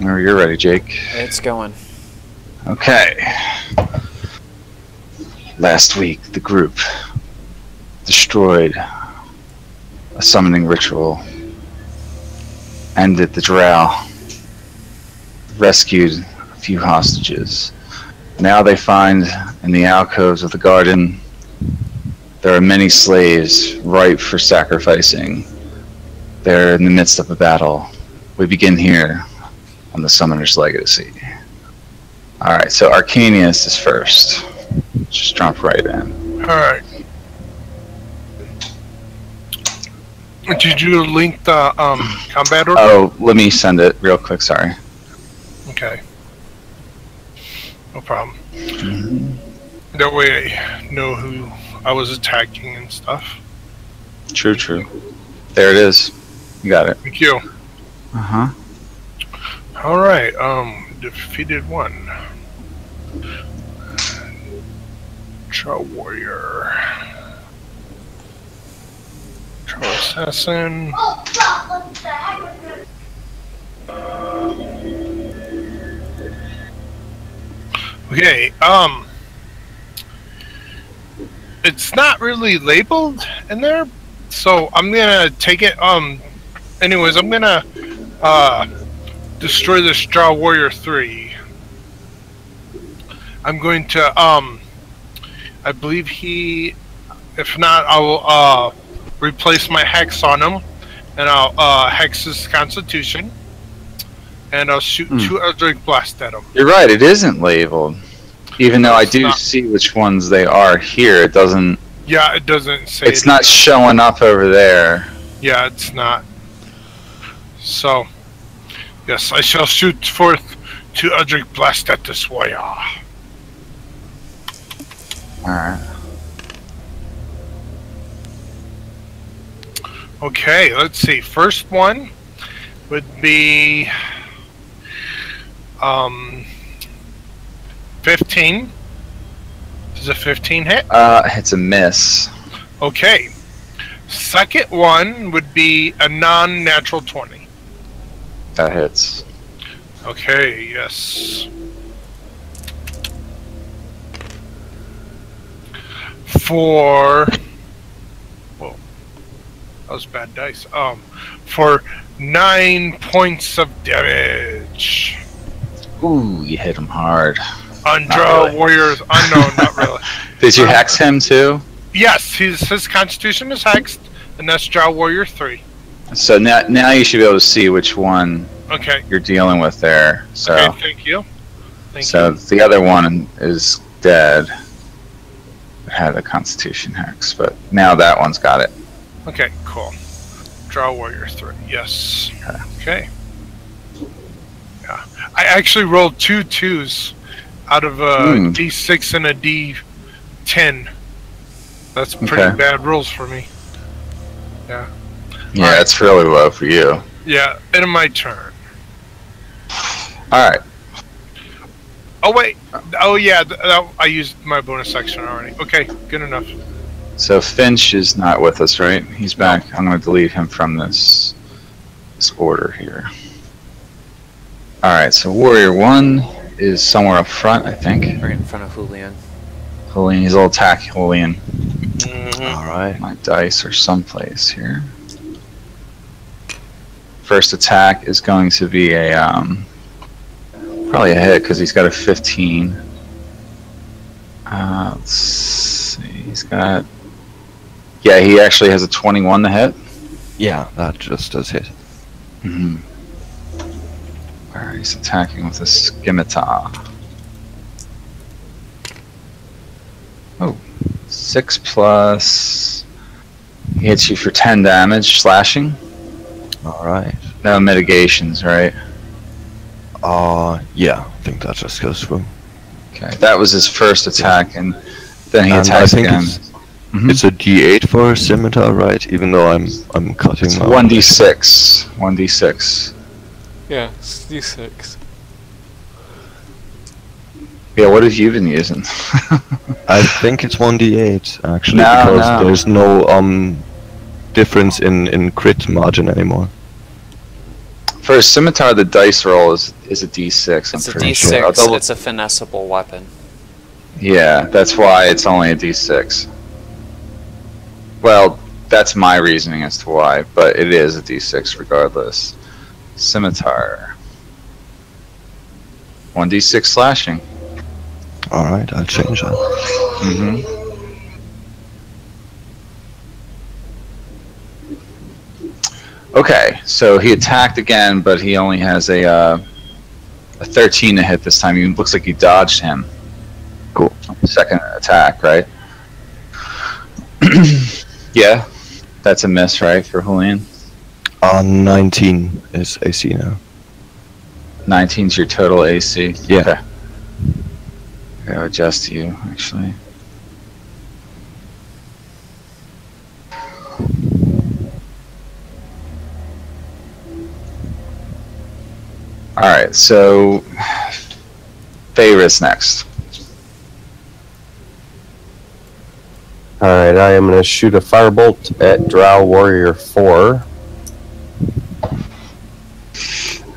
Whenever you're ready, Jake. It's going. Okay. Last week, the group destroyed a summoning ritual, ended the drow, rescued a few hostages. Now they find in the alcoves of the garden there are many slaves ripe for sacrificing. They're in the midst of a battle. We begin here on the Summoner's Legacy. Alright, so Arcanius is first. Just jump right in. Alright. Did you link the combat order? Oh, let me send it real quick, sorry. Okay. No problem. That way I know who I was attacking and stuff. True, true. There it is. You got it. Thank you. Uh-huh. Alright, defeated one. Drow Warrior. Drow Assassin. Okay, it's not really labeled in there, so I'm gonna take it, anyways, I'm gonna, destroy this Drow Warrior 3. I'm going to, I believe if not, I will, replace my hex on him, and I'll, hex his constitution, and I'll shoot 2 Eldritch Blast at him. You're right, it isn't labeled. Even though I do see which ones they are here, it doesn't... Yeah, it doesn't say... It's not showing up over there. Yeah, it's not. So, yes, I shall shoot forth 2 Eldritch Blast at this warrior. Alright. Okay, let's see. First one would be 15. Does a 15 hit? It's a miss. Okay. Second one would be a non-natural 20. That hits. Okay, yes. For... Whoa. That was bad dice. For 9 points of damage. Ooh, you hit him hard. On Drow really. Warriors Unknown, not really. Did you hex him too? Yes, his constitution is hexed, and that's Drow Warrior 3. So now you should be able to see which one Okay. you're dealing with there. So, Okay, thank you. Thank so you. the other one is dead. It had a constitution hex, but now that one's got it. Okay, cool. Drow Warrior 3, yes. Okay. Yeah. I actually rolled 2 2s out of a D6 and a D10. That's pretty bad rolls for me. Yeah. Yeah, it's really low for you. Yeah, end of my turn. Alright. Oh, wait. Oh, yeah, I used my bonus action already. Okay, good enough. So Finch is not with us, right? He's back. I'm going to delete him from this order here. Alright, so Warrior 1 is somewhere up front, I think. Right in front of Julian. Julian, he's a little attack, Julian. Alright. My dice are someplace here. First attack is going to be a, probably a hit because he's got a 15. Let's see, he's got... Yeah, he actually has a 21 to hit. Yeah, that just does hit. Alright, he's attacking with a scimitar. Oh, 6 plus... He hits you for 10 damage, slashing. Alright. No mitigations, right? Yeah, I think that just goes through. Okay, that was his first attack, and then he And attacks I think again. It's a D8 for a scimitar, right? Even though I'm cutting It's my 1d6. 1d6. Yeah, it's D6. Yeah, what have you been using? I think it's 1d8 actually, No, because no. there's no difference in crit margin anymore. For a scimitar, the dice roll is a d6. It's a I'm pretty D6. sure. I'll double- It's a finessable weapon. Yeah, that's why it's only a d6. Well, that's my reasoning as to why, but it is a d6 regardless. Scimitar. 1d6 slashing. Alright, I'll change that. Mm-hmm. Okay, so he attacked again, but he only has a 13 to hit this time. He looks like he dodged him. Cool. Second attack, right? Yeah, that's a miss, right, for Julian? 19 is AC now. 19's your total AC? Yeah. Okay. I'll adjust you, actually. Alright, so Feyre's next. Alright, I am going to shoot a firebolt at Drow Warrior 4.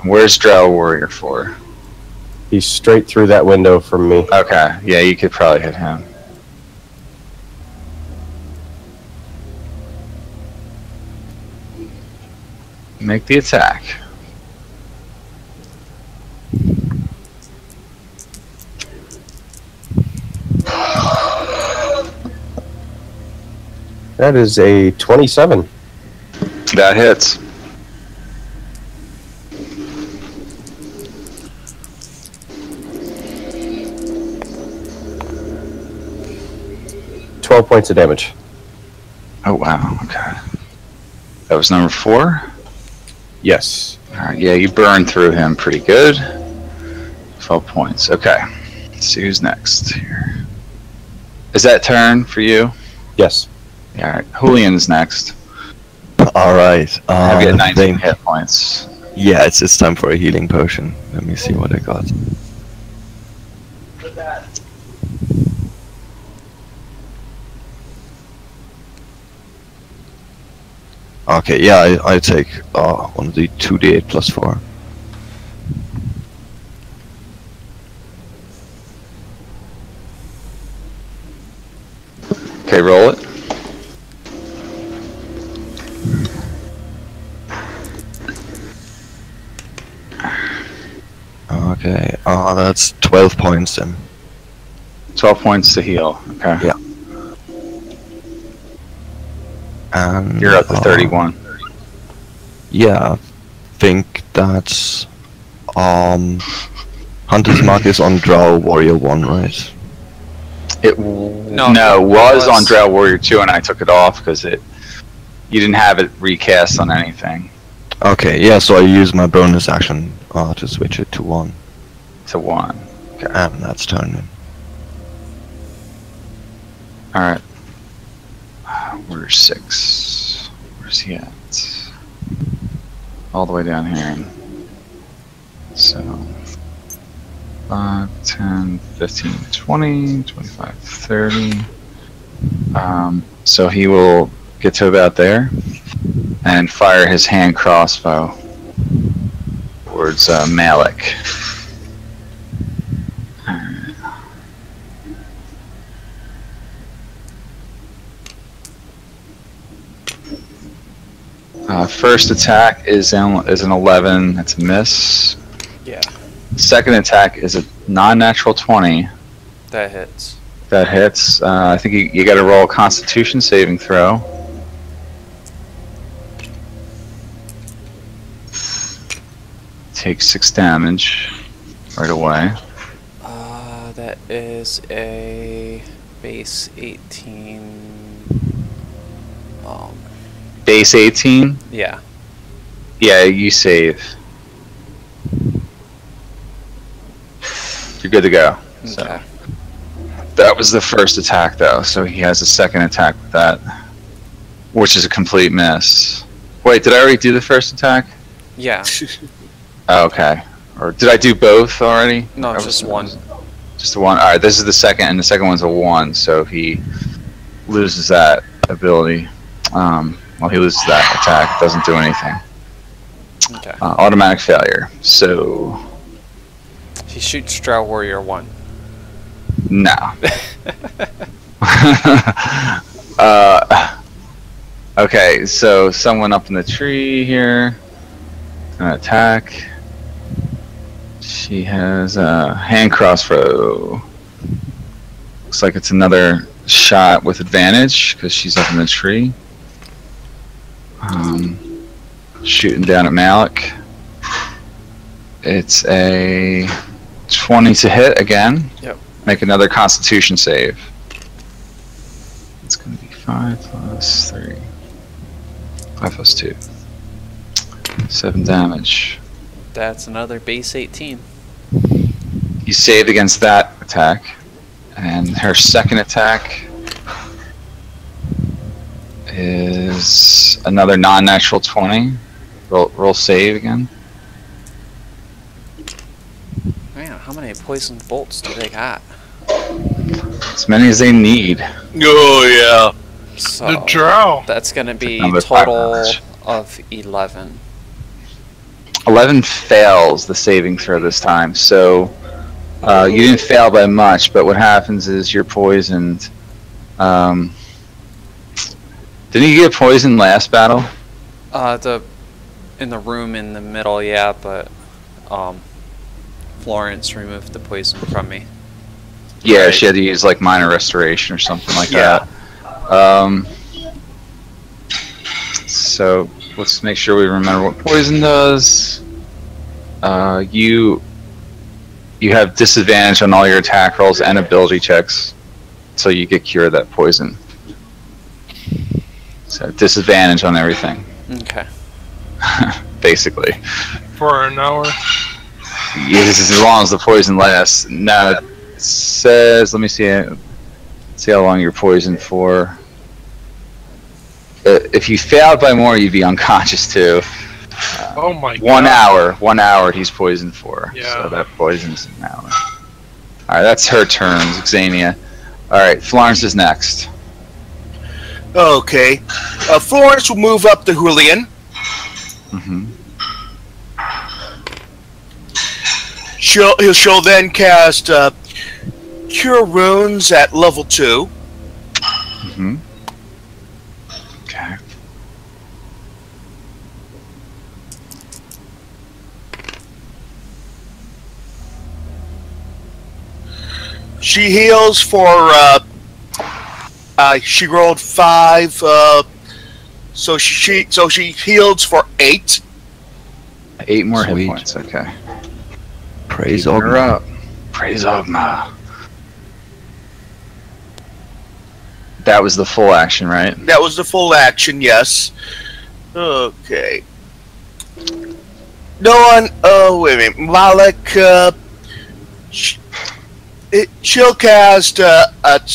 Where's Drow Warrior 4? He's straight through that window from me. Okay, yeah, you could probably hit him. Make the attack. That is a 27. That hits. $12 points of damage. Oh, wow, okay. That was number 4? Yes. Alright, yeah, you burned through him pretty good. 12 points, okay. Let's see who's next here. Is that turn for you? Yes. Yeah, alright. Julian's next. Alright. I've got 19 think- hit points. Yeah, it's time for a healing potion. Let me see what I got. Okay, yeah, I take one of the 2d8 plus 4. Okay, roll it. Okay, that's 12 points then. 12 points to heal. Okay. Yeah. And You're up to 31. Yeah, I think that's Hunter's Mark is on Drow Warrior 1, right? It was on Drow Warrior 2 and I took it off because you didn't have it recast on anything. Okay, yeah, so I use my bonus action to switch it to 1. To 1. Okay. And that's turning. Alright. Where's 6? Where's he at? All the way down here. So 5, 10, 15, 20, 25, 30. So he will get to about there and fire his hand crossbow towards Malik. First attack is an 11. That's a miss. Yeah, Second attack is a non-natural 20. that hits. That hits. I think you got to roll a Constitution saving throw. Takes 6 damage right away. That is a base 18. Base 18. Yeah. Yeah, you save. You're good to go. So Okay. that was the first attack, though. So he has a second attack with that, which is a complete miss. Wait, did I already do the first attack? Yeah. Oh, okay. Or did I do both already? No, That just was- one. Just the one. All right, this is the second, and the second one's a 1, so he loses that ability. Well, he loses that attack. Doesn't do anything. Okay. Automatic failure. So He shoots Drow Warrior 1. no. Okay, so someone up in the tree here gonna attack. She has a hand crossbow. Looks like it's another shot with advantage because she's up in the tree. Shooting down at Malik. It's a 20 to hit again. Yep. Make another Constitution save. It's going to be 5 plus 3. 5 plus 2. 7 damage. That's another base 18. You saved against that attack. And her second attack is another non-natural 20. Roll save again. Man, how many poison bolts do they got? As many as they need. Oh So The Drow. that's going to be Another 5 total damage. of 11. 11 fails the saving throw this time, so you didn't fail by much, but what happens is you're poisoned. Didn't you get poisoned last battle? In the room in the middle, yeah, but Florence removed the poison from me. Yeah, she had to use like minor restoration or something like Yeah. that. So let's make sure we remember what poison does. You have disadvantage on all your attack rolls and ability checks, so you get cured of that poison. So disadvantage on everything, Okay. basically. For an hour. Yes, as long as the poison lasts. Now it says, let me see how long you're poisoned for. If you failed by more, you'd be unconscious too. Oh my god. 1 hour. 1 hour he's poisoned for. Yeah. So that poison's an hour. Alright, that's her turn, Xenia. Alright, Florence is next. Okay. Florence will move up to Julian. Mm-hmm. She'll then cast Cure Wounds at level 2. Mm-hmm. Okay. She heals for. She rolled 5, so she heals for 8. 8 more hit Sweet. points, okay. Praise Keeping her Ogma. up. Praise Ogma. That was the full action, right? That was the full action, yes. Okay. No one. Oh, wait a minute. Malik. She'll cast at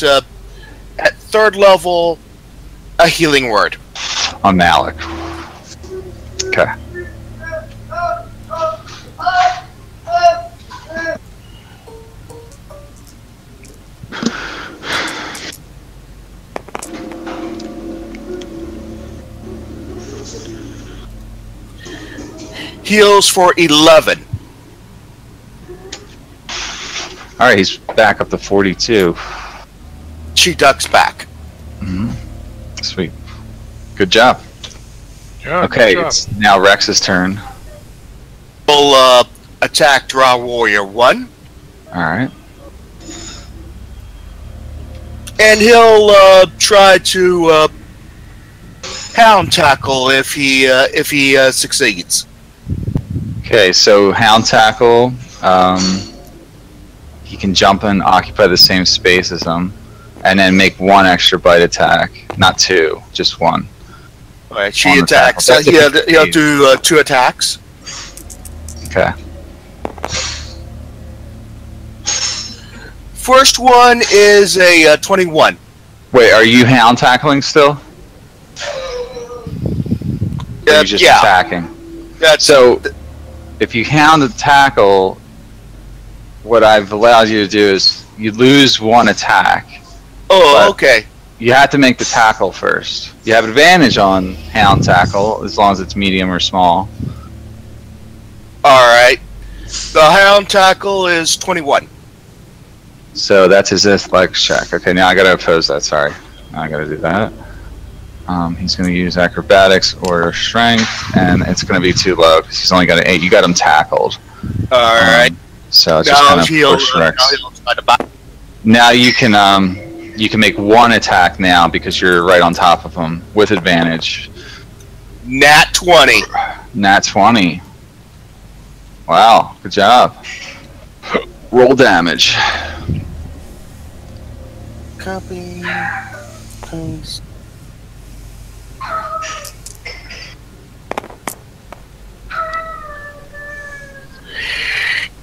3rd level a healing word. On Malik. Okay. Heals for 11. Alright, he's back up to 42. She ducks back. Mm-hmm. Sweet. Good job. Yeah, Okay, good job. it's now Rex's turn. Will attack Drow Warrior 1. Alright. And he'll try to hound tackle if he succeeds. Okay, so Hound Tackle, he can jump and occupy the same space as him, and then make 1 extra bite attack. Not 2, just 1. All right, she On the attacks. tackle. That's a He'll 15. do 2 attacks. Okay. First one is a 21. Wait, are you Hound Tackling still? Or are you just yeah. attacking? That's So, if you Hound a Tackle, what I've allowed you to do is you lose 1 attack. Oh, but- okay. You have to make the tackle first. You have advantage on Hound Tackle as long as it's medium or small. Alright. The Hound Tackle is 21. So that's his athletics check. Okay, now I gotta oppose that. Sorry, now I gotta do that. He's gonna use acrobatics or strength, and it's gonna be too low because he's only got an 8. You got him tackled. Alright. So it's just kind of push Rex. Now you can make one attack now because you're right on top of him with advantage. Nat 20. Nat 20. Wow, good job. Roll damage. Copy. Paste.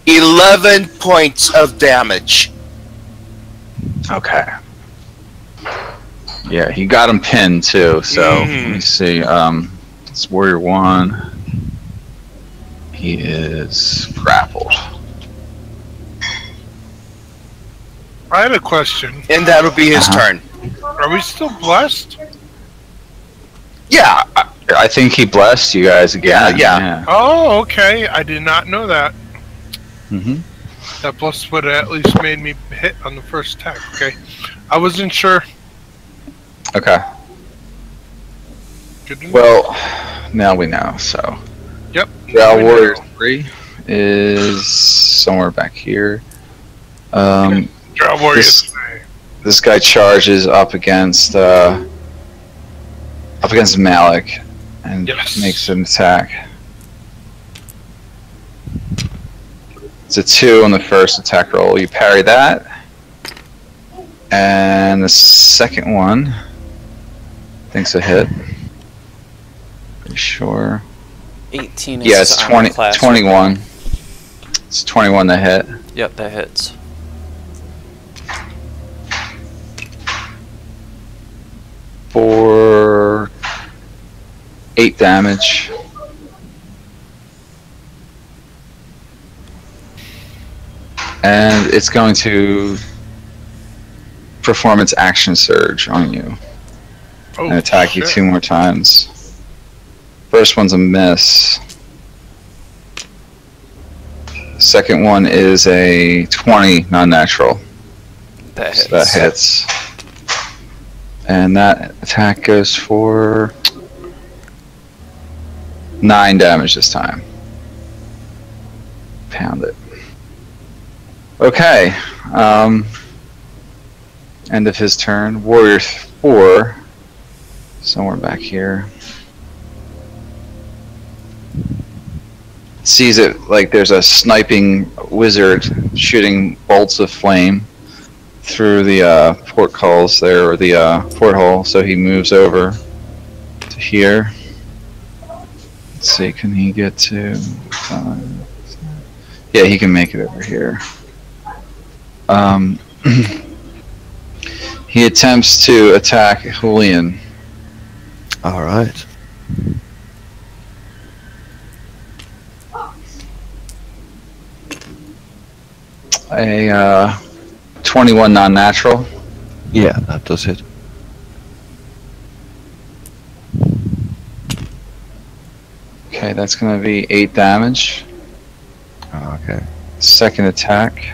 $11 points of damage. Okay. Yeah, he got him pinned too. So let me see. It's Warrior 1. He is grappled. I had a question. And that'll be his turn. Are we still blessed? Yeah. I think he blessed you guys again. Yeah. Oh, okay. I did not know that. Mm-hmm. That plus would have at least made me hit on the first attack. Okay. I wasn't sure. Okay. Good to know. Well, now we know. So. Yep. Drow Warrior 3 is somewhere back here. Drow Warrior 3. This guy charges up against Malik and makes an attack. It's a 2 on the first attack roll. You parry that, and the second one, I think's a hit. Pretty sure. 18 is yeah, it's 20, class 21. It's 21 to hit. Yep, that hits. For 8 damage. And it's going to perform its action surge on you. And attack you 2 more times. First one's a miss. Second one is a 20 non-natural. That hits. So that hits. And that attack goes for 9 damage this time. Pound it. Okay. End of his turn. Warrior 4. Somewhere back here. Sees it like there's a sniping wizard shooting bolts of flame through the portcullis there, or the porthole, so he moves over to here. Let's see, can he get to... yeah, he can make it over here. He attempts to attack Julian. Alright. A 21 non-natural. Yeah, that does hit. Okay, that's going to be 8 damage. Okay. Second attack.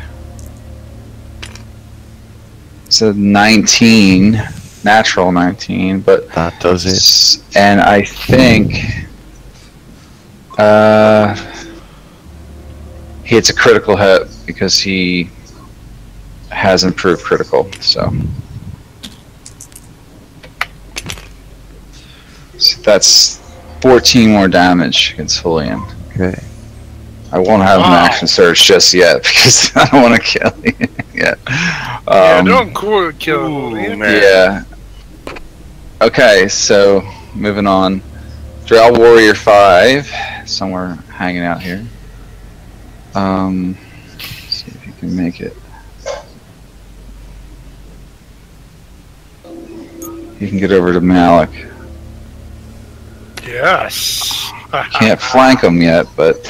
It's a 19, natural 19, but that does it. And I think it's a critical hit because he has improved critical. So that's 14 more damage against Julian. Okay. I won't have an action surge just yet because I don't want to kill you yet. Yeah, don't kill Julian. Yeah. Okay, so moving on. Drow Warrior 5, somewhere hanging out here. See if you can make it. You can get over to Malik. Yes. Can't flank him yet, but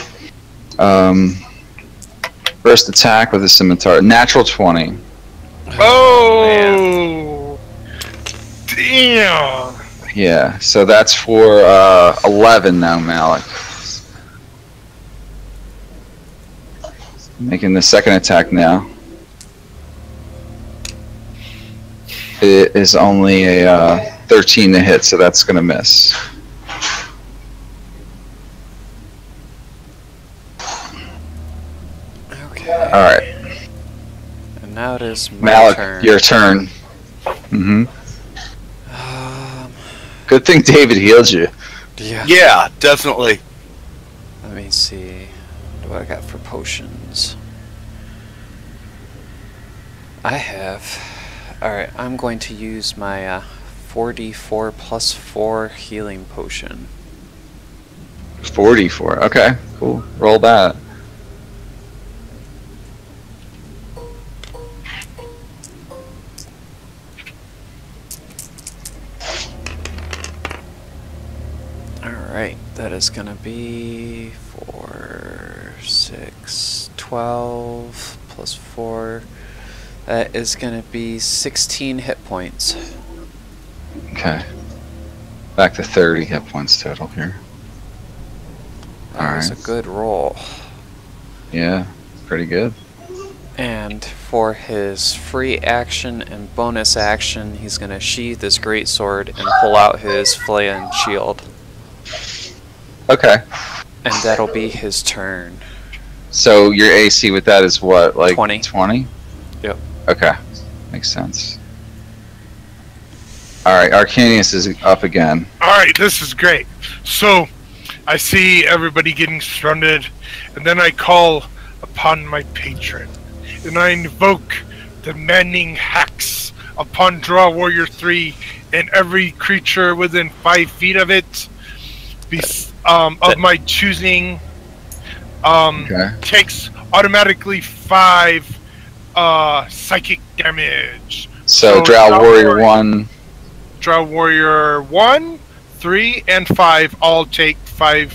first attack with a scimitar, natural 20. Oh, damn. Yeah, so that's for 11 now, Malik. Making the second attack now. It is only a 13 to hit, so that's going to miss. Okay. Alright. And now it is my Malik, turn. your turn. Mm-hmm. Um, Good thing David healed you. yeah. Yeah, definitely. Let me see. What do I got for potions? I have. Alright, I'm going to use my 4d4 plus 4 healing potion. 44. Okay, cool. Roll that. Alright, that is going to be 4, 6, 12 plus 4. That is going to be 16 hit points. Okay. Back to 30 hit points total here. That was a Alright. good roll. Yeah, pretty good. And for his free action and bonus action, he's going to sheath his greatsword and pull out his flail shield. Okay. And that'll be his turn. So your AC with that is what? Like 20. 20? Yep. Okay. Makes sense. Alright, Arcanius is up again. Alright, this is great. So, I see everybody getting surrounded, and then I call upon my patron. And I invoke the Manning Hex upon Draw Warrior 3, and every creature within 5 feet of it, of my choosing, Okay. takes automatically 5 psychic damage. So So Drow Drow Warrior Warrior- 1. Draw Warrior 1, 3, and 5 all take 5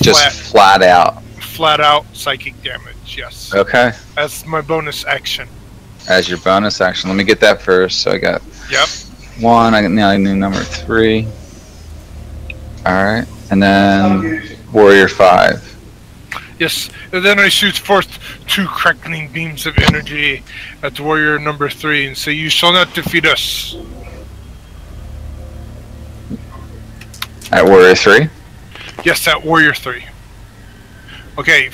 Just flat out. flat out psychic damage. Yes, Okay. that's my bonus action. As your bonus action. Let me get that first. So I got Yep. 1. I need number 3. Alright. And then Warrior 5. Yes, and then I shoot forth 2 crackling beams of energy at Warrior number 3 and say, "You shall not defeat us." At Warrior 3. Yes, at Warrior 3. Okay.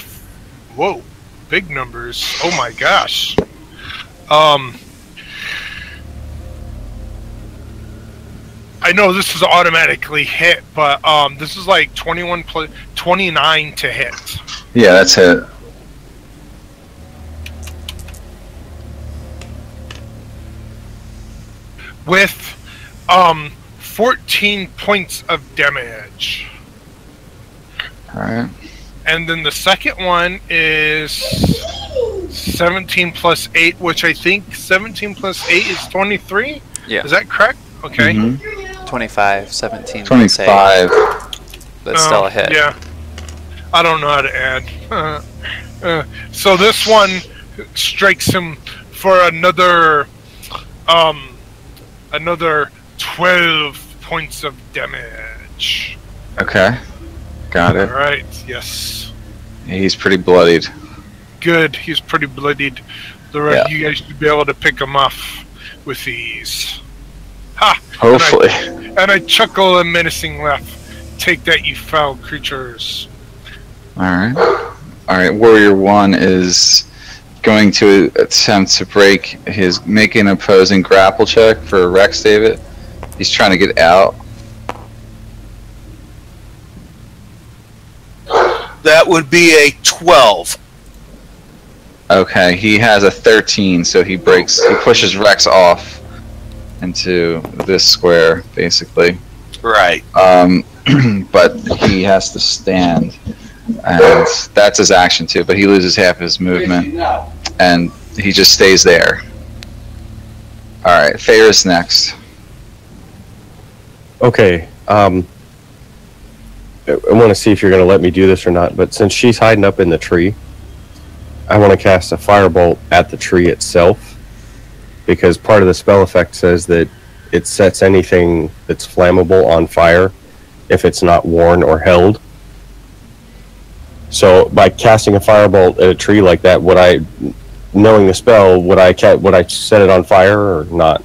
Whoa. Big numbers. Oh my gosh. I know this is automatically hit, but this is like 29 to hit. Yeah, that's it. With 14 points of damage. Alright. And then the second one is 17 plus 8, which I think 17 plus 8 is 23? Yeah. Is that correct? Okay. Mhm. 25, 17, 25. That's still a hit. Yeah. I don't know how to add. So this one strikes him for another 12 points of damage. Okay. Got it. Alright, yes. He's pretty bloodied. Good, he's pretty bloodied. The rest of you guys should be able to pick him off with ease. Ha! Hopefully. And I chuckle a menacing laugh. Take that, you foul creatures. Alright. Alright, Warrior 1 is going to attempt to make an opposing grapple check for Rex David. He's trying to get out. That would be a 12. Okay, he has a 13, so he pushes Rex off into this square, basically. Right. But he has to stand, and that's his action too. But he loses half his movement, and he just stays there. All right, Ferris next. Okay. I want to see if you're going to let me do this or not, but since she's hiding up in the tree, I want to cast a firebolt at the tree itself, because part of the spell effect says that it sets anything that's flammable on fire if it's not worn or held. So by casting a firebolt at a tree like that, would I, knowing the spell, would I set it on fire or not?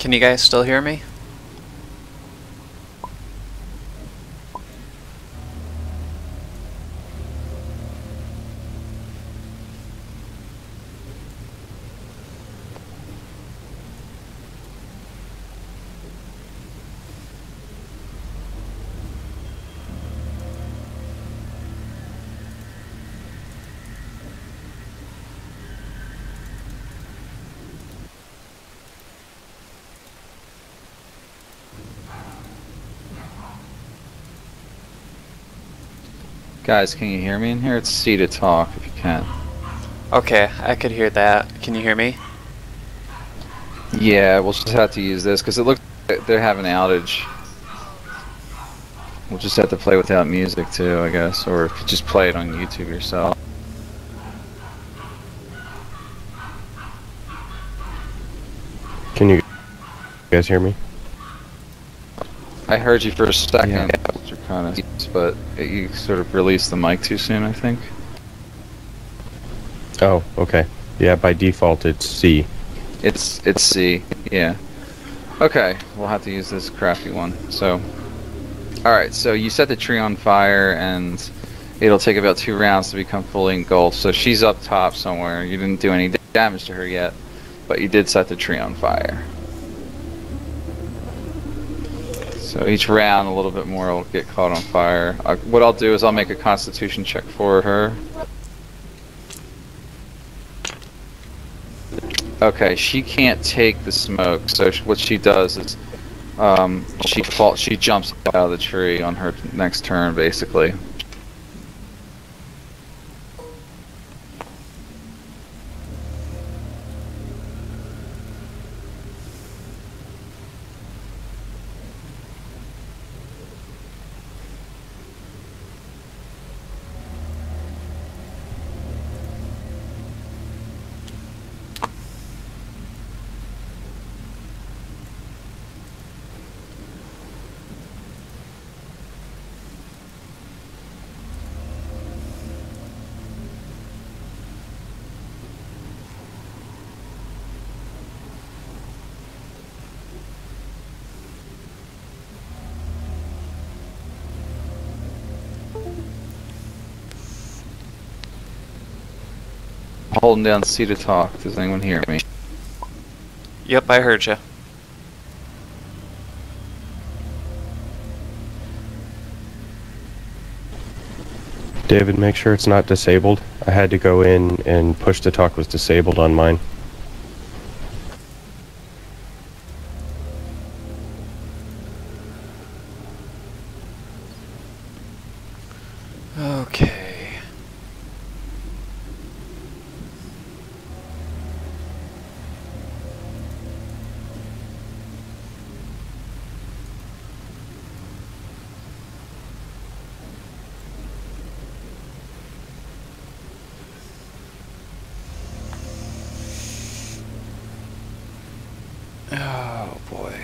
Can you guys still hear me? Guys, can you hear me in here? It's C to talk if you can. Okay, I could hear that. Can you hear me? Yeah, we'll just have to use this because it looks like they're having an outage. We'll just have to play without music too, I guess, or just play it on YouTube yourself. Can you guys hear me? I heard you for a second, Yeah. but you sort of released the mic too soon, I think. Oh, okay. Yeah, by default it's C. It's C, yeah. Okay, we'll have to use this crafty one. So, alright, so you set the tree on fire and it'll take about 2 rounds to become fully engulfed. So she's up top somewhere. You didn't do any damage to her yet, but you did set the tree on fire. So each round a little bit more will get caught on fire. What I'll do is I'll make a constitution check for her. Okay, she can't take the smoke, so what she does is she jumps out of the tree on her next turn, basically. Holding down C to talk. Does anyone hear me? Yep, I heard you. David, make sure it's not disabled. I had to go in and push to talk was disabled on mine. Okay. Oh boy.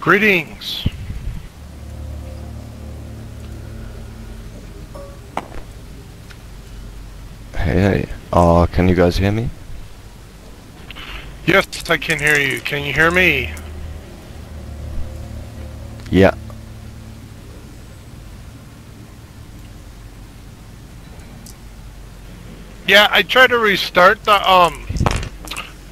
Greetings. Hey, can you guys hear me? Yes, I can hear you. Can you hear me? Yeah. Yeah, I tried to restart the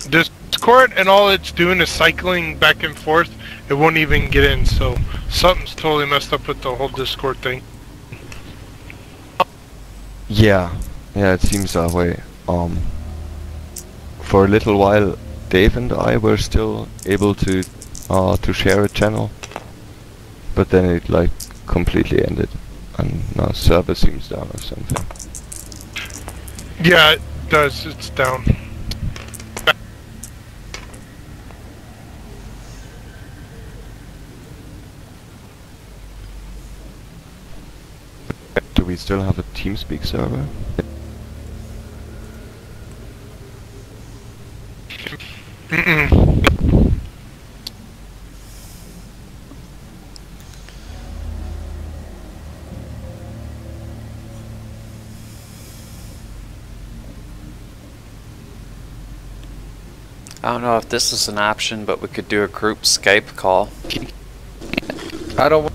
Discord, and all it's doing is cycling back and forth. It won't even get in, so something's totally messed up with the whole Discord thing. Yeah, it seems that way. For a little while, Dave and I were still able to share a channel, but then it like completely ended, and now server seems down or something. Yeah, it does. It's down. we still have a TeamSpeak server? I don't know if this is an option, but we could do a group Skype call. I don't.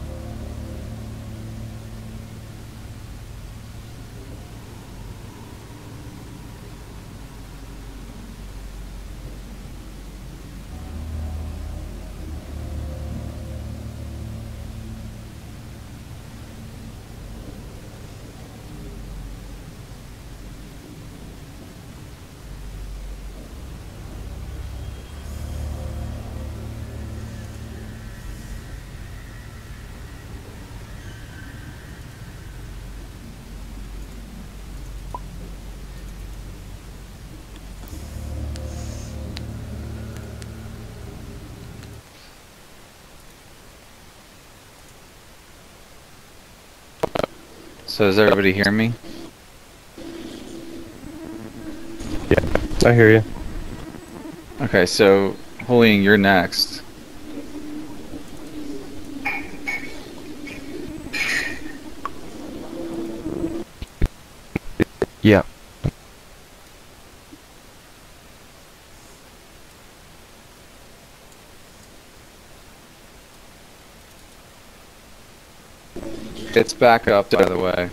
So does everybody hear me? I hear you. Okay, so Julian, you're next. Yeah. It's back up, by the way.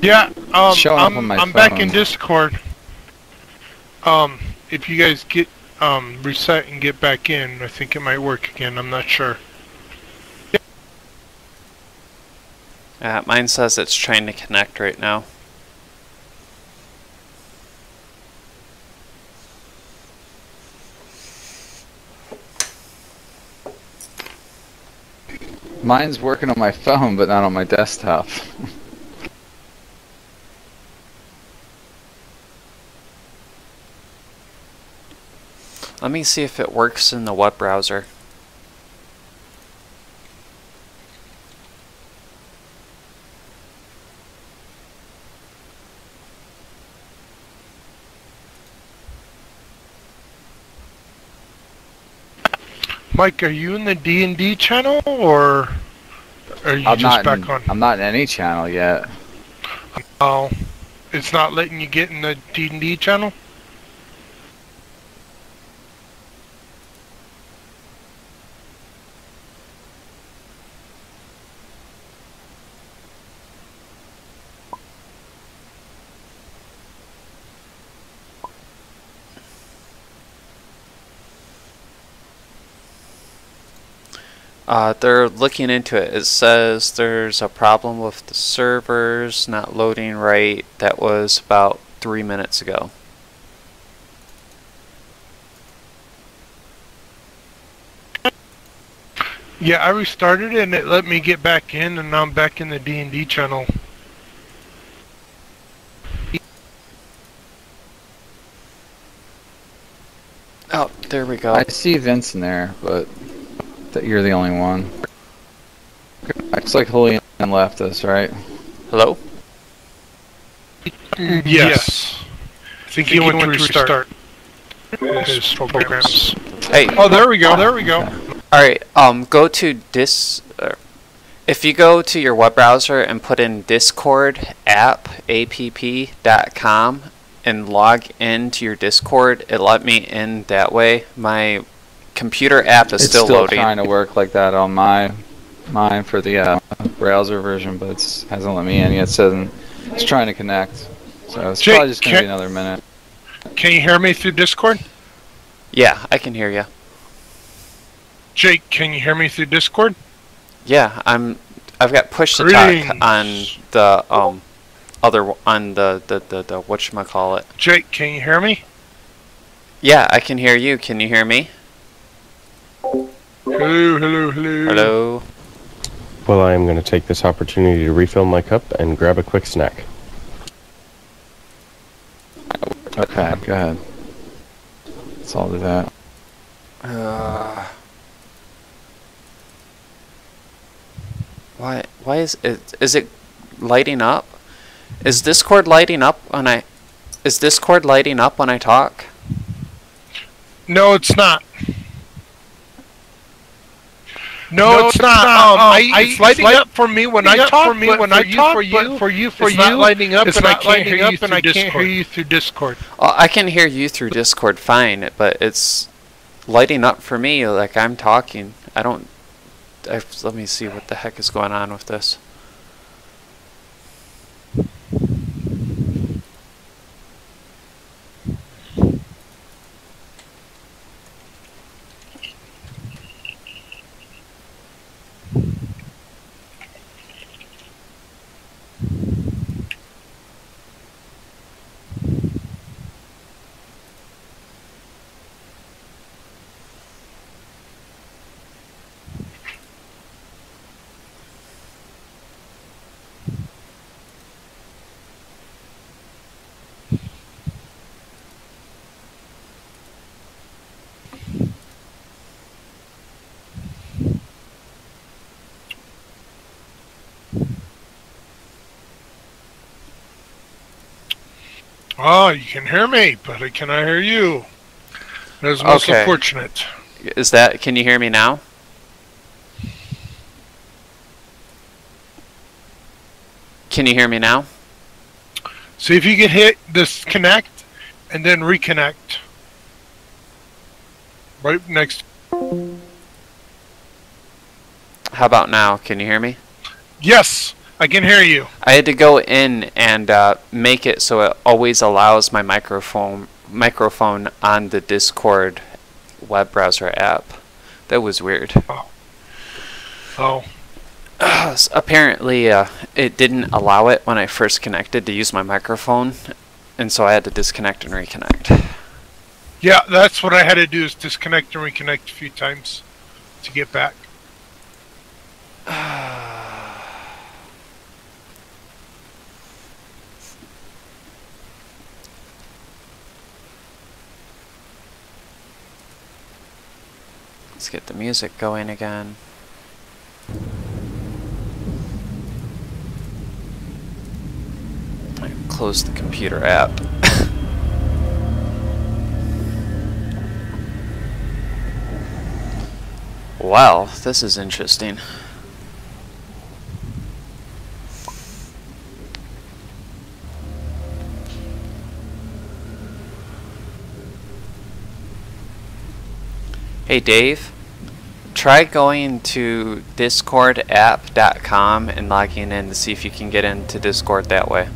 Yeah, Showing up on my I'm back in phone. Discord. If you guys get reset and get back in, I think it might work again. I'm not sure. Mine says it's trying to connect right now. Mine's working on my phone, but not on my desktop. Let me see if it works in the web browser. Mike, are you in the D&D channel, or are you just back on? I'm not in any channel yet. Oh, it's not letting you get in the D&D channel? They're looking into it. It says there's a problem with the servers not loading right. That was about 3 minutes ago. Yeah, I restarted it and it let me get back in, and now I'm back in the D&D channel. Oh, there we go. I see Vince in there, but that you're the only one. Looks like Julian left us, right? Hello? Yes. I think he went to restart his programs. Hey. Oh, there we go. There we go. Alright, go to if you go to your web browser and put in Discord app.com and log into your Discord, it let me in that way. My computer app is still loading. It's still trying to work like that on mine for the browser version, but it hasn't let me in yet. It says it's trying to connect, so it's Jake, probably just going to be another minute. Can you hear me through Discord? Yeah, I can hear you. Jake, can you hear me through Discord? Yeah, I've got push to talk on the on the whatchamacallit. Jake, can you hear me? Yeah, I can hear you. Can you hear me? Hello, hello, hello. Hello. Well, I am going to take this opportunity to refill my cup and grab a quick snack. Okay, go ahead. Let's all do that. Why is it? Is it lighting up? Is Discord lighting up when I? Is Discord lighting up when I talk? No, it's not. No, it's not. It's lighting up for me when I talk. For me when I talk. For you, it's not lighting up, and I can't hear you through Discord. I can hear you through Discord fine, but it's lighting up for me like I'm talking. I don't. Let me see what the heck is going on with this. Oh, you can hear me, but I cannot hear you. That's most unfortunate. Is that? Can you hear me now? Can you hear me now? See if you can hit disconnect and then reconnect. Right next. How about now? Can you hear me? Yes, I can hear you. I had to go in and make it so it always allows my microphone on the Discord web browser app. That was weird. Oh. Apparently, it didn't allow it when I first connected to use my microphone, and so I had to disconnect and reconnect. Yeah, that's what I had to do, is disconnect and reconnect a few times to get back. Let's get the music going again. I close the computer app. Wow, this is interesting. Hey Dave, try going to discordapp.com and logging in to see if you can get into Discord that way.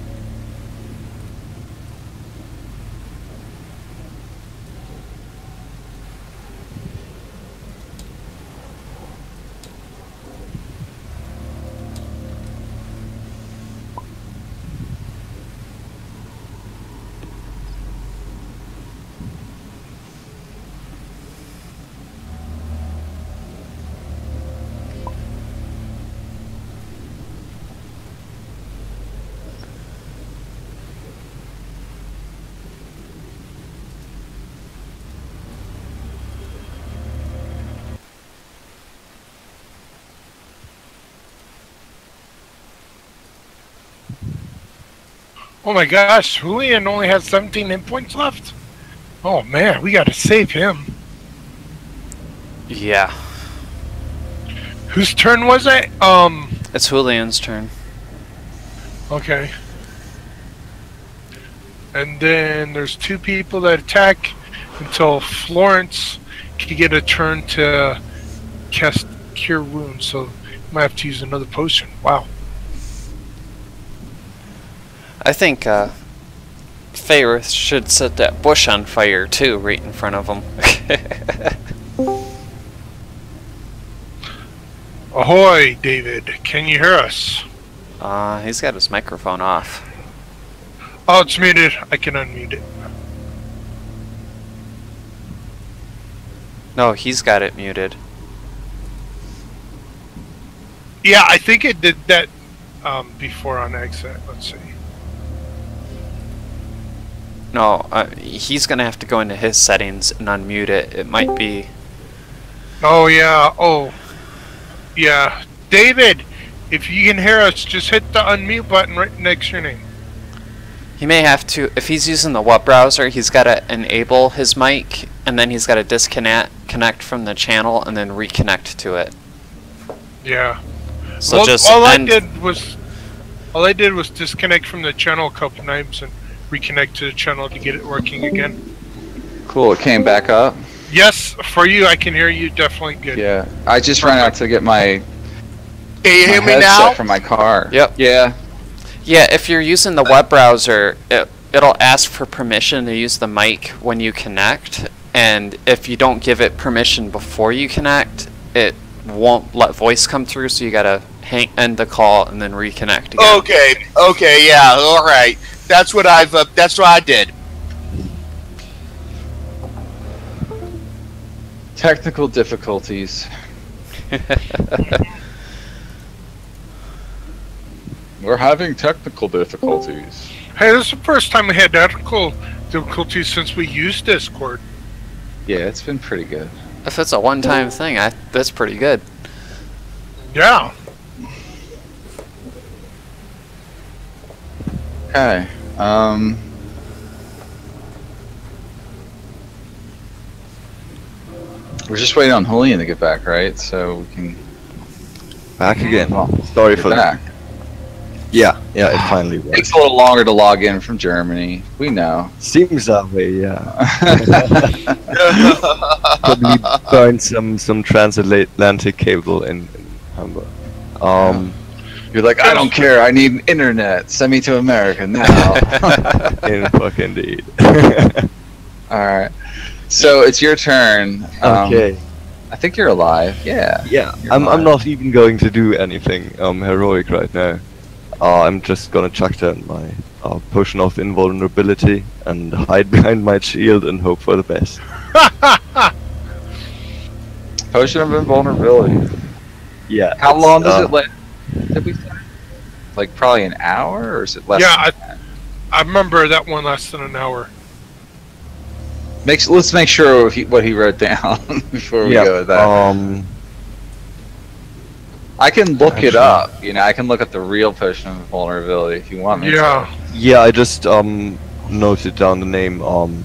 Oh my gosh, Julian only has 17 hit points left. Oh man, we gotta save him. Yeah. Whose turn was it? It's Julian's turn. Okay. And then there's 2 people that attack until Florence can get a turn to cast Cure Wounds, so you might have to use another potion. Wow. I think Faerith should set that bush on fire too, right in front of him. Ahoy, David. Can you hear us? He's got his microphone off. Oh, it's muted. I can unmute it. No, he's got it muted. Yeah, I think it did that before on exit. Let's see. No, he's gonna have to go into his settings and unmute it. It might be. Oh, yeah. Oh, yeah. David, if you can hear us, just hit the unmute button right next to your name. He may have to, if he's using the web browser, he's got to enable his mic, and then he's got to disconnect from the channel, and then reconnect to it. Yeah. So Well, just all I did was disconnect from the channel a couple times and reconnect to the channel to get it working again. Cool, it came back up. Yes, for you, I can hear you definitely good. Yeah, I just ran out to get my, Can you hear me headset now? from my car. Yep. Yeah. Yeah, if you're using the web browser, it'll ask for permission to use the mic when you connect, and if you don't give it permission before you connect, it won't let voice come through, so you gotta end the call and then reconnect again. Okay, yeah, all right. That's what that's what I did. Technical difficulties. We're having technical difficulties. Hey, this is the first time we had technical difficulties since we used Discord. Yeah, it's been pretty good. If it's a one-time thing, that's pretty good. Yeah. Okay. We're just waiting on Julian to get back, right? So we can. Back again. Well, Sorry you're for back. that. Yeah, it finally worked. Takes a little longer to log in from Germany. We know. Seems that way, yeah. Probably burn some transatlantic cable in Hamburg. You're like, I don't care. I need internet. Send me to America now. In fuck indeed. All right. So it's your turn. Okay. I think you're alive. Yeah. Yeah, You're I'm alive. not even going to do anything heroic right now. I'm just gonna chuck down my potion of invulnerability and hide behind my shield and hope for the best. Potion of invulnerability. Yeah. How long does uh, it let? Did we say? Like probably an hour, or is it less? Yeah, than that? I remember that one less than an hour. Let's make sure what he wrote down before we go with that. I can look it Actually- up. You know, I can look up the real potion of invulnerability if you want me. Yeah. Yeah, I just noted down the name.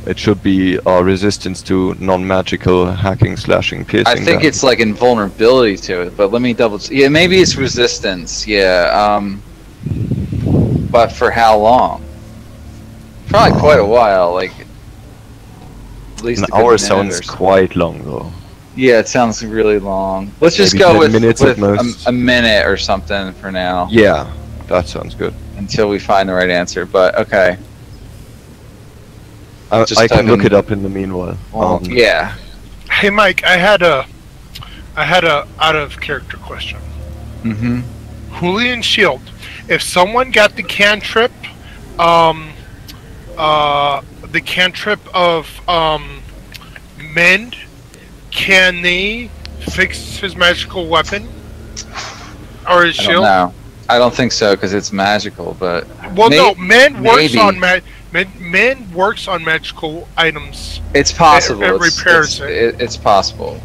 It should be resistance to non-magical hacking, slashing, piercing. I think damage. it's like invulnerability to it, but let me double. Yeah, maybe it's resistance. Yeah. But for how long? Probably quite a while. Like at least an a good hour minute sounds or so. quite long though. Yeah, it sounds really long. Let's just Maybe go 10 with, minutes at most. a minute or something for now Yeah, that sounds good. until we find the right answer. But okay. Just I can type look in- it up in the meanwhile. Well, yeah. Hey, Mike, I had a out of character question. Mm-hmm. Julian Shield. If someone got the cantrip of mend, can they fix his magical weapon or his I don't shield? know. I don't think so because it's magical. But Well, no, mend works maybe. on mend works on magical items. it's possible. It It's- repairs it's possible.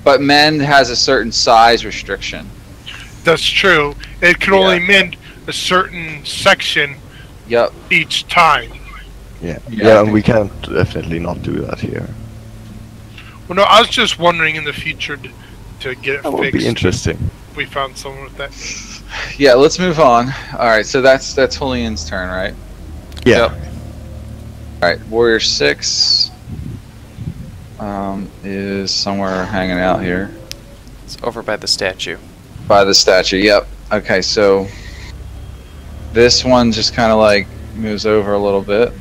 But mend has a certain size restriction. That's true. It can only Yeah. mend a certain section Yep. each time. Yeah, Yeah, I and we can't definitely not do that here. Well, no, I was just wondering in the future to get it That would fixed. be interesting. If we found someone with that. Yeah. Let's move on. All right. So that's Julian's turn, right? Yeah. Yep. All right. Warrior 6 is somewhere hanging out here It's over by the statue. by the statue. Yep. Okay. So this one just kind of like moves over a little bit.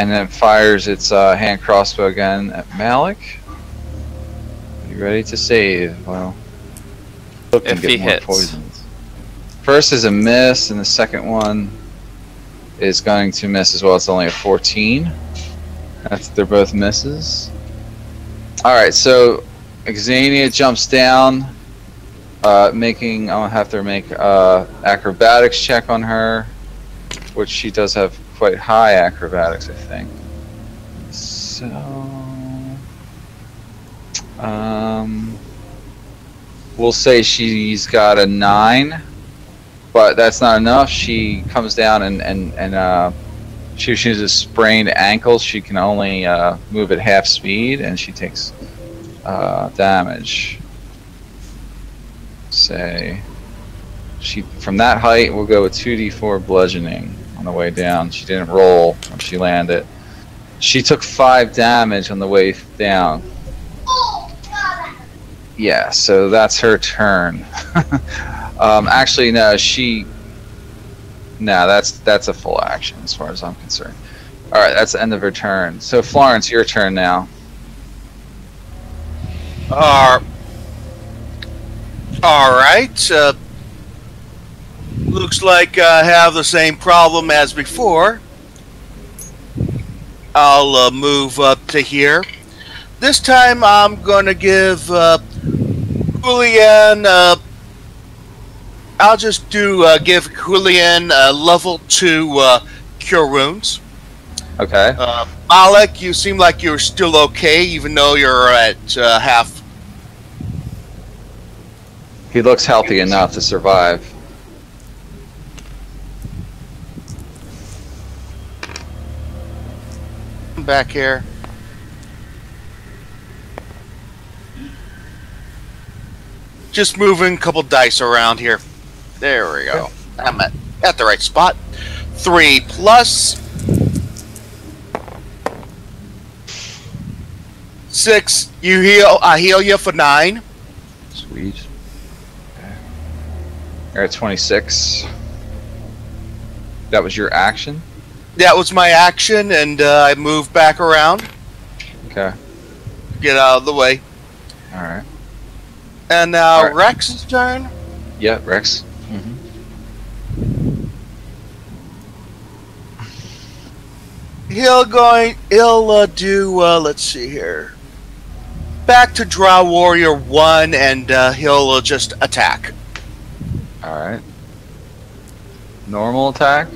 and then fires its hand crossbow again at Malik. Are you ready to save? Well, look and If get he more hits. poisons. First is a miss, and the second one is going to miss as well. It's only a 14. They're both misses. All right, so Xania jumps down, making. I'll have to make acrobatics check on her, which she does have quite high acrobatics, I think. So, we'll say she's got a 9, but that's not enough. She comes down and she uses sprained ankles. She can only move at half speed, and she takes damage. Say she from that height, we'll go with 2d4 bludgeoning on the way down. She didn't roll when she landed. She took 5 damage on the way down. Yeah, so that's her turn. Actually, no, that's a full action as far as I'm concerned. All right, that's the end of her turn. So Florence, your turn now. All right. Looks like I have the same problem as before. I'll move up to here. This time I'm going to give Julian. I'll just give Julian level 2 cure wounds. Okay. Malik, you seem like you're still okay, even though you're at half. He looks healthy enough to survive. Back here. Just moving a couple dice around here. There we go. I'm at the right spot. 3 plus 6. You heal. I heal you for 9. Sweet. Okay. You're at 26. That was your action? That was my action, and I moved back around. Okay. Get out of the way. Alright. And now All right. Rex's turn. Yeah, Rex. He'll do. Let's see here. Back to Draw Warrior 1, and he'll just attack. Alright. Normal attack?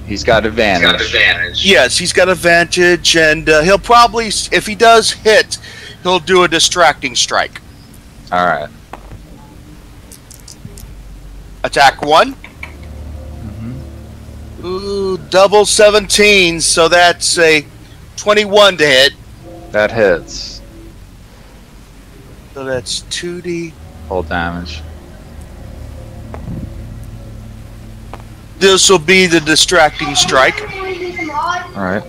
He's got advantage. Yes, he's got advantage, and he'll probably, if he does hit, he'll do a distracting strike. Alright. Attack 1. Ooh, double 17, so that's a 21 to hit. That hits. So that's 2d. Full damage. This will be the distracting strike. Alright.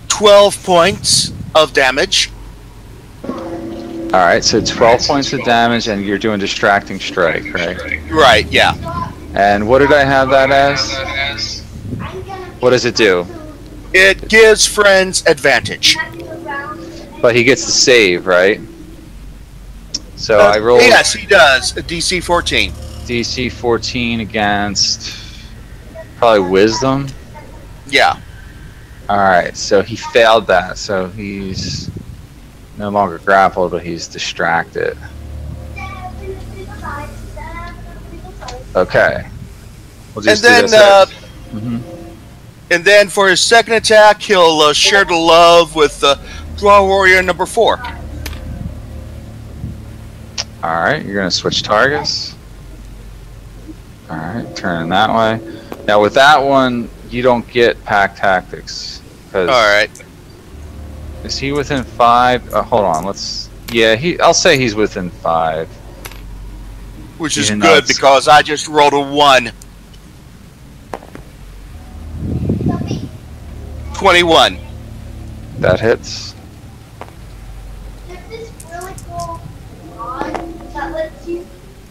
12 points of damage. Alright, so 12 points of damage, and you're doing distracting strike, right? Right, yeah. And what did I have that as? What does it do? It gives friends advantage. But he gets to save, right? So I rolled Yes, he does. A DC 14. DC 14 against probably Wisdom. Yeah. Alright, so he failed that, so he's no longer grappled, but he's distracted. Okay. We'll just And do then, this. And then for his second attack, he'll share the love with Draw Warrior number 4. Alright, you're going to switch targets. Alright, turning that way. Now with that one, you don't get pack tactics. Alright. Is he within 5? Hold on, let's... Yeah, I'll say he's within 5. Which is Even though good it's- because I just rolled a 1. 21. That hits. There's this really cool mod that lets you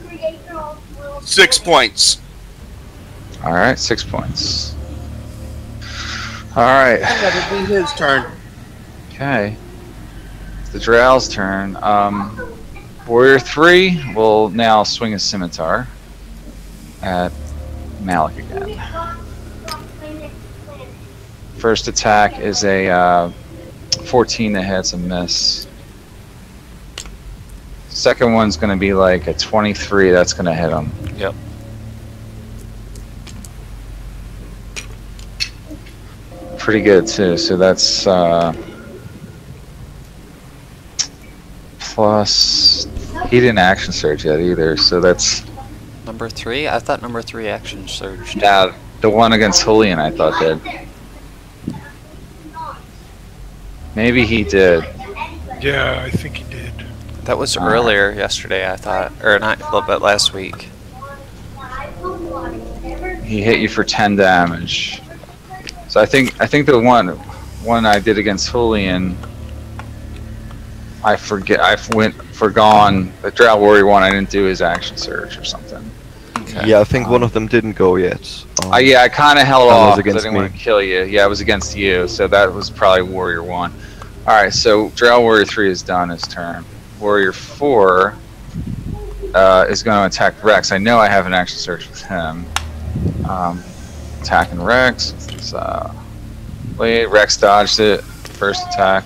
create your own little 6 points. Alright, 6 points. Alright. That'll be his turn. Okay. It's the Drow's turn. Warrior 3 will now swing a scimitar at Malik again. First attack is a 14 that hits, a miss. Second one's going to be like a 23, that's going to hit him. Yep. Pretty good too, so that's plus, he didn't action surge yet either, so that's, Number 3? I thought number 3 action surged. yeah, the one against Julian I thought did. Maybe he did. Yeah, I think he did. That was earlier yesterday, I thought. Or not, a little bit last week. He hit you for 10 damage. So I think the one I did against Julian, I went forgone the Drow Warrior one. I didn't do his action surge or something. Okay. Yeah, I think one of them didn't go yet. Yeah, I kind of held That was off because I against didn't me. want to kill you. Yeah, it was against you, so that was probably Warrior 1. Alright, so Drow Warrior 3 is done his turn. Warrior 4 is going to attack Rex. I know I have an action surge with him. Attacking Rex. Wait, Rex dodged it. First attack.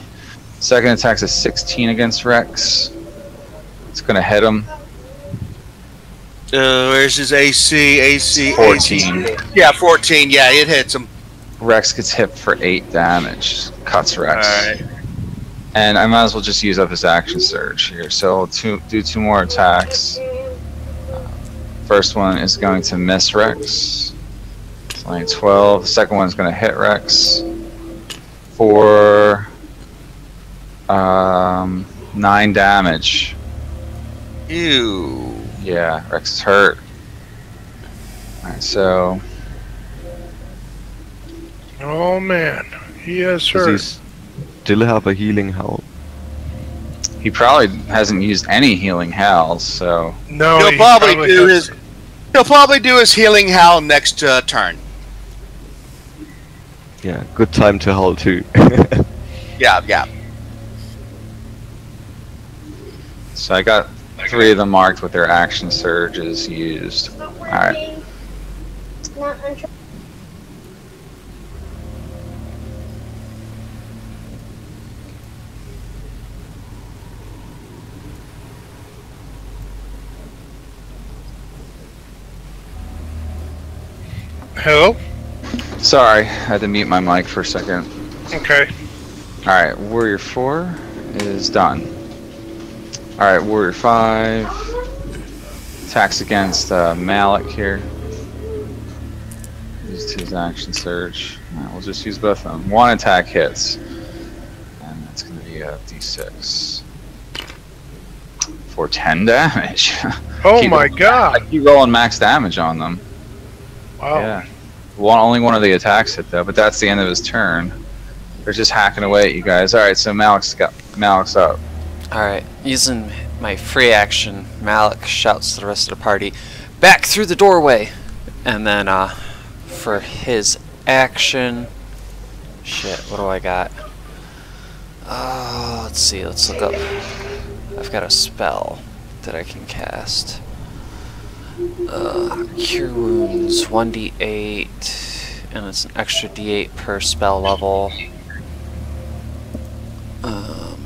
Second attack's a 16 against Rex. It's going to hit him. Where's his AC? AC. 14. Yeah, 14. Yeah, it hits him. Rex gets hit for 8 damage. Cuts Rex. Alright. And I might as well just use up his action surge here. So I'll do 2 more attacks. First one is going to miss Rex. It's only 12. The second one is going to hit Rex for 9 damage. Ew. Yeah, Rex is hurt. Alright, so Oh man, he is Does hurt. he still have a healing howl? he probably hasn't used any healing howls, so No, He'll he probably do has- his. He'll probably do his healing howl next turn. Yeah, good time to howl too. Yeah, yeah. so I got 3 of them marked with their action surges used. Alright. Not untrue. Hello? Sorry, I had to mute my mic for a second. Okay. Alright, Warrior 4 is done. Alright, Warrior 5 attacks against Malik here. Used his action surge. Alright, we'll just use both of them. One attack hits. And that's going to be a d6. For 10 damage. Oh Keep my rolling- I god. keep rolling max damage on them. Wow. Yeah. Only one of the attacks hit though, but that's the end of his turn. They're just hacking away at you guys. Alright, so Malik's up. Alright, using my free action, Malik shouts to the rest of the party, "Back through the doorway!" And then, for his action... Shit, what do I got? Let's see, let's look up. I've got a spell that I can cast. Cure Wounds, 1d8, and it's an extra d8 per spell level. I've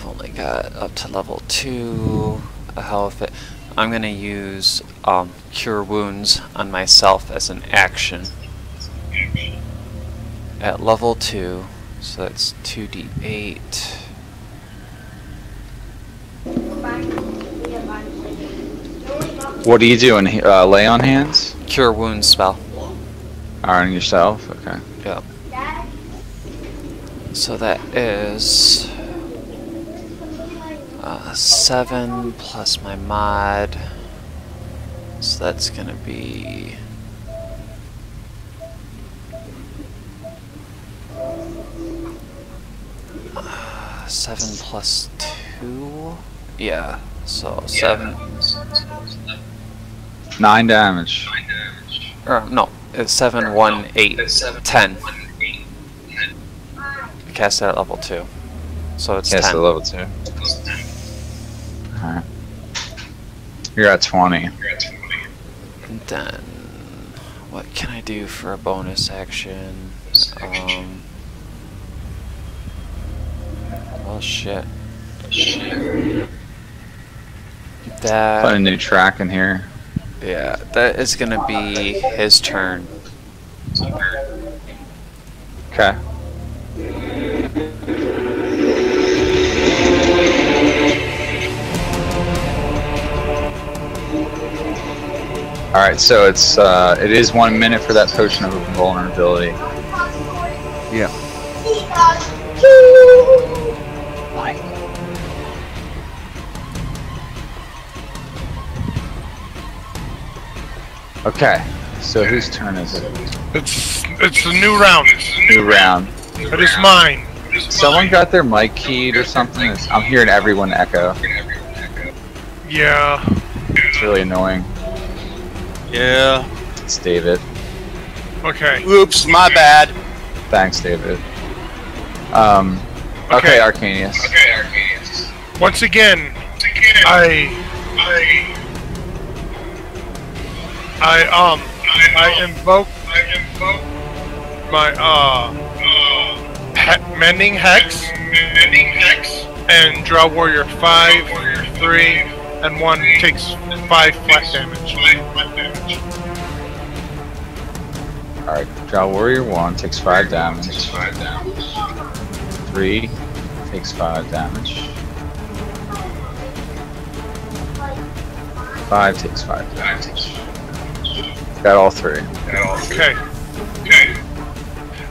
only got up to level 2. Hell if it. I'm gonna use Cure Wounds on myself as an action at level 2, so that's 2d8. What do you do? Lay on hands? Cure Wounds spell. On yourself? Okay. Yep. So that is 7 plus my mod. So that's gonna be 7 plus 2. Yeah, so 7. 9 damage. Or, no, it's 7, 1, 8, 10. Cast it at level 2. So it's Yes, 10. at level 2. Alright. You're at 20. And then, what can I do for a bonus action? Well, shit. Put a new track in here. Yeah, that is gonna be his turn. Okay. Alright, so it is 1 minute for that potion of invulnerability. Yeah. Mike. Okay, so whose turn is it? It's a new round. New round. It is mine. Someone got their mic keyed or something? I'm hearing everyone echo. Yeah. It's really annoying. Yeah. It's David. Okay. Oops, my bad. Thanks, David. Okay, Arcanius. Once again, I invoke my mending hex and draw warrior 5, 3, and 1 takes 5 flat damage. Alright, draw warrior 1 takes 5 damage. 3 takes 5 damage. 5 takes 5 damage. Got all 3. Okay.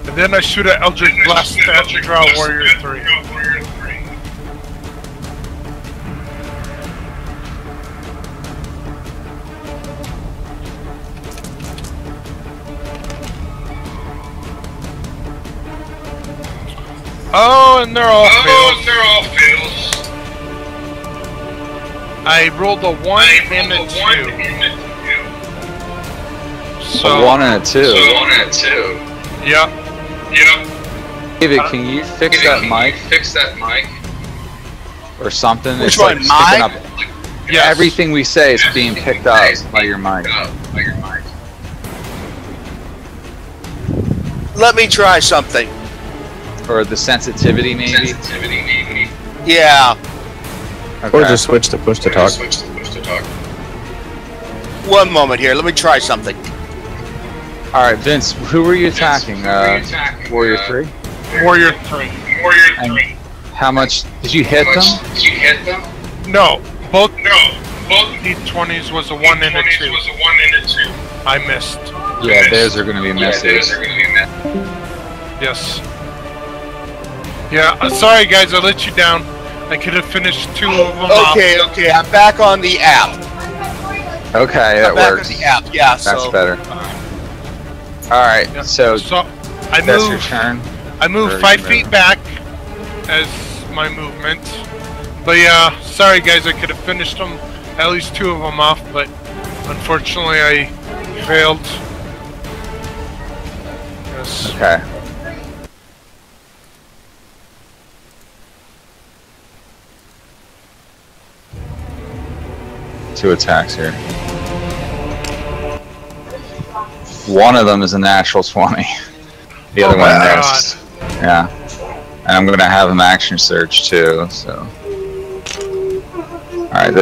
And then I shoot an Eldritch Blast at draw warrior 3. Oh, and they're all fails. I rolled a 1 and a 2. So A 1 and a 2. Yep. David, can you fix that mic? Or something? Which It's one, picking mine? up. Yes. Everything we say is being picked up by your mic. Let me try something. Or the sensitivity, maybe? Yeah. Okay. Or just switch to push to talk. One moment here. Let me try something. Alright, Vince, who were you attacking? Warrior 3? Warrior 3. And how much did you hit them? No, both D20s was a 1 and a 2. I missed. Yeah, theirs are gonna be misses. Yes. Yeah, sorry guys, I let you down. I could have finished 2 of them off. Okay, I'm back on the app. Okay, that I'm back works. on the app, yeah, That's so. better. Alright, so I that's your moved. turn. I moved Or 5 you feet move. back as my movement. But yeah, sorry guys, I could have finished them, at least 2 of them off, but unfortunately I failed. Yes. Okay. Two attacks here. One of them is a natural 20. The other Oh one my missed. Yeah. And I'm gonna have him action surge too, so. Alright,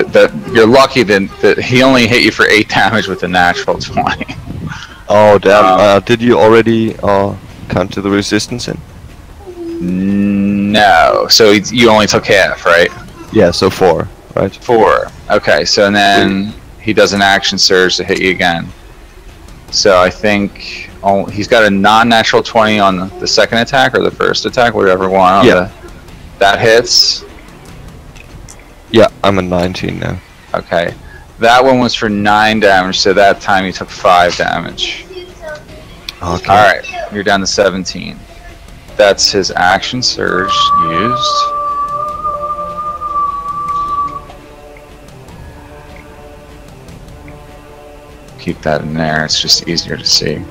you're lucky that he only hit you for 8 damage with a natural 20. Oh damn! Did you already counter the resistance in? No. So you only took half, right? Yeah, so 4, right? 4. Okay, so and then he does an action surge to hit you again. So I think he's got a non-natural 20 on the second attack or the first attack, whatever one. Yeah. That hits. Yeah, I'm at 19 now. Okay. That one was for 9 damage, so that time you took 5 damage. Okay. Alright, you're down to 17. That's his action surge used. keep that in there. It's just easier to see.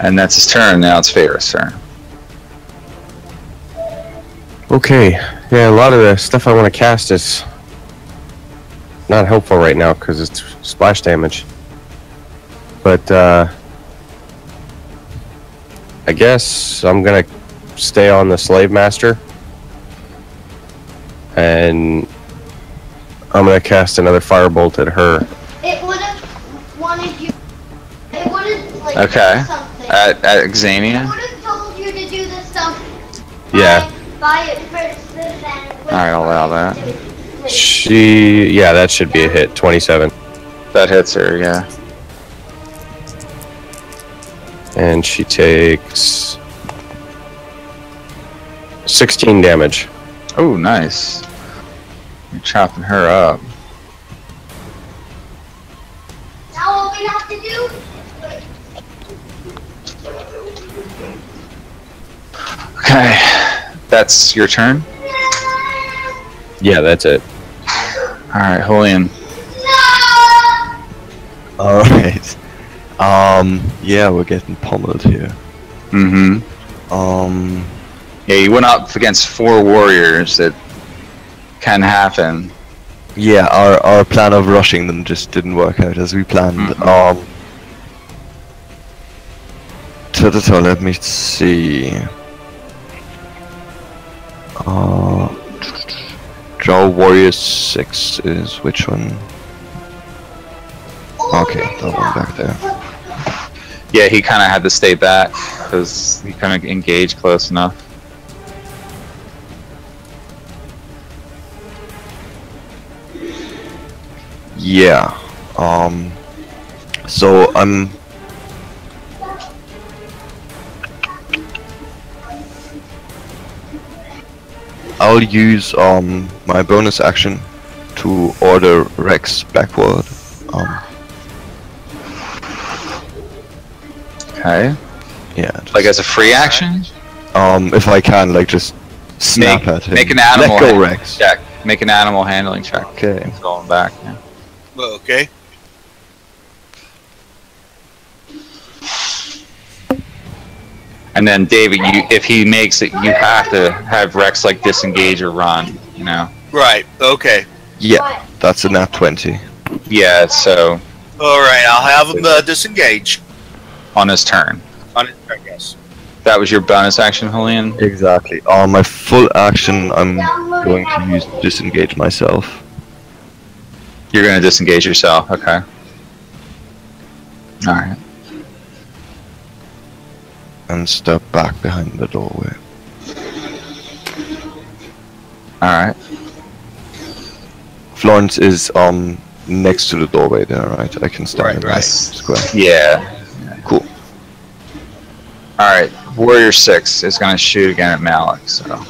And that's his turn. Now it's Feyre's turn. Okay. Yeah, a lot of the stuff I want to cast is not helpful right now because it's splash damage. But I guess I'm gonna stay on the Slave Master, and I'm gonna cast another Firebolt at her. It would have wanted you. It would have like Okay. done something. At It Xania? would have told you to do this stuff. Yeah. Buy it first, then. Alright, I'll allow that. Yeah, that should be a hit. 27, That hits her, yeah. and she takes 16 damage. Oh, nice. You're chopping her up. Now all we have to do. Okay. That's your turn? Yeah, that's it. Alright, Julian. Alright. Yeah, we're getting pummeled here. Mm-hmm. Yeah, you went up against 4 warriors. That can happen. Yeah, our plan of rushing them just didn't work out as we planned. Let me see. Draw Warrior 6 is which one? Okay, that one back there. Yeah, he kind of had to stay back because he kind of engaged close enough. Yeah. So I'll use my bonus action to order Rex backward. Okay. Yeah. Like as a free action? If I can, like just snap at him. Make an animal Let go, handling Rex. check. Make an animal handling check. Okay. He's going back. Yeah. Okay. And then David, if he makes it, you have to have Rex like disengage or run. You know. Right. Okay. Yeah, that's a nat 20. Yeah. So All right. I'll have him disengage on his turn. on his turn. Yes. That was your bonus action, Julian. Exactly. On my full action, I'm going to use disengage myself. You're going to disengage yourself. Okay. All right. And step back behind the doorway. All right. Florence is next to the doorway there, right? I can stand in that square. Yeah. Cool. All right. Warrior 6 is going to shoot again at Malik. So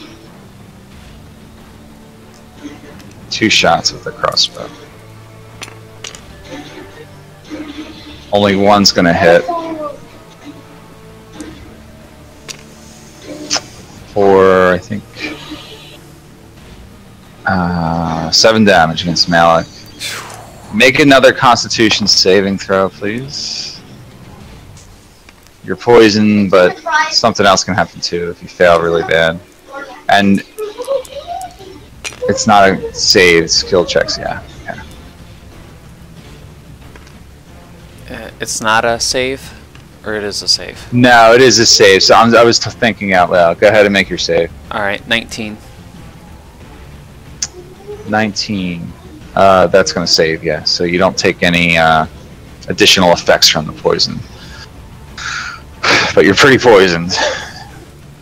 2 shots with the crossbow. Only one's going to hit. For, I think, 7 damage against Malik. Make another Constitution saving throw, please. You're poisoned, but something else can happen too if you fail really bad. And it's not a save, skill checks, yeah. It's not a save, or it is a save? No, it is a save, so I was thinking out loud. Go ahead and make your save. Alright, 19. 19. That's going to save, yeah. So you don't take any additional effects from the poison. But you're pretty poisoned.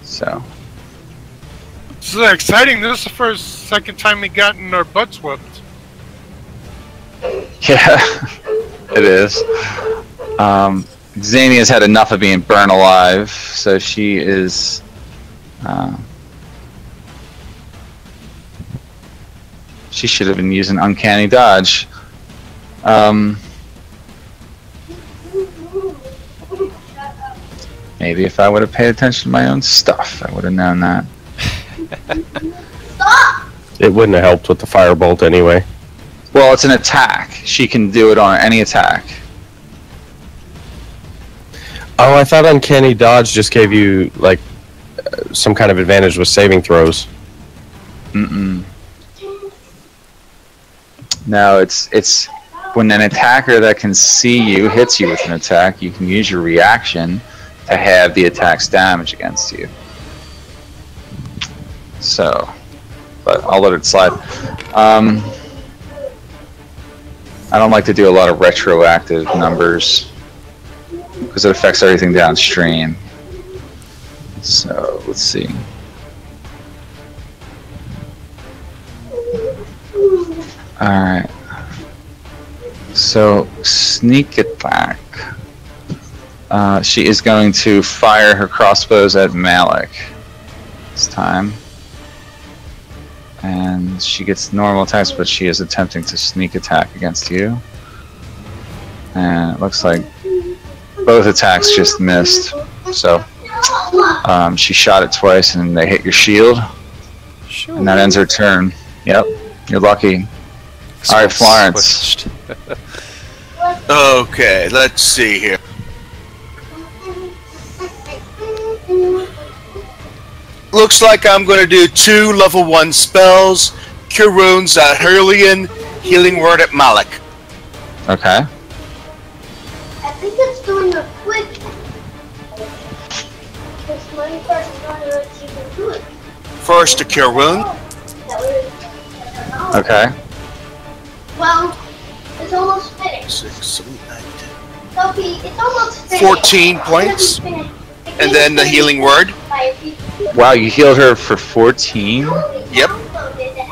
So. This is exciting. This is the second time we gotten our butts whooped. Yeah, it is. Xania's had enough of being burned alive, so she is. She should have been using Uncanny Dodge. Maybe if I would have paid attention to my own stuff, I would have known that. It wouldn't have helped with the firebolt anyway. Well, it's an attack. She can do it on any attack. Oh, I thought Uncanny Dodge just gave you, like, some kind of advantage with saving throws. Mm-mm. No, it's when an attacker that can see you hits you with an attack, you can use your reaction to have the attack's damage against you. So, but I'll let it slide. I don't like to do a lot of retroactive numbers because it affects everything downstream. So, let's see. Alright. So, sneak attack. She is going to fire her crossbows at Malik this time. And she gets normal attacks, but she is attempting to sneak attack against you. And it looks like both attacks just missed. So, she shot it twice and they hit your shield. And that ends her turn. Yep, you're lucky. Alright, Florence. Okay, let's see here. Looks like I'm going to do 2 level 1 spells. Cure Wounds at Hylian, Healing Word at Malik. Okay. I think it's doing a quick. It's my first one that you can do it. First, a Cure Wound. Okay. Well, it's almost finished. 6, 7, 9, 10. Sophie, it's almost finished. 14 points. And then the Healing Word. Wow, you healed her for 14? Yep.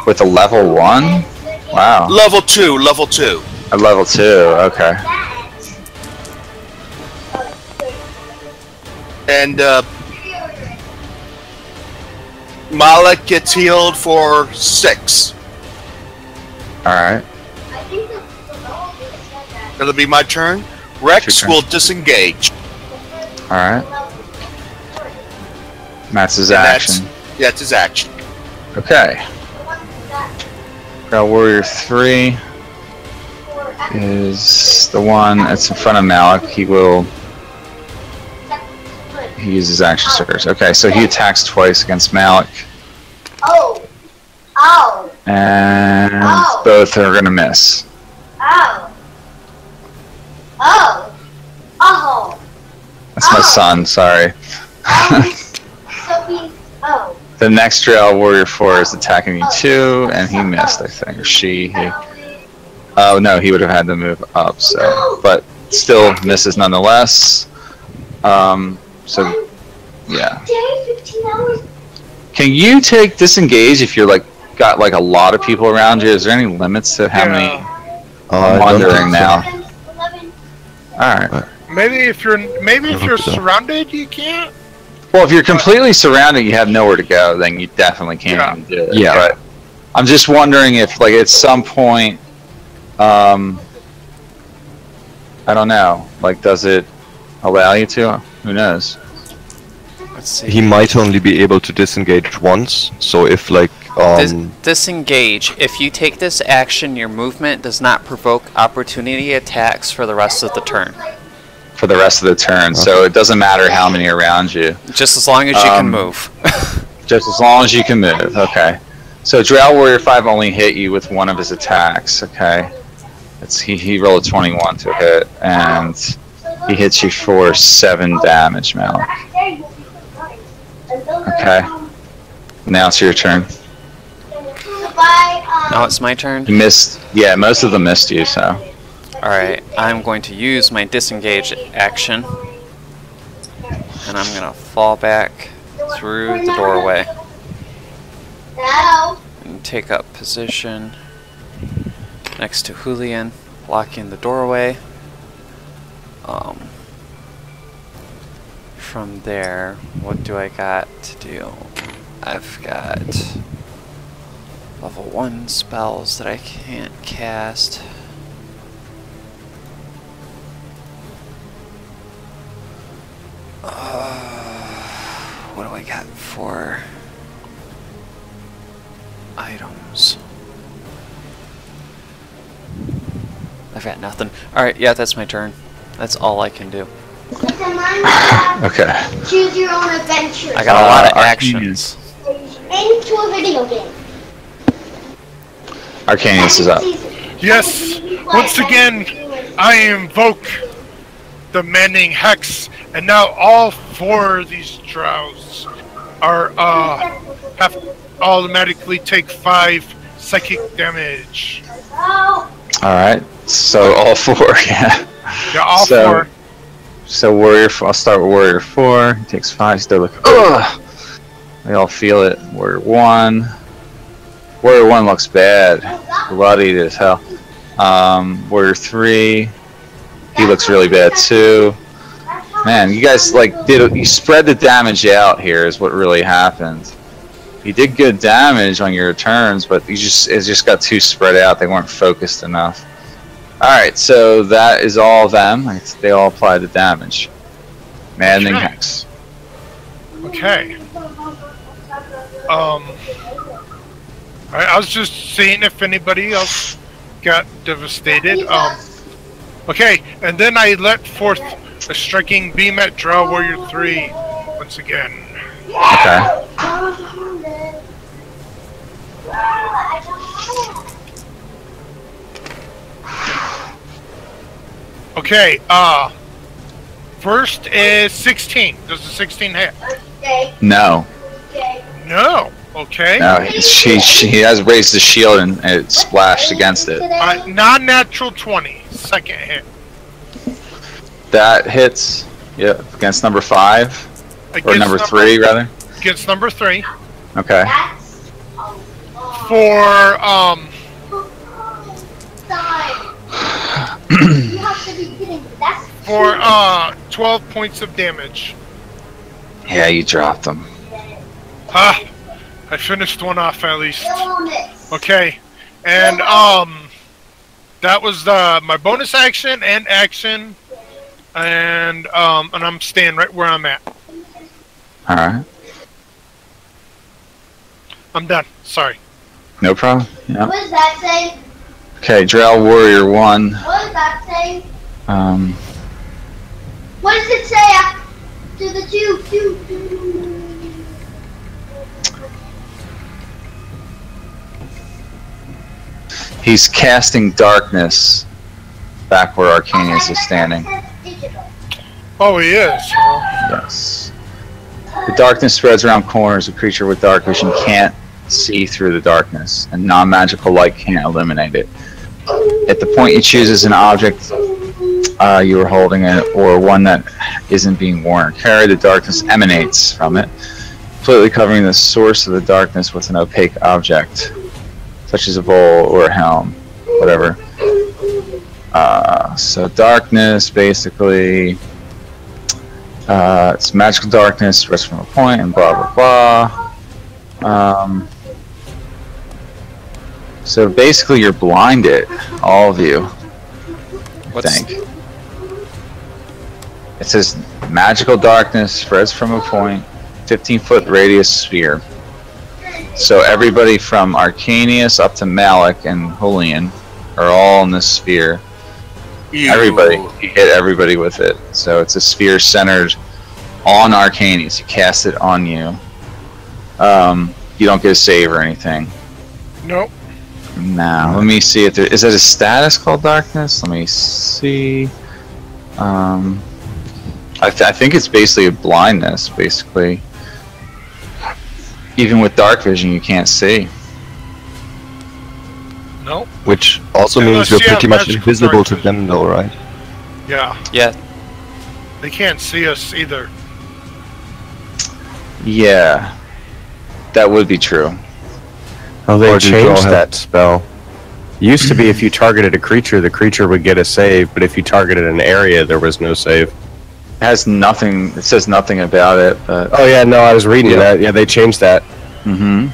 With a level 1? Wow. Level 2, level 2. A level 2, okay. And Malik gets healed for 6. Alright. That'll be my turn. Rex turn. will disengage. Alright. That's his And action. That's his action. Okay. Got Warrior 3 is the one that's in front of Malik. He uses action surge. Okay, so he attacks twice against Malik. Oh. Ow. And Ow. both are gonna miss. Ow. Oh. Oh. That's my son, sorry. Sophie. Oh. The next Trail Warrior 4 is attacking you too, and he missed, I think. Or she. Oh no, he would have had to move up, so. But still misses nonetheless. So, yeah. 15 hours. Can you take disengage if you're like got like a lot of people around you? Is there any limits to how many? I'm wondering now. 11. Alright. Maybe if you're surrounded, you can't. Well, if you're completely surrounded, you have nowhere to go, then you definitely can't even do it. Yeah. But I'm just wondering if, like, at some point, I don't know. Like, does it allow you to? Who knows? Let's see. He might only be able to disengage once, so if like Disengage. If you take this action, your movement does not provoke opportunity attacks for the rest of the turn. For the rest of the turn, so it doesn't matter how many are around you. Just as long as you can move. Just as long as you can move, okay. So Drow Warrior 5 only hit you with one of his attacks, okay. He rolled a 21 to hit, and he hits you for 7 damage, Malik. Okay. Now it's your turn. Now it's my turn. You missed, yeah, most of them missed you, so. Alright, I'm going to use my disengage action. And I'm going to fall back through the doorway. And take up position next to Hylian, blocking the doorway. From there, what do I got to do? I've got level 1 spells that I can't cast. What do I got for items? I've got nothing. Alright, yeah, that's my turn. That's all I can do. It's a Minecraft. Okay. Choose your own adventure. I got a lot of Arcanius. actions. Into a video game. Arcanius is up. Yes. Once again, I invoke the Manning Hex, and now all 4 of these drows are have automatically take 5 psychic damage. Oh. Alright, so all 4, yeah. Yeah, all So- 4. So Warrior, I'll start with Warrior 4. He takes 5, still like, ugh! They all feel it. Warrior 1. Warrior 1 looks bad. Bloodied as hell. Warrior 3. He looks really bad too. Man, you guys you spread the damage out here is what really happened. You did good damage on your turns, but it just got too spread out. They weren't focused enough. Alright, so that is all of them. They all apply the damage. Maddening Okay. Hex. Okay. I was just seeing if anybody else got devastated. Okay, and then I let forth a striking beam at Drow Warrior 3 once again. Okay. Okay, first is 16. Does the 16 hit? No. No. Okay. No, he has raised the shield and it splashed against it. Non-natural 20. Second hit. That hits, yeah, against number 5. Or Against number 3, rather. Against number 3. Okay. For, You have to be kidding me. That's for 12 points of damage. Yeah, you dropped them. Ah, I finished one off at least. bonus. Okay, and that was my bonus action and action, and I'm staying right where I'm at. Alright. I'm done. Sorry. No problem. Yeah. What does that say? Okay, Drow Warrior 1. What does that say? What does it say after the two? He's casting darkness back where Arcanius is standing. Oh, he is. Yes. The darkness spreads around corners. A creature with dark vision can't see through the darkness, and non-magical light can't eliminate it. At the point you choose as an object you are holding it, or one that isn't being worn or carried, the darkness emanates from it, completely covering the source of the darkness with an opaque object, such as a bowl or a helm, whatever. So darkness, basically, it's magical darkness, rests from a point, and blah blah blah. So basically, you're blinded, all of you. I think. It says magical darkness spreads from a point, 15-foot radius sphere. So everybody from Arcanius up to Malik and Julian are all in this sphere. Everybody, you hit everybody with it. So it's a sphere centered on Arcanius. You cast it on you. You don't get a save or anything. Nope. Now, let me see if there is that a status called darkness. Let me see. I think it's basically a blindness. Basically, even with dark vision, you can't see. Nope. Which also means Unless you're you have pretty much magical invisible to dark them, though, right? Yeah. Yeah. They can't see us either. Yeah, that would be true. Oh, they Or do you draw changed help? that spell. Used to be if you targeted a creature, the creature would get a save, but if you targeted an area, there was no save. It has nothing. It says nothing about it, but Oh yeah, no, I was reading Yeah. that. Yeah, they changed that. I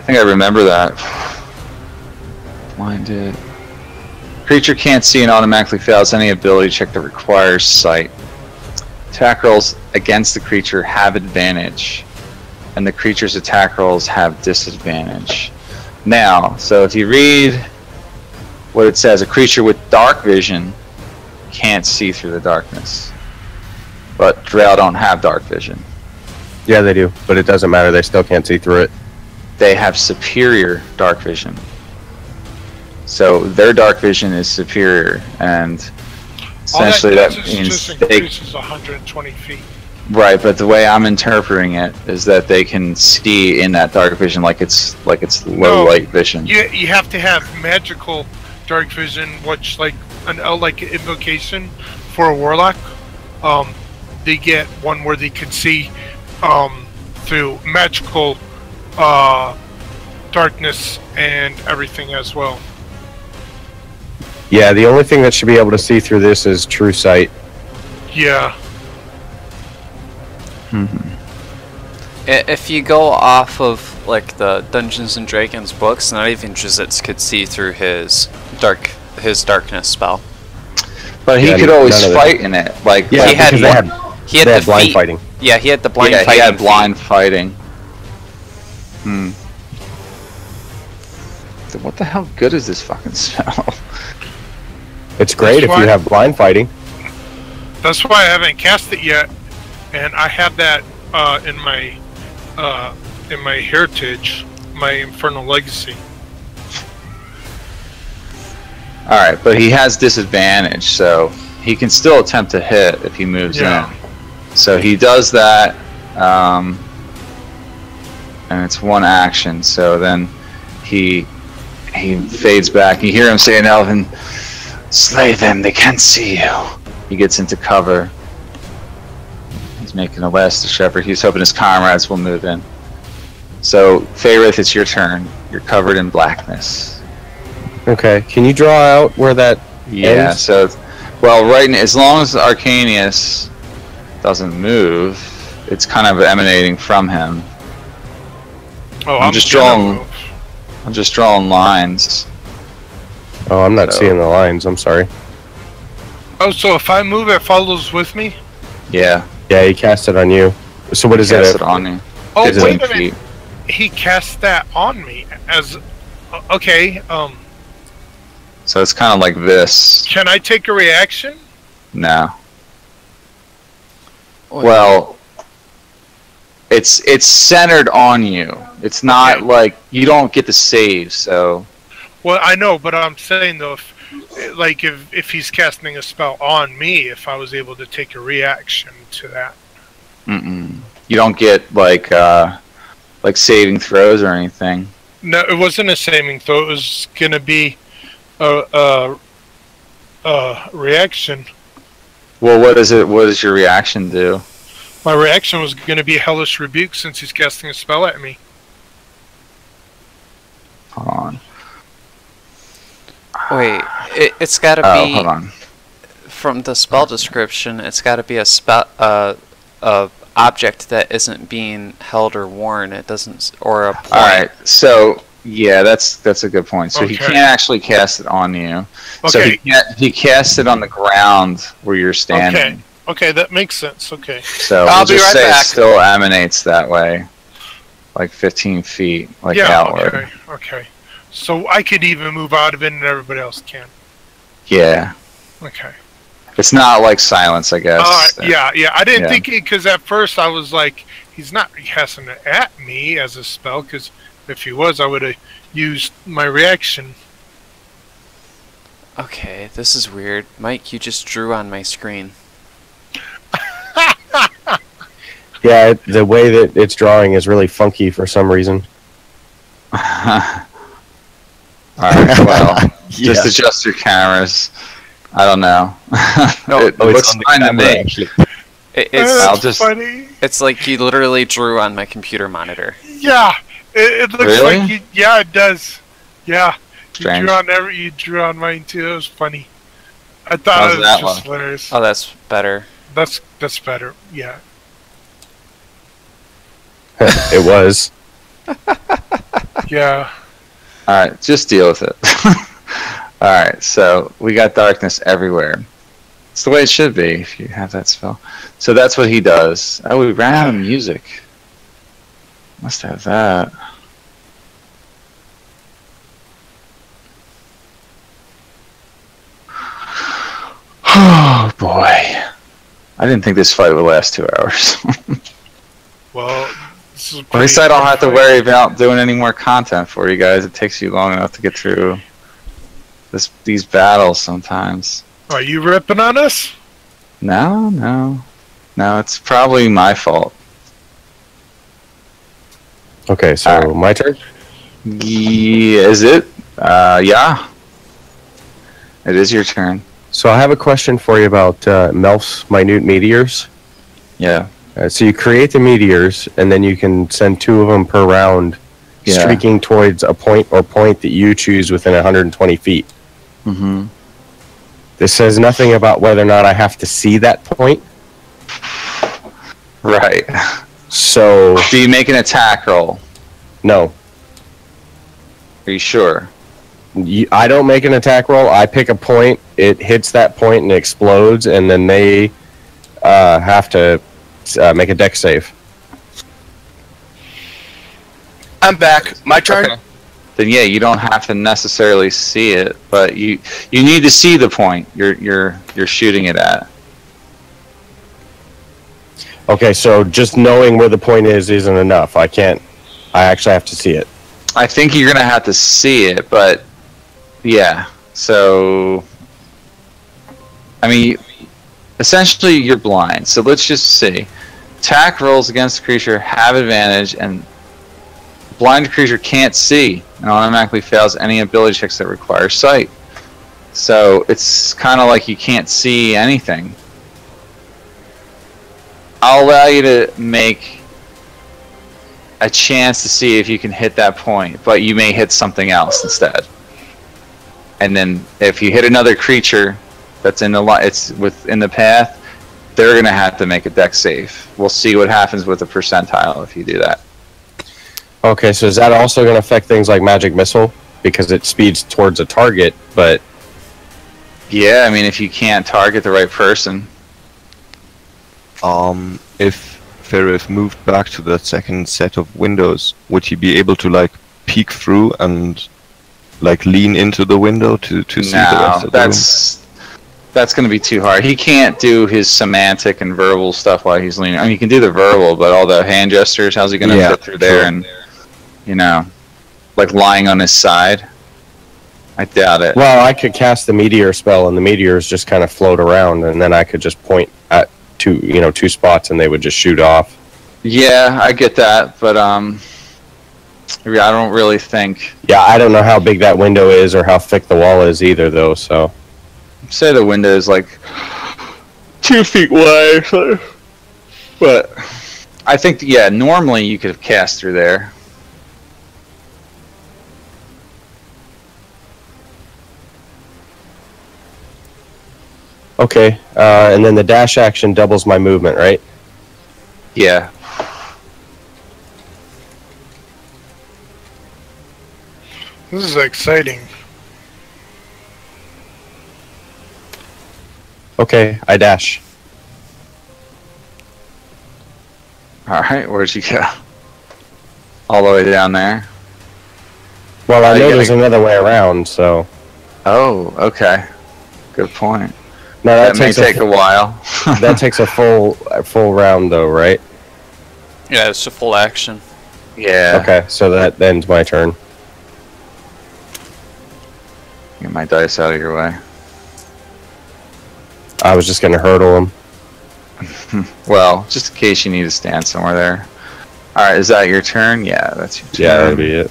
think I remember that. Blinded. Creature can't see and automatically fails any ability check that requires sight. Attack rolls against the creature have advantage, and the creature's attack rolls have disadvantage. Now, so if you read what it says, a creature with dark vision can't see through the darkness. But Drow don't have dark vision. Yeah, they do, but it doesn't matter. They still can't see through it. They have superior dark vision. So their dark vision is superior, and essentially All that that means just they increases 120 feet. right. But the way I'm interpreting it is that they can see in that dark vision like it's low light vision. You have to have magical dark vision, which like like invocation for a warlock. They get one where they can see through magical darkness and everything as well. Yeah, the only thing that should be able to see through this is true sight. Yeah. If you go off of like the Dungeons and Dragons books, not even Drizzt could see through his darkness spell. But he Yeah, could always none of fight in it. Like Yeah, He had because he had they the had blind feat. fighting. Yeah, he had the blind yeah, fighting. he had feat. blind fighting. What the hell good is this fucking spell? It's great if why- you have blind fighting. That's why I haven't cast it yet, and I have that in my heritage, my Infernal Legacy. Alright, but he has disadvantage, so he can still attempt to hit if he moves Yeah. in. So he does that, and it's one action, so then he fades back. You hear him say in Elven, "Slay them, they can't see you." He gets into cover. He's making a last effort. He's hoping his comrades will move in. So, Faerith, it's your turn. You're covered in blackness. Okay, can you draw out where that Yeah, ends? so, well, as long as Arcanius doesn't move, it's kind of emanating from him. Oh, I'm just gonna drawing- move. I'm just drawing lines. Oh, I'm not So- seeing the lines. I'm sorry. Oh, so if I move, it follows with me? Yeah, Yeah, he cast it on you. So what is cast it? it on you. Oh, 15 wait a minute. feet. He cast that on me as... Okay, So it's kind of like this. can I take a reaction? No. Wait. Well, it's centered on you. It's not Okay. like you don't get to save. So Well, I know, but I'm saying though, if he's casting a spell on me, if I was able to take a reaction to that. you don't get like saving throws or anything. No, it wasn't a saving throw. It was gonna be a reaction. Well, what is it? What does your reaction do? My reaction was gonna be Hellish Rebuke since he's casting a spell at me. Hold on. Wait, it's got to Oh, be hold on. from the spell description. It's got to be a object that isn't being held or worn. It doesn't, or a point. All right. So yeah, that's a good point. So he Okay. can't actually cast it on you. So Okay. he casts it on the ground where you're standing. Okay. Okay, that makes sense. Okay. So I'll we'll be just right say back. it still emanates that way, like 15 feet, like Yeah. outward. Okay. Okay. So I could even move out of it, and everybody else can. Yeah, Okay. it's not like silence, I guess. Yeah. I didn't Yeah. think it because at first I was like, he's not casting it at me as a spell. Because if he was, I would have used my reaction. Okay, this is weird. Mike, you just drew on my screen. Yeah, the way that it's drawing is really funky for some reason. All right. Well, Yeah. just adjust your cameras. I don't know. No, it Oh, it's looks on the fine to camera, me. actually. It's I'll just- funny. it's like you literally drew on my computer monitor. Yeah, it looks Really? like you. Yeah, it does. Yeah, Strange. you drew on mine too. It was funny. I thought How's it was that just one? hilarious. Oh, that's better. That's better. Yeah. It was. Yeah. All right, just deal with it. All right, so we got darkness everywhere. It's the way it should be if you have that spell. So that's what he does. Oh, we ran out of music. Must have that. Oh boy. I didn't think this fight would last 2 hours. Well, this is At least I don't have to worry about doing any more content for you guys. It takes you long enough to get through these battles sometimes. Are you ripping on us? No, it's probably my fault. Okay, so my turn? Yeah, is it? Yeah. It is your turn. So I have a question for you about Melf's minute meteors. Yeah. So you create the meteors, and then you can send 2 of them per round, Yeah. streaking towards a point or point that you choose within 120 feet. Mm-hmm. This says nothing about whether or not I have to see that point. Right. So, Do you make an attack roll? no. Are you sure? I don't make an attack roll. I pick a point, it hits that point and explodes, and then they have to make a dex save. I'm back. My turn. Okay. Then yeah, you don't have to necessarily see it, but you need to see the point you're shooting it at. Okay, so just knowing where the point is isn't enough. I actually have to see it. I think you're gonna have to see it, but yeah. So, I mean, essentially you're blind. So let's just see. Attack rolls against the creature have advantage, and blind creature can't see and automatically fails any ability checks that require sight. So it's kind of like you can't see anything. I'll allow you to make a chance to see if you can hit that point, but you may hit something else instead. And then if you hit another creature that's in it's within the path, they're gonna have to make a dex save. We'll see what happens with the percentile if you do that. Okay, so is that also going to affect things like magic missile? Because it speeds towards a target, but... Yeah, I mean, if you can't target the right person. If Ferris moved back to that second set of windows, would he be able to like peek through and like lean into the window to see the rest of the room? That's going to be too hard. He can't do his semantic and verbal stuff while he's leaning. I mean, he can do the verbal, but all the hand gestures, how's he going to fit through there and, you know, like lying on his side? I doubt it. Well, I could cast the meteor spell, and the meteors just kind of float around, and then I could just point at two spots, and they would just shoot off. Yeah, I get that, but I don't really think. Yeah, I don't know how big that window is or how thick the wall is either, though. So, say the window is like 2 feet wide, but I think normally you could have cast through there. okay, and then the dash action doubles my movement, right? Yeah. This is exciting. Okay, I dash. All right, where'd you go? All the way down there. Well, I know you there's gotta- another way around, so... Oh, okay. Good point. No, That may take a while. that takes a full round, though, right? Yeah, it's a full action. Yeah. Okay, so that ends my turn. Get my dice out of your way. I was just gonna hurdle him. Well, just in case you need to stand somewhere there. Alright, is that your turn? Yeah, that's your turn. Yeah, that'd be it.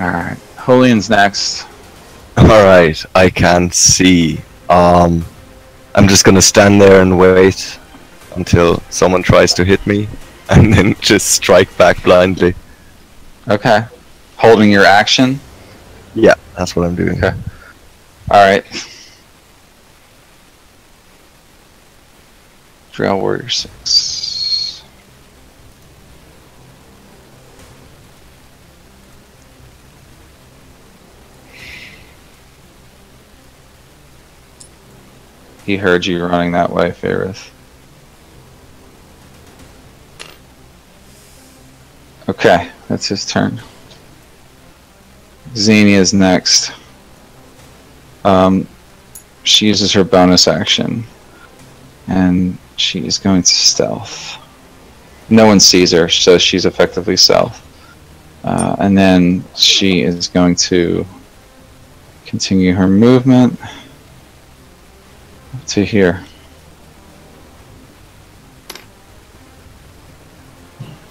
Alright. Julian's next. Alright, I can't see. I'm just gonna stand there and wait until someone tries to hit me, and then just strike back blindly. Okay. Holding your action? Yeah, that's what I'm doing. Okay. Alright. Drow Warrior 6. He heard you running that way, Ferris. Okay, that's his turn. Xenia's next. she uses her bonus action, and she is going to stealth. No one sees her, so she's effectively stealth. And then she is going to continue her movement to here.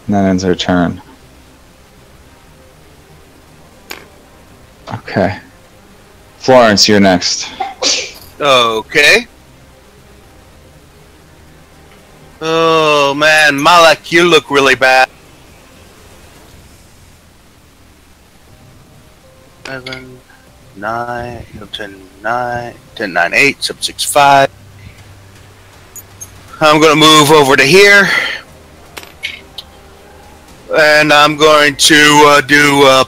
And that ends her turn. Okay. Florence, you're next. Okay. Oh man, Malak, you look really bad. 7, 9, 10, 9, 10, 9, 8, 7, 6, 5. I'm going to move over to here. And I'm going to do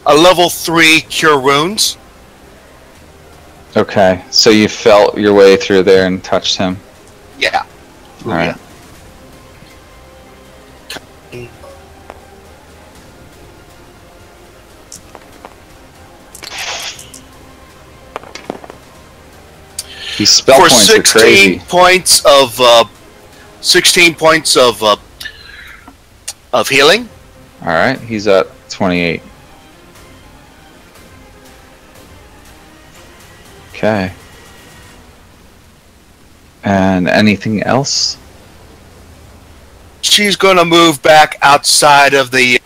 a level 3 Cure Wounds. Okay, so you felt your way through there and touched him. Yeah. All right. These spell For points are crazy. 16 points of healing. All right, he's at 28. Okay. And anything else? She's going to move back outside of the...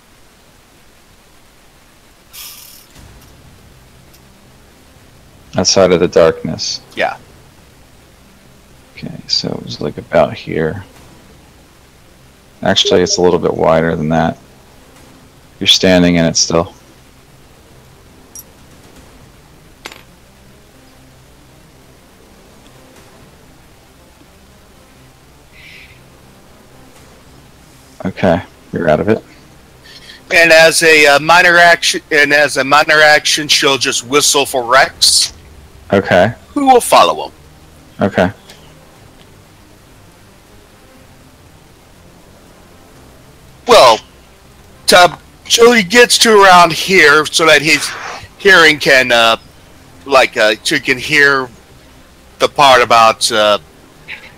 Outside of the darkness. Yeah. Okay, so it was like about here. Actually, it's a little bit wider than that. You're standing in it still. Okay, you're out of it. And as a minor action, she'll just whistle for Rex, Okay, who will follow him. okay. Well, till he gets to around here, so that his hearing can, so he can hear the part about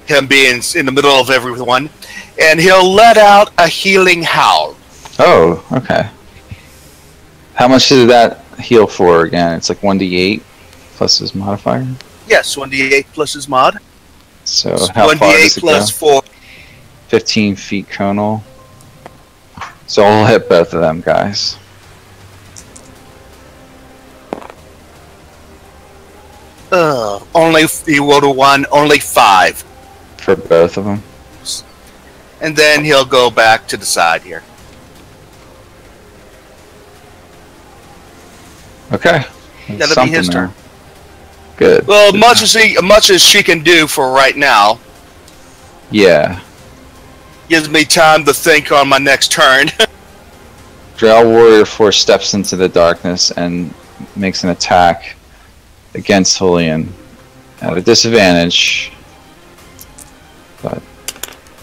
him being in the middle of everyone, and he'll let out a healing howl. Oh, okay. How much did that heal for again? It's like 1d8 plus his modifier? Yes, 1d8 plus his mod. So how far 1d8 does it plus go? 4. 15 feet conal. So I'll hit both of them guys. Only he rolled a 1, only 5. For both of them? And then he'll go back to the side here. Okay. That'll be his turn. Good. Well, much as she can do for right now, Yeah. gives me time to think on my next turn. Drow Warrior 4 steps into the darkness and makes an attack against Julian at a disadvantage. But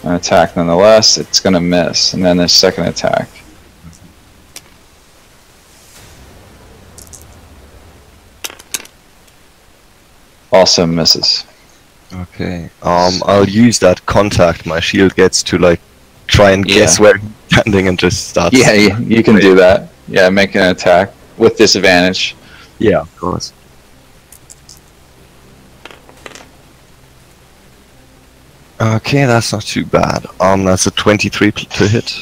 an attack nonetheless, it's going to miss. And then the second attack. Also misses. Okay. I'll use that contact my shield gets to like try and guess where he's standing and just start. Yeah, you can do that. Yeah, make an attack with disadvantage. Yeah, of course. Okay, that's not too bad. That's a 23 to hit.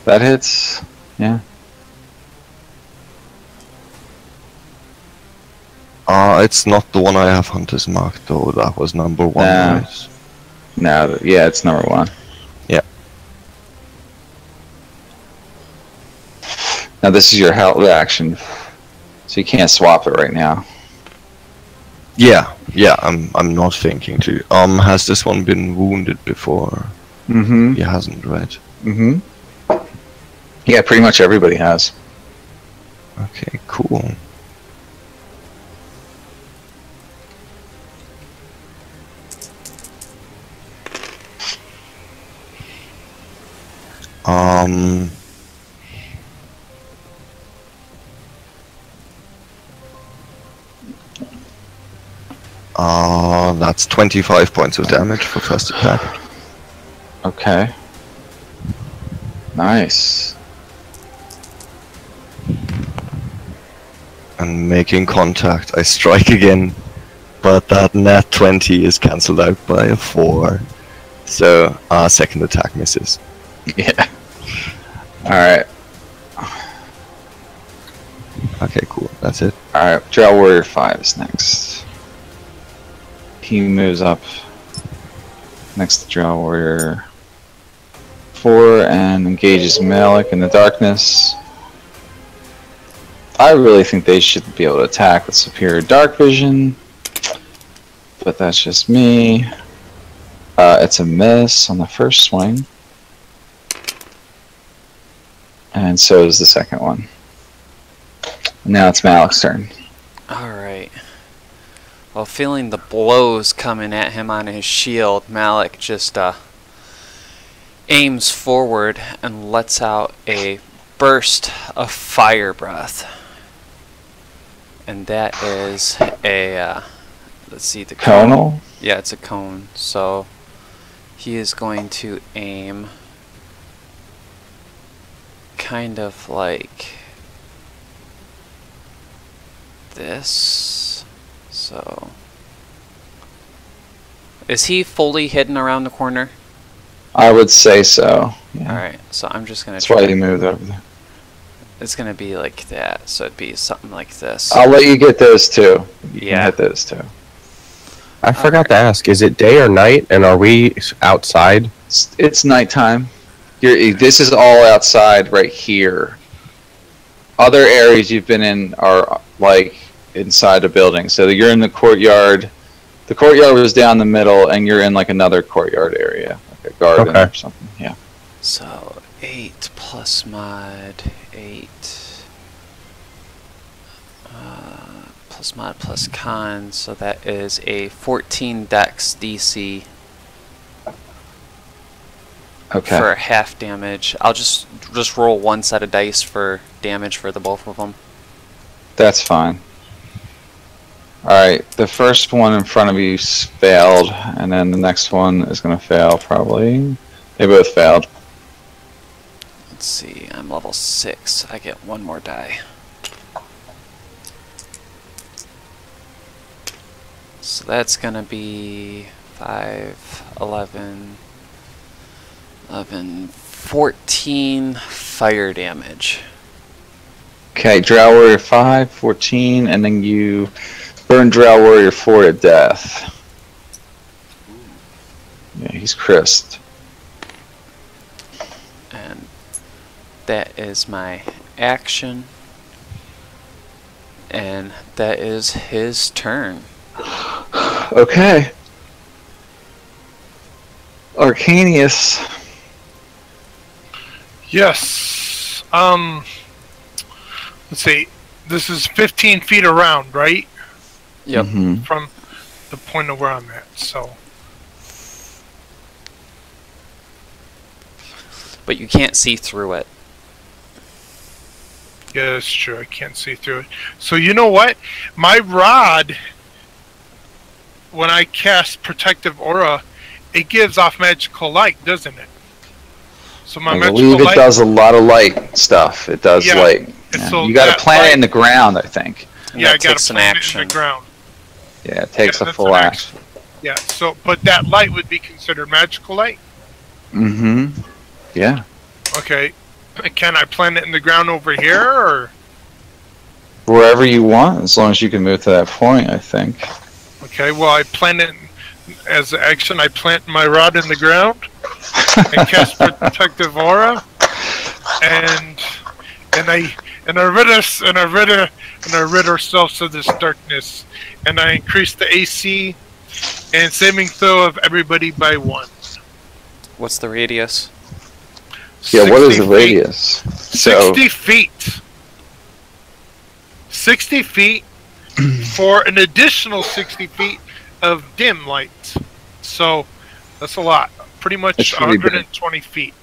That hits. Yeah. It's not the one I have Hunter's Mark though. That was number 1. No. Right? No, yeah, it's number 1. Yeah. Now this is your held action, so you can't swap it right now. Yeah. I'm not thinking to. Has this one been wounded before? Mm-hmm. He hasn't, right? Mm-hmm. Yeah, pretty much everybody has. Okay, cool. That's 25 points of damage for first attack. Okay. Nice. And making contact, I strike again, but that nat 20 is cancelled out by a 4. So our second attack misses. Yeah. Alright. Okay, cool. That's it. Alright, Drow Warrior 5 is next. He moves up next to Drow Warrior 4 and engages Malik in the darkness. I really think they should be able to attack with superior dark vision, but that's just me. It's a miss on the first swing, and so is the second one. Now it's Malik's turn. Alright. Well, feeling the blows coming at him on his shield, Malik just aims forward and lets out a burst of fire breath. And that is a, let's see, the cone. Conal? Yeah, it's a cone. So he is going to aim kind of like this. So is he fully hidden around the corner? I would say so. Yeah. Alright, so I'm just gonna That's try. why he moved over there. It's gonna be like that, so it'd be something like this. I'll let you get those too. You Yeah. can hit those too. I forgot to ask, is it day or night, and are we outside? It's nighttime. This is all outside right here. Other areas you've been in are like inside the building. So you're in the courtyard. The courtyard was down the middle, and you're in like another courtyard area, like a garden or something. Yeah. So 8 plus mod 8 plus mod plus con, so that is a 14 dex DC Okay. for half damage. I'll just roll one set of dice for damage for the both of them. That's fine. Alright, the first one in front of you failed, and then the next one is going to fail probably. They both failed. Let's see, I'm level 6. I get one more die. So that's going to be 5, 11, 14 fire damage. Okay, Drow Warrior 5, 14, and then you burn Drow Warrior 4 to death. Yeah, he's crisped. And that is my action. And that is his turn. Okay. Arcanius. Yes. Let's see. This is 15 feet around, right? Yep. Mhm. From the point of where I'm at. So But you can't see through it. yeah, that's true. I can't see through it. So you know what? My rod, when I cast Protective Aura, it gives off magical light, doesn't it? So my I magical believe it light does a lot of light stuff. It does Yeah, light. and Yeah. so You got to that plant it light- in the ground, I think. And Yeah, I that got takes to an plant it in action. the ground. Yeah, it takes Yeah, a that's full an action. Yeah. So, but that light would be considered magical light. Mm-hmm. Yeah. Okay. Can I plant it in the ground over here, or Wherever you want, as long as you can move to that point, I think. okay? Well, I plant it as an action. I plant my rod in the ground and cast Protective Aura, and I rid ourselves of this darkness, and I increase the AC and saving throw of everybody by 1. What's the radius? Yeah, what is the 60 feet. radius? So, 60 feet. 60 feet for an additional 60 feet of dim light. So that's a lot. Pretty much That's pretty big. 120 feet.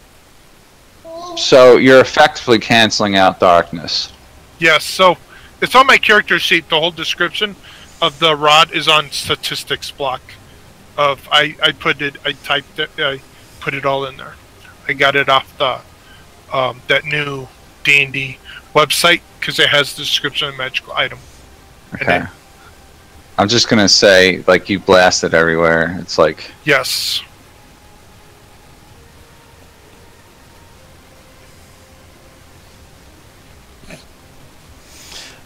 so you're effectively canceling out darkness. Yes, so it's on my character sheet, the whole description. of the rod is on statistics block. I typed it. I put it all in there. I got it off the that new D&D website because it has the description of magical item. Okay. I'm just gonna say, like, you blast it everywhere. It's like... Yes.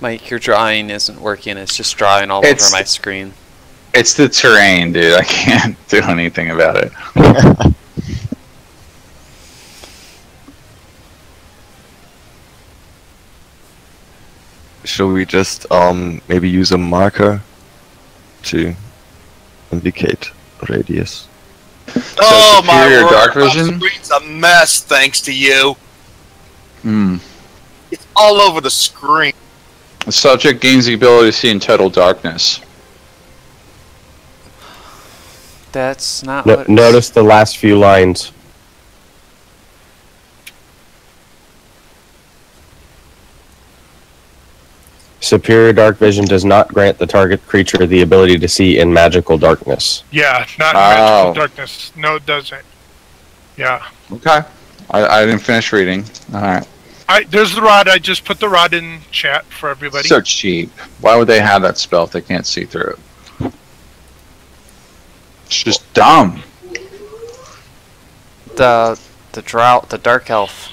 Mike, your drawing isn't working. It's just drawing all over my screen. It's the terrain, dude. I can't do anything about it. Shall we just maybe use a marker to indicate radius? Oh, so my word, dark vision? my screen's a mess thanks to you. Hmm. It's all over the screen. The subject gains the ability to see in total darkness. That's not what... Notice the last few lines. Superior dark vision does not grant the target creature the ability to see in magical darkness. Yeah, not magical darkness. No, it doesn't. Yeah. Okay. I didn't finish reading. Alright. There's the rod. I just put the rod in chat for everybody. So cheap. Why would they have that spell if they can't see through it? It's just dumb. The dark elf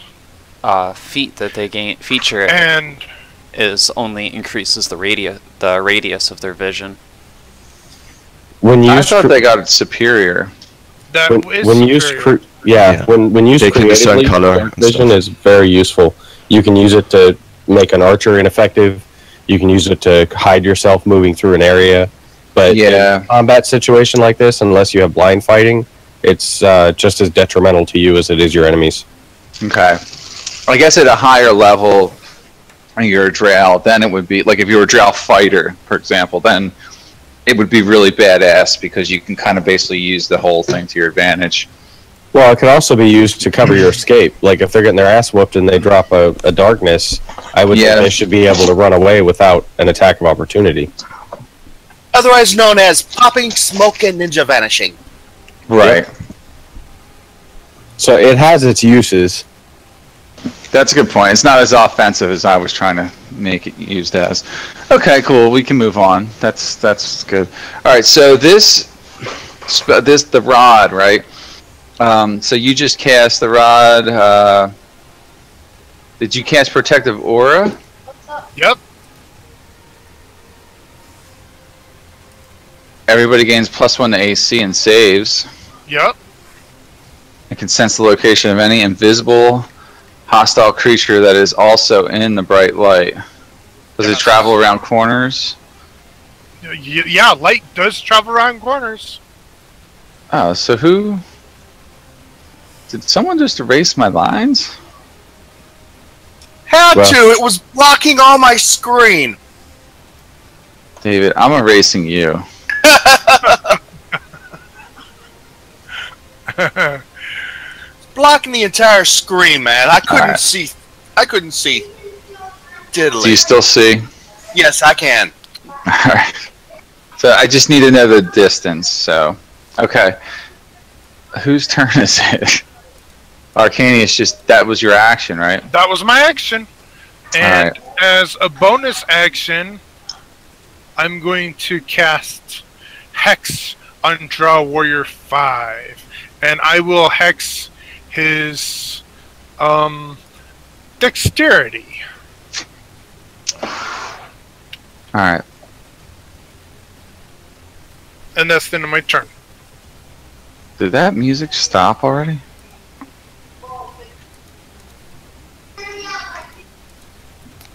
feat that they feature and is only increases the radius of their vision. When you I thought they got it superior. When used creatively, dark vision is very useful. You can use it to make an archer ineffective. You can use it to hide yourself moving through an area. But in a combat situation like this, unless you have blind fighting, it's just as detrimental to you as it is your enemies. Okay. I guess at a higher level, you're a drow, then it would be, like if you were a drow fighter, for example, then it would be really badass because you can kind of basically use the whole thing to your advantage. Well, it could also be used to cover your escape. Like if they're getting their ass whooped and they drop a darkness, I would think they should be able to run away without an attack of opportunity. Otherwise known as popping, smoke, and ninja vanishing. Right. Yep. So it has its uses. That's a good point. It's not as offensive as I was trying to make it used as. Okay, cool. We can move on. That's good. All right. So the rod, right? So you just cast the rod. Did you cast Protective Aura? Yep. Everybody gains +1 to AC and saves. Yep. It can sense the location of any invisible hostile creature that is also in the bright light. Does it travel around corners? Yeah, light does travel around corners. Oh, so who... Did someone just erase my lines? Had to! It was blocking all my screen! David, I'm erasing you. Blocking the entire screen, man. I couldn't see. I couldn't see. Diddly. Do you still see? Yes, I can. Alright. So I just need to know the distance, so... Okay. Whose turn is it? Arcanius, just... That was your action, right? That was my action. And as a bonus action, I'm going to cast Hex on Drow Warrior 5. And I will Hex his dexterity. Alright. And that's the end of my turn. Did that music stop already?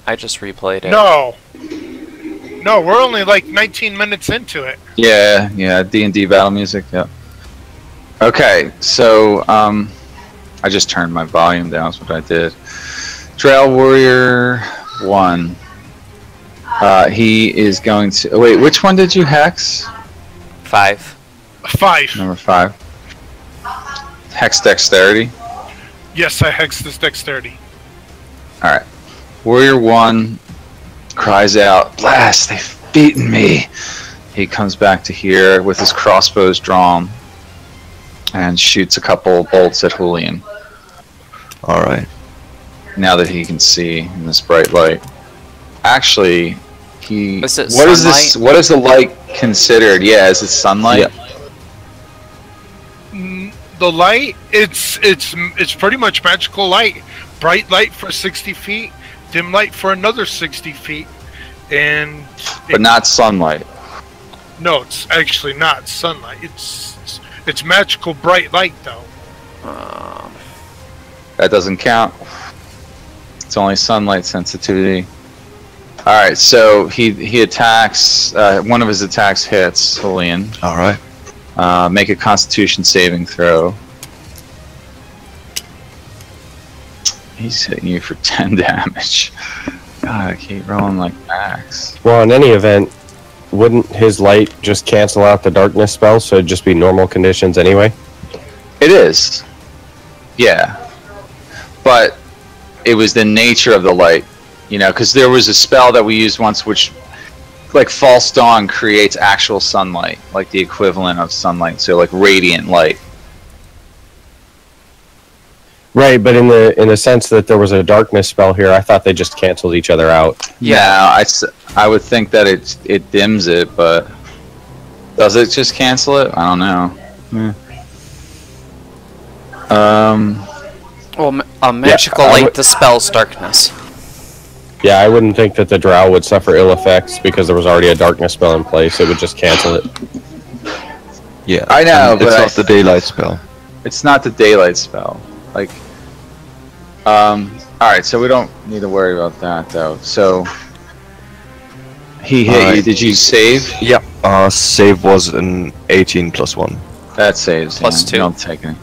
I just replayed it. No. No, we're only like 19 minutes into it. Yeah, D&D battle music, yeah. Okay, so, I just turned my volume down, that's what I did. Drow Warrior 1. He is going to... Oh, wait, which one did you hex? 5. 5. Number 5. Hex dexterity? Yes, I hexed this dexterity. Alright. Warrior 1 cries out, "Blast!" beaten me. He comes back to here with his crossbows drawn and shoots a couple bolts at Julian. Alright. Now that he can see in this bright light. Actually, he... Is it what is sunlight? this? What is the light considered? Yeah, is it sunlight? The light, it's pretty much magical light. Bright light for 60 feet, dim light for another 60 feet, and... But not sunlight. No, it's actually not sunlight. It's magical bright light, though. That doesn't count. It's only sunlight sensitivity. Alright, so he attacks, one of his attacks hits Julian. Alright. Make a Constitution saving throw. He's hitting you for 10 damage. God, I keep rolling like max. Well, in any event, wouldn't his light just cancel out the darkness spell, so it'd just be normal conditions anyway? It is. Yeah. But it was the nature of the light, you know, because there was a spell that we used once which, like, False Dawn creates actual sunlight, like the equivalent of sunlight, so like radiant light. Right, but in the sense that there was a darkness spell here, I thought they just canceled each other out. Yeah, I would think that it dims it, but does it just cancel it? I don't know. Well, a magical light dispels darkness. Yeah, I wouldn't think that the drow would suffer ill effects because there was already a darkness spell in place. It would just cancel it. Yeah, I know, but it's not the daylight spell. It's not the daylight spell. Like, alright, so we don't need to worry about that, though. So, he hit you. Did you save? Yep. Save was an 18 plus 1. That saves. Plus yeah. 2. You don't take any.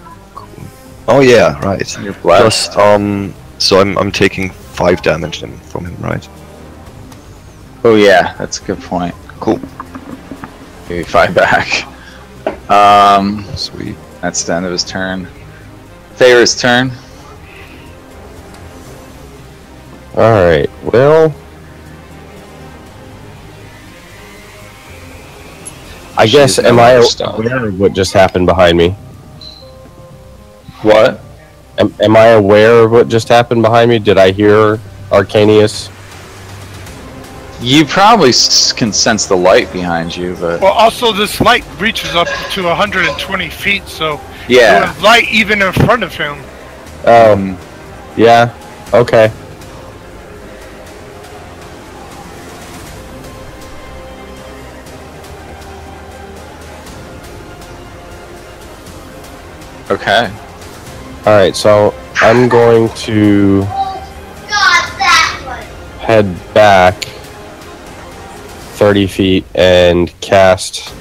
Oh yeah, right. You're blessed. Plus, so I'm taking 5 damage from him, right? Oh yeah, that's a good point. Cool. Give you 5 back. Sweet. That's the end of his turn. Thayer's turn. Alright, well... I guess, am I aware of what just happened behind me? What? Am I aware of what just happened behind me? Did I hear Arcanius? You probably can sense the light behind you, but... Well, also this light reaches up to 120 feet, so yeah, there was light even in front of him. Yeah, okay. Okay. Alright, so I'm going to head back 30 feet and cast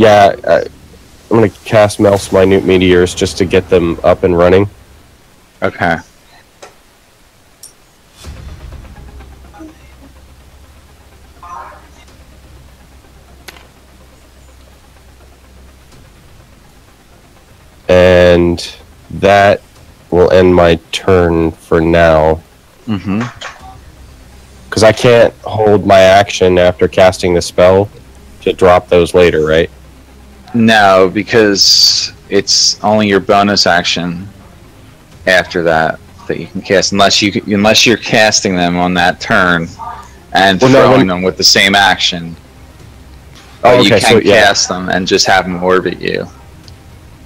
I'm going to cast Mel's Minute Meteors just to get them up and running. Okay. And that will end my turn for now. Mm-hmm. Because I can't hold my action after casting the spell to drop those later, right? No, because it's only your bonus action after that you can cast, unless you're casting them on that turn and throwing them with the same action. Oh, okay, you can cast them and just have them orbit you.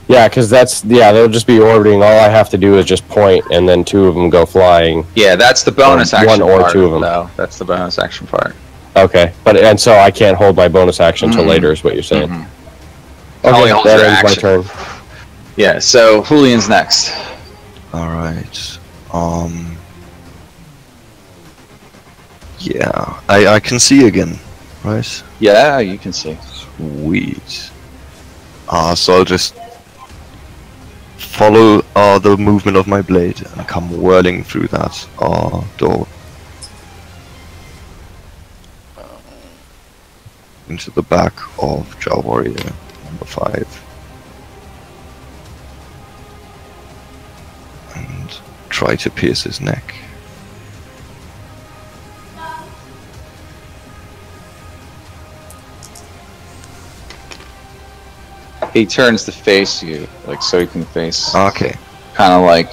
Yeah, because they'll just be orbiting. All I have to do is just point, and then 2 of them go flying. Yeah, that's the bonus action part. 1 or 2 of them. No, that's the bonus action part. Okay, and so I can't hold my bonus action until later, is what you're saying. Okay, that ends my turn. Yeah, so Julian's next. Alright. Yeah, I can see again, right? Yeah, you can see. Sweet. So I'll just follow the movement of my blade and come whirling through that door into the back of Drow Warrior number 5. try to pierce his neck. He turns to face you, like so he can face. Okay. Kind of like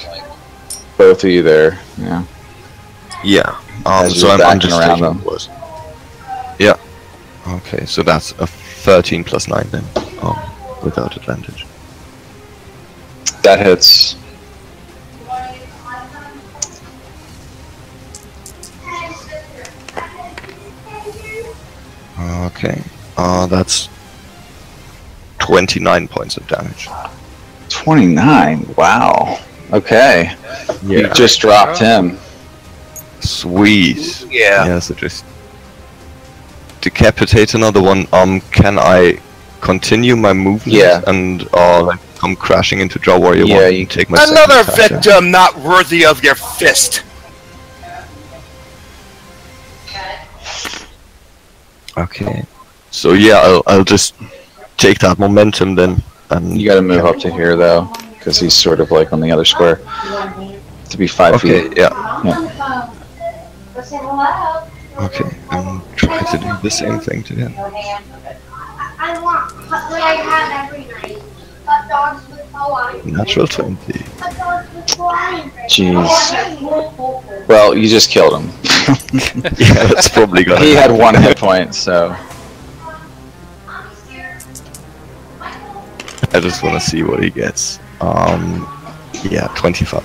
both of you there. Yeah. Yeah. As So you're I'm just backing around taking them. was. Yeah. Okay, so that's a 13 plus 9 then, without advantage. That hits. Okay. That's 29 points of damage. 29. Wow. Okay. You just dropped him. Sweet. Yeah. Yeah, so just decapitate another one. Can I continue my movement? Yeah. And like come crashing into Jaw Warrior 1 you and take my Another second attack? victim not worthy of your fist. Okay. So yeah, I'll just take that momentum then. And You got to move up to here though, because he's sort of like on the other square. To be 5 Okay, feet. yeah. Okay, and try to do the same thing to him. I want what I have every night. Hot dogs with Hawaiian. Natural 20. Hot dogs with Hawaiian. Jeez. Well, you just killed him. Yeah, that's probably gonna He had happen. 1 hit point, so. I just want to see what he gets. Yeah, 25.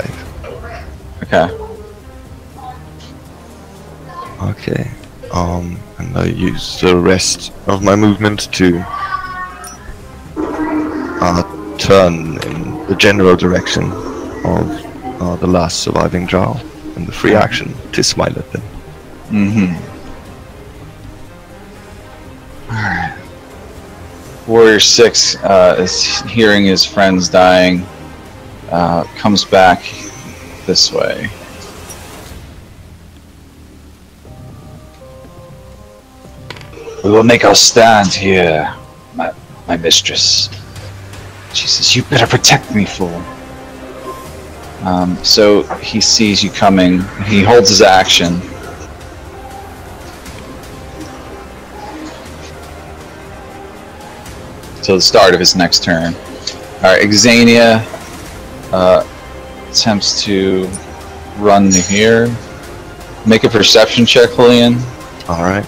Okay. Okay. And I use the rest of my movement to turn in the general direction of the last surviving Jarl, and the free action to smile at them. Alright. Warrior 6 is hearing his friends dying, comes back this way. We will make our stand here, my mistress. She says, you better protect me, fool. So he sees you coming. He holds his action. Till the start of his next turn. Alright, Xania attempts to run to here. Make a perception check, Julian. Alright.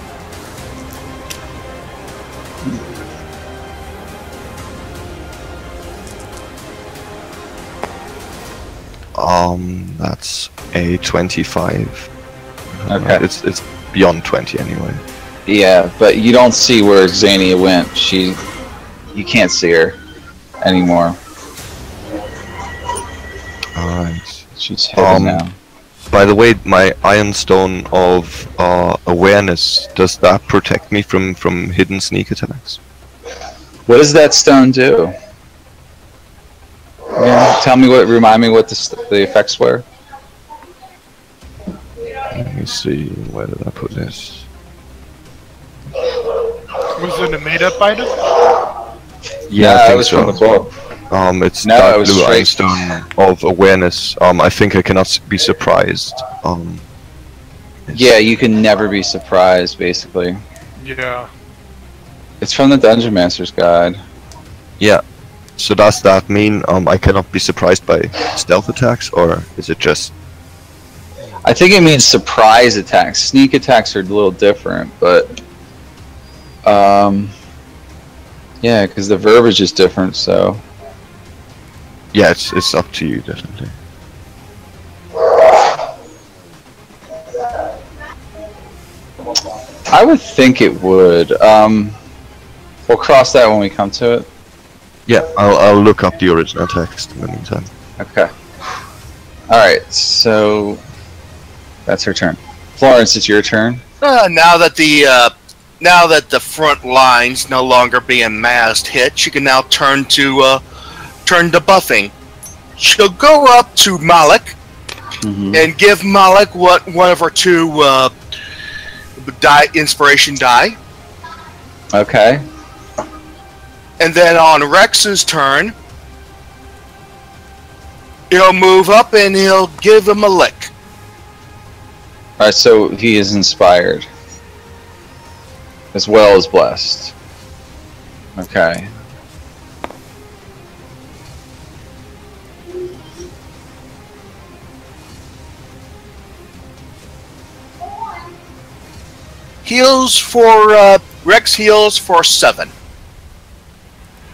That's a 25. Okay. It's beyond 20 anyway. Yeah, but you don't see where Xania went. You can't see her anymore. Alright. She's hidden now. By the way, my Iron Stone of awareness, does that protect me from hidden sneak attacks? What does that stone do? Yeah, remind me what the effects were. Let me see, where did I put this? Was it a made-up item? Yeah, I think it was so. from the book. It's No, Dark it was Blue straight. Iron Stone of awareness. I think I cannot be surprised. Yeah, you can never be surprised, basically. Yeah. It's from the Dungeon Master's Guide. Yeah. So does that mean I cannot be surprised by stealth attacks, or is it just? I think it means surprise attacks. Sneak attacks are a little different, but yeah, because the verbiage is different. So Yeah, it's up to you, definitely. I would think it would. We'll cross that when we come to it. Yeah, I'll look up the original text in the meantime. Okay. Alright, so that's her turn. Florence, it's your turn. Now that the front lines no longer being massed hit, she can now turn to buffing. She'll go up to Malik and give Malik one of her 2 inspiration die. Okay. And then on Rex's turn, He'll move up and he'll give him a lick. Alright, so he is inspired. As well as blessed. Okay. Heals for, Rex heals for 7.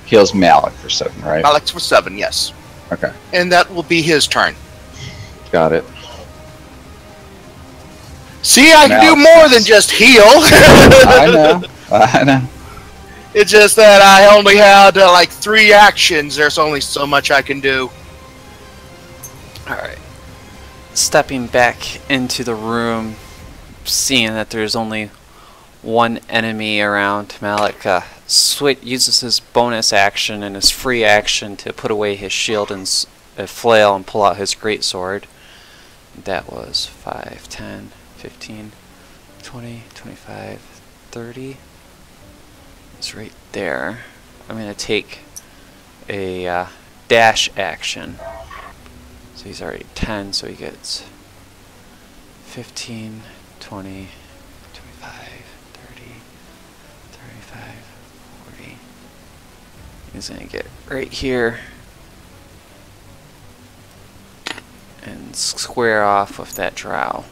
Heals Malik for 7, right? Malik's for 7, yes. Okay. And that will be his turn. Got it. See, I can do more than just heal. I know. It's just that I only had, like, 3 actions. There's only so much I can do. Alright. Stepping back into the room, seeing that there's only one enemy around, Malik uses his bonus action and his free action to put away his shield and flail and pull out his greatsword. That was 5, 10, 15, 20, 25, 30. It's right there. I'm going to take a dash action. So he's already 10, so he gets 15, 20, 25, 30, 35, 40. He's going to get right here and square off with that drow.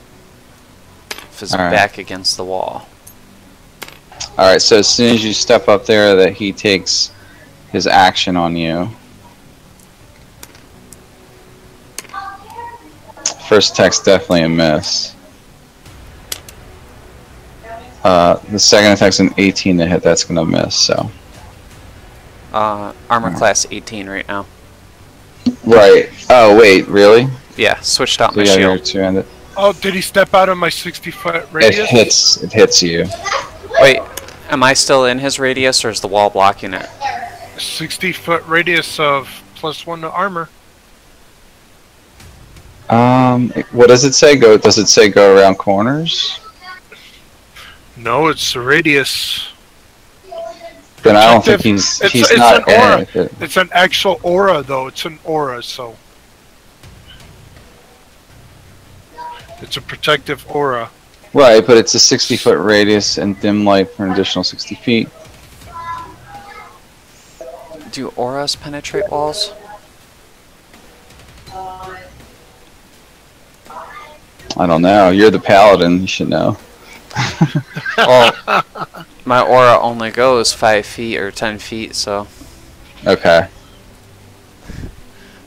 With his back against the wall. Alright, so as soon as you step up there, that he takes his action on you. First attack's definitely a miss. The second attack's an 18 to hit, that's gonna miss, so. Armor class 18 right now. Right. Oh, wait, really? Yeah, switched out So my you got your shield. Oh, did he step out of my 60-foot radius? It hits you. Wait, am I still in his radius, or is the wall blocking it? 60-foot radius of +1 to armor. What does it say? Does it say go around corners? No, it's the radius. Then I don't think he's not an aura. in it. It's an actual aura, though. It's an aura, so it's a protective aura. Right, but it's a 60-foot radius and dim light for an additional 60 feet. Do auras penetrate walls? I don't know. You're the paladin. You should know. Well, my aura only goes 5 feet or 10 feet, so Okay.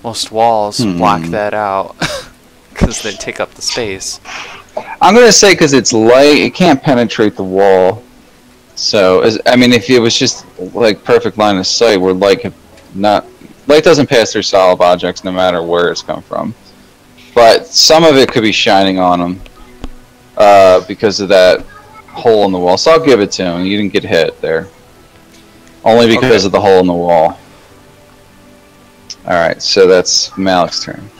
most walls block that out because they take up the space. I'm gonna say because it's light, it can't penetrate the wall. So, I mean, if it was just like perfect line of sight, where light doesn't pass through solid objects no matter where it's come from. But some of it could be shining on him because of that hole in the wall. So I'll give it to him. You didn't get hit there, only because of the hole in the wall. All right, so that's Malik's turn.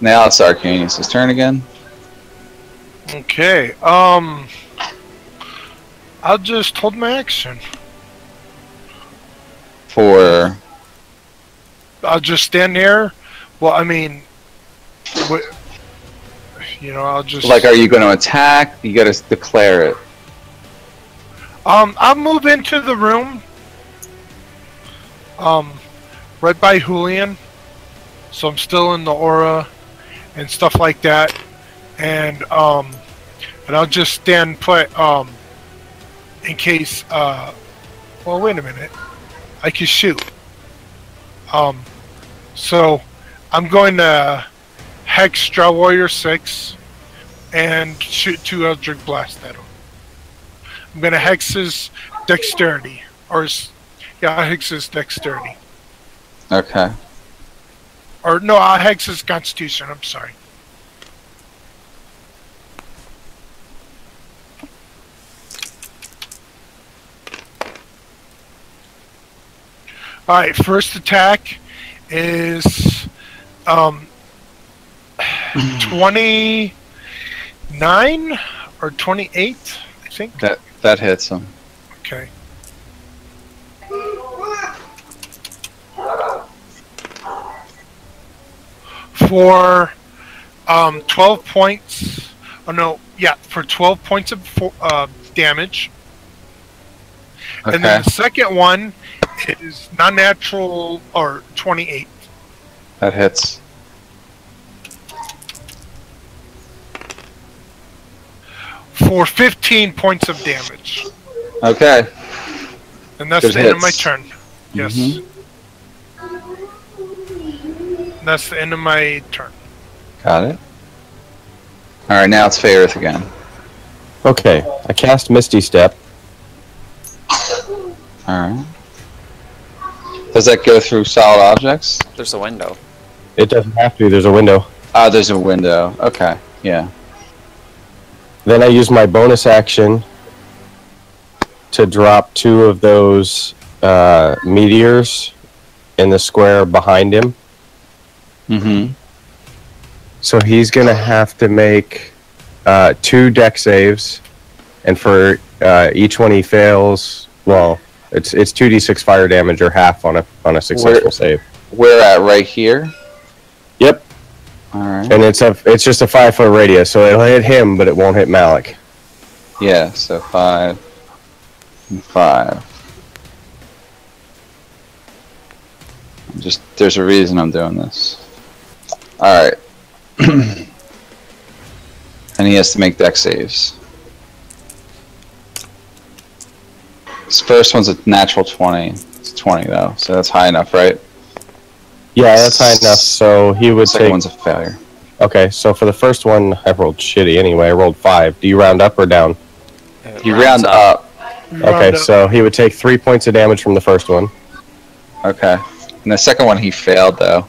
Now it's Arcanius' turn again. Okay. I'll just hold my action. I'll just stand there. Well, I mean, I'll just. Like, are you going to attack? You got to declare it. I'll move into the room. Right by Julian. So I'm still in the aura and stuff like that, and I'll just stand put. In case. Well, wait a minute. I can shoot. So I'm going to Hex Drow Warrior 6 and shoot 2 Eldritch Blast at him. I'm going to Hex his Dexterity. I'll Hex his Dexterity. Okay. Or, no, I'll Hex his Constitution, I'm sorry. Alright, first attack is 29 or 28, I think. That hits him. Okay. For 12 points. Oh no, yeah, for 12 points of damage. Okay. And then the second one is non-natural or 28. That hits. For 15 points of damage. Okay. And that's Good the end of my hits. turn. Yes. That's the end of my turn. Got it. Alright, now it's Faerith again. Okay, I cast Misty Step. Alright. Does that go through solid objects? There's a window. It doesn't have to. There's a window. Ah, there's a window. Okay, yeah. Then I use my bonus action to drop 2 of those meteors in the square behind him. Mm-hmm. So he's going to have to make 2 deck saves, and for each one he fails, well, it's 2d6 fire damage or half on a successful save. We're at right here? Yep. Alright. And it's just a 5-foot radius, so it'll hit him, but it won't hit Malik. Yeah, so 5 and 5. There's a reason I'm doing this. Alright. And he has to make deck saves. This first one's a natural 20. It's 20 though, so that's high enough, right? Yeah, that's high enough, so he would Second take... one's a failure. Okay, so for the first one, I rolled shitty anyway. I rolled 5. Do you round up or down? You round up. Okay, so he would take 3 points of damage from the first one. Okay. And the second one he failed though.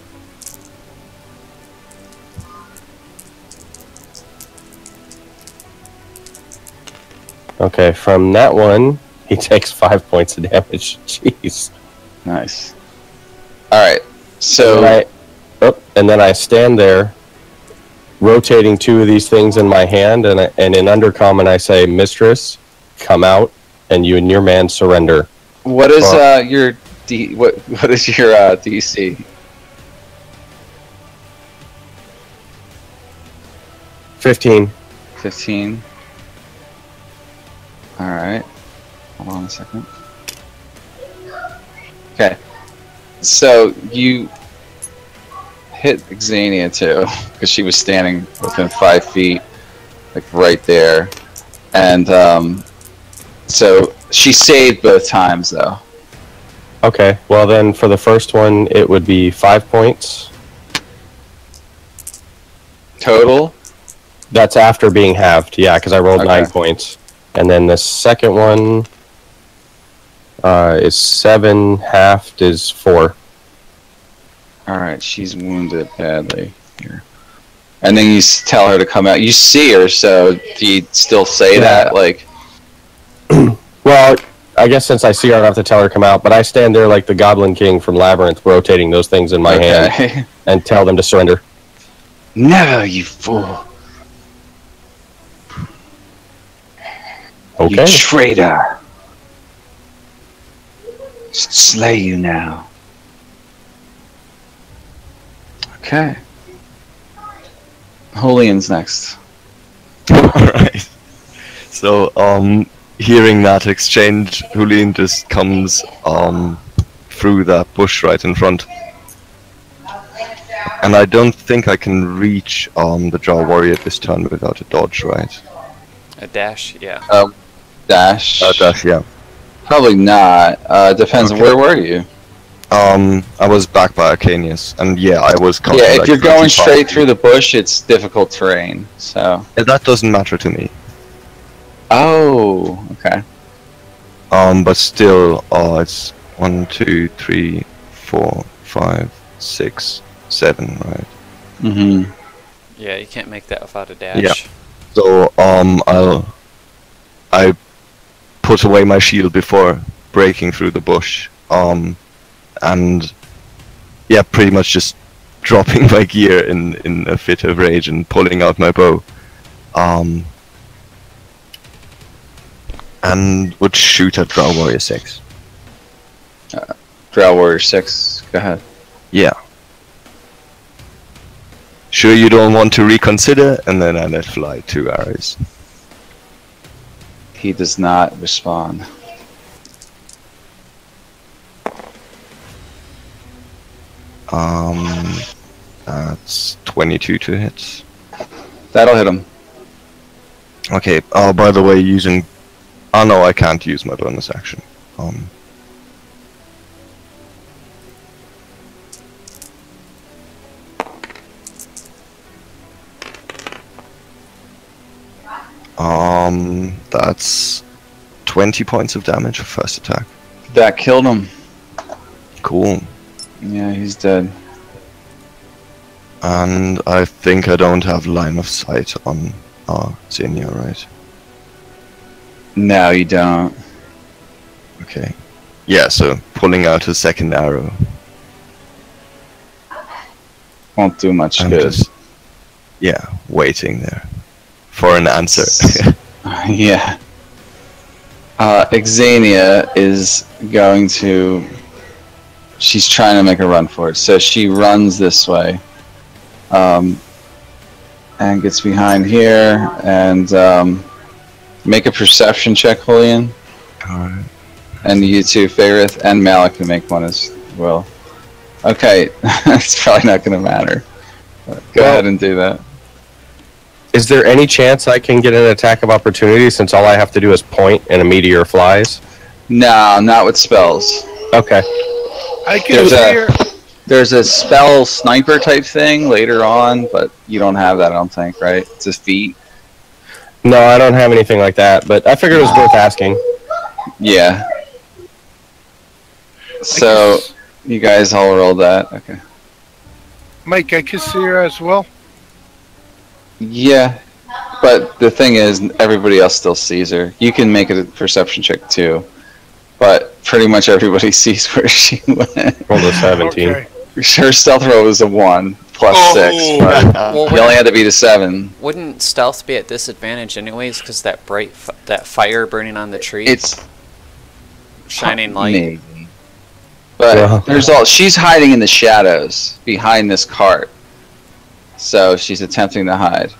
Okay, from that one, he takes 5 points of damage. Jeez. Nice. Alright, so... And then I stand there, rotating 2 of these things in my hand, and in Undercommon I say, Mistress, come out, and you and your man surrender. What is your what is your DC? 15. 15. Alright. Hold on a second. Okay. So you hit Xania too, because she was standing within 5 feet, like right there. And so she saved both times though. Okay, well then for the first one it would be 5 points. Total? That's after being halved, yeah, because I rolled Okay. 9 points. And then the second one is 7, halved is 4. Alright, she's wounded badly here. And then you tell her to come out. You see her, so do you still say that? Like, Well, I guess since I see her, I don't have to tell her to come out, but I stand there like the Goblin King from Labyrinth, rotating those things in my hand, and tell them to surrender. Never, you fool. Okay. You traitor. Slay you now. Okay. Holian's next. Alright. So, hearing that exchange, Julian just comes through that bush right in front. And I don't think I can reach the Drow Warrior this turn without a dodge, right? A dash, yeah. Dash. Dash, yeah. Probably not. Depends on Okay. where were you? I was back by Arcanius, and yeah, I was Yeah, like if you're going 35 straight feet. through the bush, it's difficult terrain, so... That doesn't matter to me. Oh, okay. But still, it's 1, 2, 3, 4, 5, 6, 7, right? Mm-hmm. Yeah, you can't make that without a dash. Yeah. So, I put away my shield before breaking through the bush. And yeah, pretty much just dropping my gear in a fit of rage and pulling out my bow. And would shoot at Drow Warrior 6. Drow Warrior 6, go ahead. Yeah. Sure you don't want to reconsider? And then I let fly 2 arrows. He does not respond. That's 22 to hit. That'll hit him. Okay. Oh, by the way, using... Oh no, I can't use my bonus action. That's 20 points of damage for first attack. That killed him. Cool. Yeah, he's dead. And I think I don't have line of sight on Xenia, right? No, you don't. Okay. Yeah, so pulling out a second arrow. Won't do much I'm good. just, waiting there for an answer. Yeah. Xenia is going to... She's trying to make a run for it. So she runs this way. And gets behind here. And make a perception check, Julian. Alright. And you too, Fairith, and Malik can make one as well. Okay, it's probably not going to matter. Go ahead and do that. Is there any chance I can get an attack of opportunity since all I have to do is point and a meteor flies? No, not with spells. Okay. I can hear. There's a spell sniper type thing later on, but you don't have that, I don't think, right? It's a feat. No, I don't have anything like that, but I figured it was worth asking. Yeah. So, you guys all rolled that. Okay. Mike, I can see her as well. Yeah, but the thing is, everybody else still sees her. You can make a perception check too, but pretty much everybody sees where she went. Rolled a 17. Okay. Her stealth roll was a 1 plus 6, but Well, you only had to beat a 7. Wouldn't stealth be at disadvantage anyways because that that fire burning on the tree? It's shining light. maybe. But she's hiding in the shadows behind this cart. So she's attempting to hide.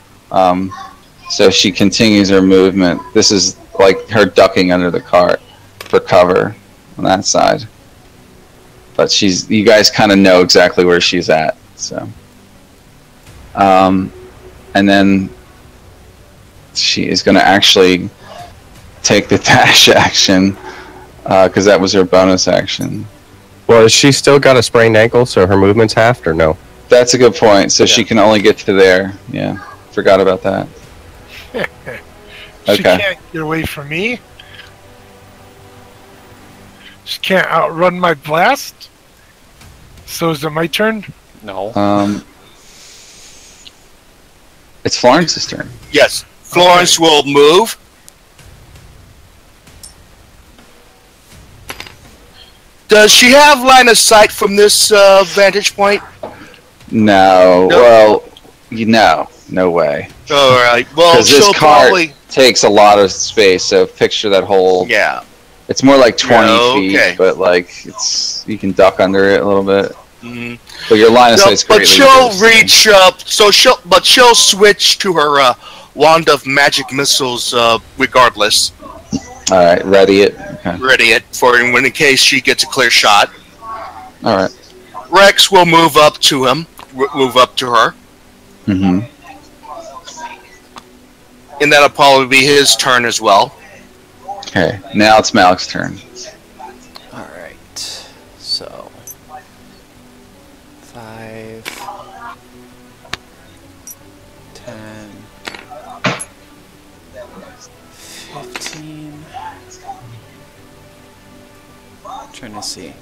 So she continues her movement. This is like her ducking under the cart for cover on that side. But you guys kind of know exactly where she's at. So, and then she is going to actually take the dash action because that was her bonus action. Well, has she still got a sprained ankle, so her movement's halved, or no? That's a good point. So she can only get to there. Yeah, forgot about that. She can't get away from me. She can't outrun my blast. So is it my turn? No. It's Florence's turn. Yes, Florence will move. Does she have line of sight from this vantage point? No. Well, no way. All right. Well, because this cart takes a lot of space. So picture that whole. Yeah. It's more like 20 feet, but like you can duck under it a little bit. Mm-hmm. But your line of sight's greatly reduced. But she'll reach up. She'll switch to her wand of magic missiles regardless. All right, ready it. Okay. Ready it for in case she gets a clear shot. All right. Rex will move up to him. Move up to her. Mm-hmm. And that'll probably be his turn as well. Okay, now it's Malik's turn. Alright, so 5, 10, 15. Trying to see.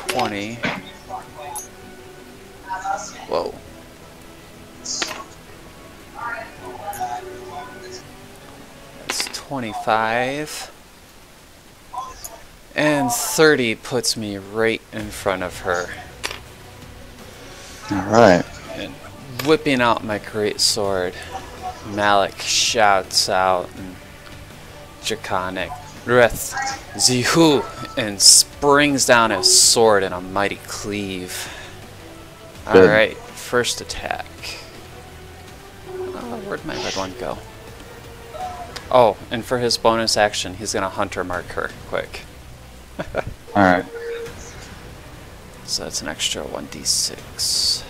20. Whoa. That's 25. And 30 puts me right in front of her. Alright. And whipping out my great sword, Malik shouts out in Draconic, Reth Zihu, and springs down his sword in a mighty cleave. Alright, first attack. Where'd my red one go? Oh, and for his bonus action, he's gonna hunter mark her quick. Alright. So that's an extra 1d6.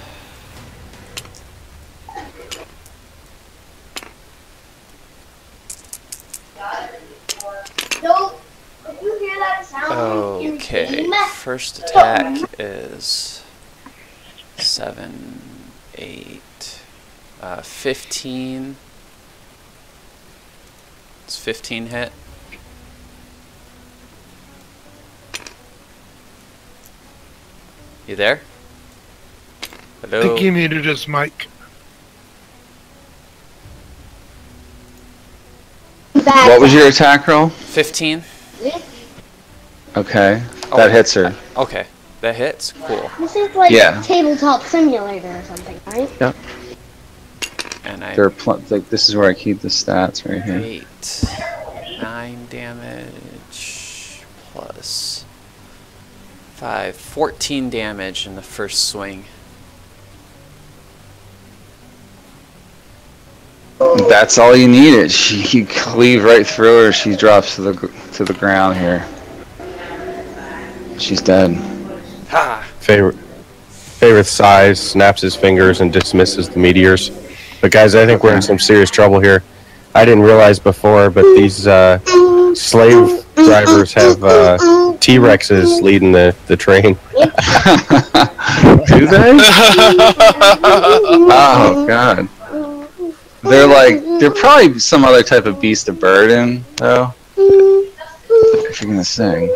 Okay, first attack is 7, 8, 15. It's 15 hit. You there? Hello? I think he muted his mic. What was your attack roll? 15. Okay, that hits her. Okay, that hits. Cool. This is like tabletop simulator or something, right? Yep. And I. Like this is where I keep the stats right here. 8, 9 damage plus 5, 14 damage in the first swing. That's all you needed. You cleave right through her. She drops to the ground here. She's dead. Ha! Favorite sighs, snaps his fingers, and dismisses the meteors. But guys, I think we're in some serious trouble here. I didn't realize before, but these slave drivers have T-Rexes leading the train. Do they? Oh God. They're probably some other type of beast of burden, though. If you're gonna sing.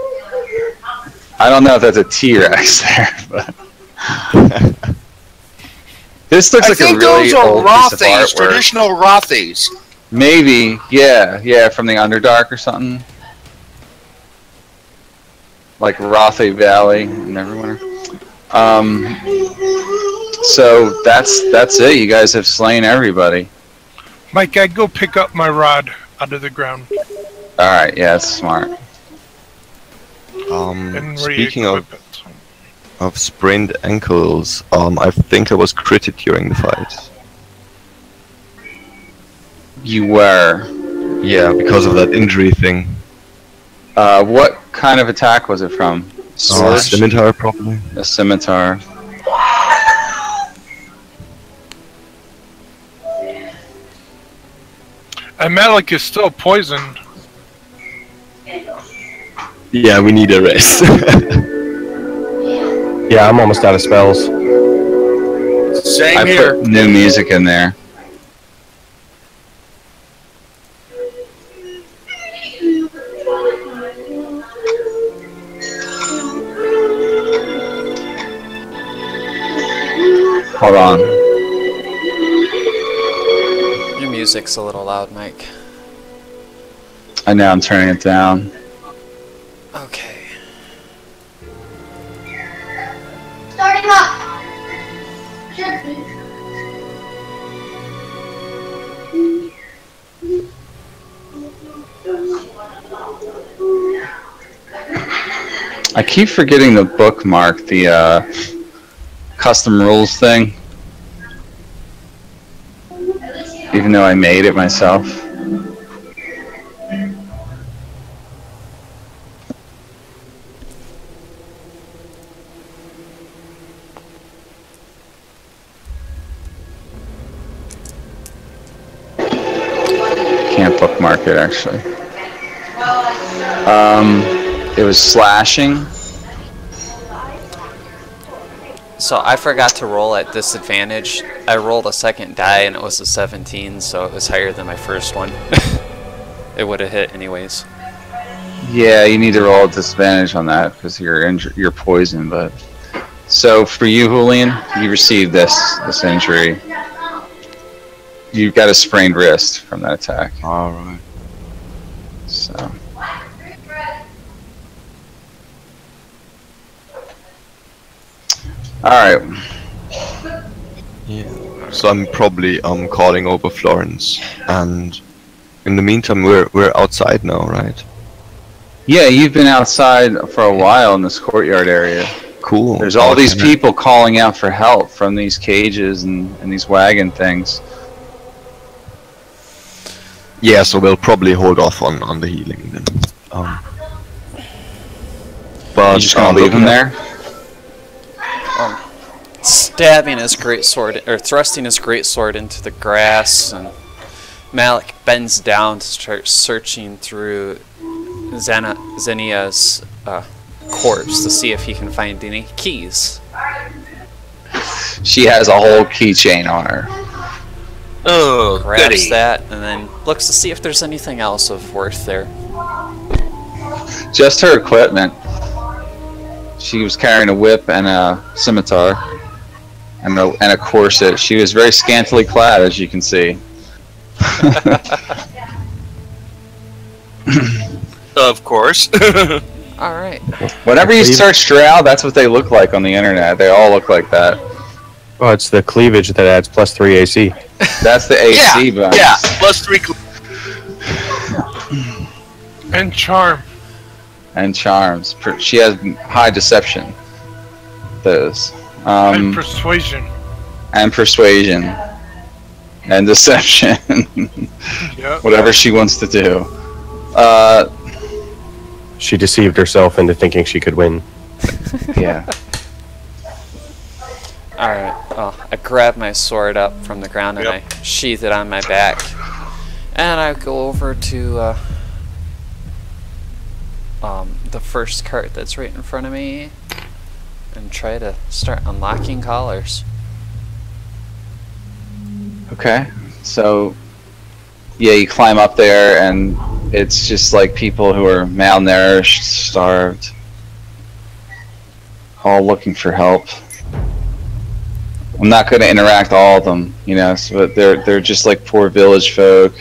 I don't know if that's a T-Rex there, but this looks like a really old piece of artwork. Traditional Rothies. Maybe, yeah, from the Underdark or something. Like Rothay Valley in Neverwinter. So that's it. You guys have slain everybody. Mike, I'd go pick up my rod out of the ground. Alright, yeah, that's smart. And Speaking of sprained ankles, I think I was critted during the fight. You were? Yeah, because of that injury thing. What kind of attack was it from? A scimitar, probably. A scimitar. And Malik is still poisoned. Yeah, we need a rest. Yeah, I'm almost out of spells. Same here. Put new music in there. Hold on. Your music's a little loud, Mike. I know, I'm turning it down. Okay. Starting up. Should be. I keep forgetting to bookmark the custom rules thing. Even though I made it myself. Can't bookmark it actually. It was slashing. So I forgot to roll at disadvantage. I rolled a second die and it was a 17, so it was higher than my first one. It would have hit anyways. Yeah, you need to roll at disadvantage on that because you're poisoned. But so for you, Julian, you received this injury. You got a sprained wrist from that attack. All right. So. Alright. Yeah. So I'm probably calling over Florence, and in the meantime we're outside now, right? Yeah, you've been outside for a while in this courtyard area. Cool. There's all these people calling out for help from these cages and these wagon things. Yeah, so we'll probably hold off on the healing then. But you just gonna leave him there? Stabbing his greatsword, or thrusting his greatsword into the grass, and Malik bends down to start searching through Xenia's corpse to see if he can find any keys. She has a whole keychain on her. Oh, Grabs goody. that and then looks to see if there's anything else of worth there. Just her equipment. She was carrying a whip and a scimitar and a corset. She was very scantily clad, as you can see. Of course. Alright. Whenever you search Drow, that's what they look like on the internet. They all look like that. Oh, it's the cleavage that adds +3 AC. That's the AC bonus. Yeah, +3 And charm. And charms. She has high deception. Those. And persuasion. And persuasion. And deception. Yep. Whatever she wants to do. She deceived herself into thinking she could win. Yeah. Alright, well, I grab my sword up from the ground and I sheath it on my back. And I go over to the first cart that's right in front of me and try to start unlocking collars. Okay. So, yeah, you climb up there and it's just like people who are malnourished, starved, all looking for help. I'm not going to interact with all of them, you know, but they're just like poor village folk,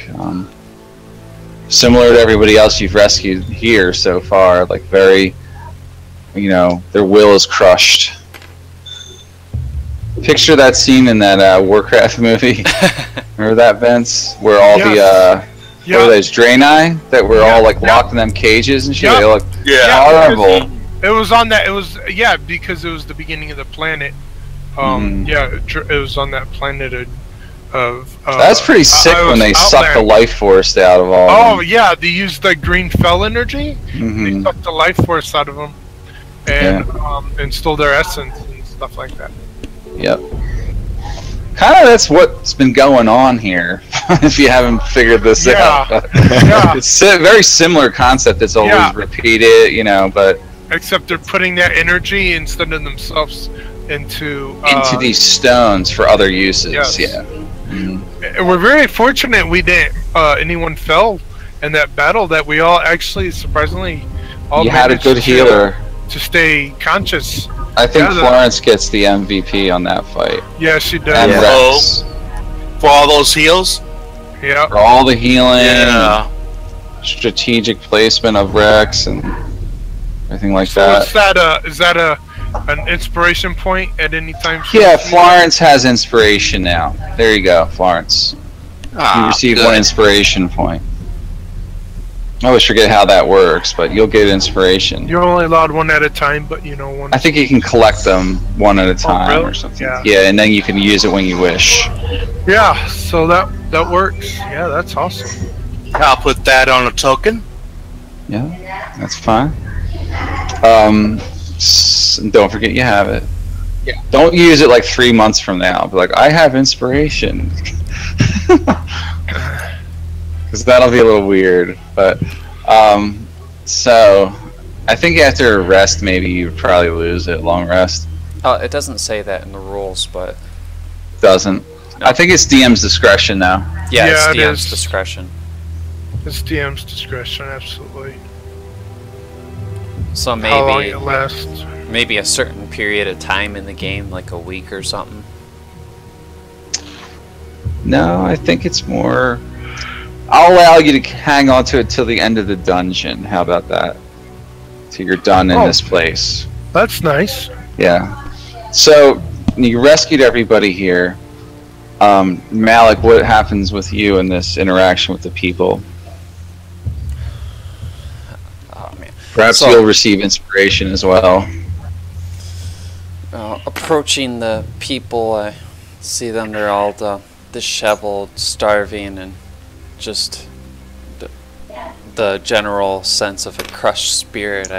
similar to everybody else you've rescued here so far. Like very, you know, their will is crushed. Picture that scene in that Warcraft movie. Remember that, Vince? Where all the what are those Draenei that were all like locked in them cages and shit? They look horrible. It was on that. It was because it was the beginning of the planet. It was on that planet of that's pretty sick when they suck the life force out of all. Oh of them. yeah, they used the green fell energy. They sucked the life force out of them, and stole their essence and stuff like that. Yep. Kind of that's what's been going on here. If you haven't figured this out, it's a very similar concept that's always repeated, you know, but except they're putting that energy instead of themselves into these stones for other uses. Yes. Yeah. And we're very fortunate we didn't anyone fell in that battle. That we all actually surprisingly all you had a good healer to stay conscious. I think Florence gets the MVP on that fight. Yeah, she does. And Rex. For all those heals? Yeah. For all the healing, strategic placement of Rex, and everything like that. So is that an inspiration point at any time? Yeah, Florence has inspiration now. There you go, Florence. You received one inspiration point. I always forget how that works, but you'll get inspiration. You're only allowed one at a time, but you know one. I think you can collect them one at a time or something. Yeah, and then you can use it when you wish. Yeah, so that works. Yeah, that's awesome. I'll put that on a token. Yeah, that's fine. Don't forget you have it. Yeah. Don't use it like 3 months from now. Be like, I have inspiration. Because that'll be a little weird. But, so, I think after a rest, maybe you would probably lose it. Long rest. Oh, it doesn't say that in the rules, but... Doesn't. No. I think it's DM's discretion now. Yeah, it's DM's discretion. It's DM's discretion, absolutely. So maybe how long it lasts. Maybe a certain period of time in the game, like a week or something. No, I think it's more... I'll allow you to hang on to it till the end of the dungeon. How about that? Till you're done in this place. That's nice. Yeah. So, you rescued everybody here. Malik, what happens with you in this interaction with the people? Oh, man. Perhaps you'll receive inspiration as well. approaching the people, I see them. They're all disheveled, starving, and just the general sense of a crushed spirit.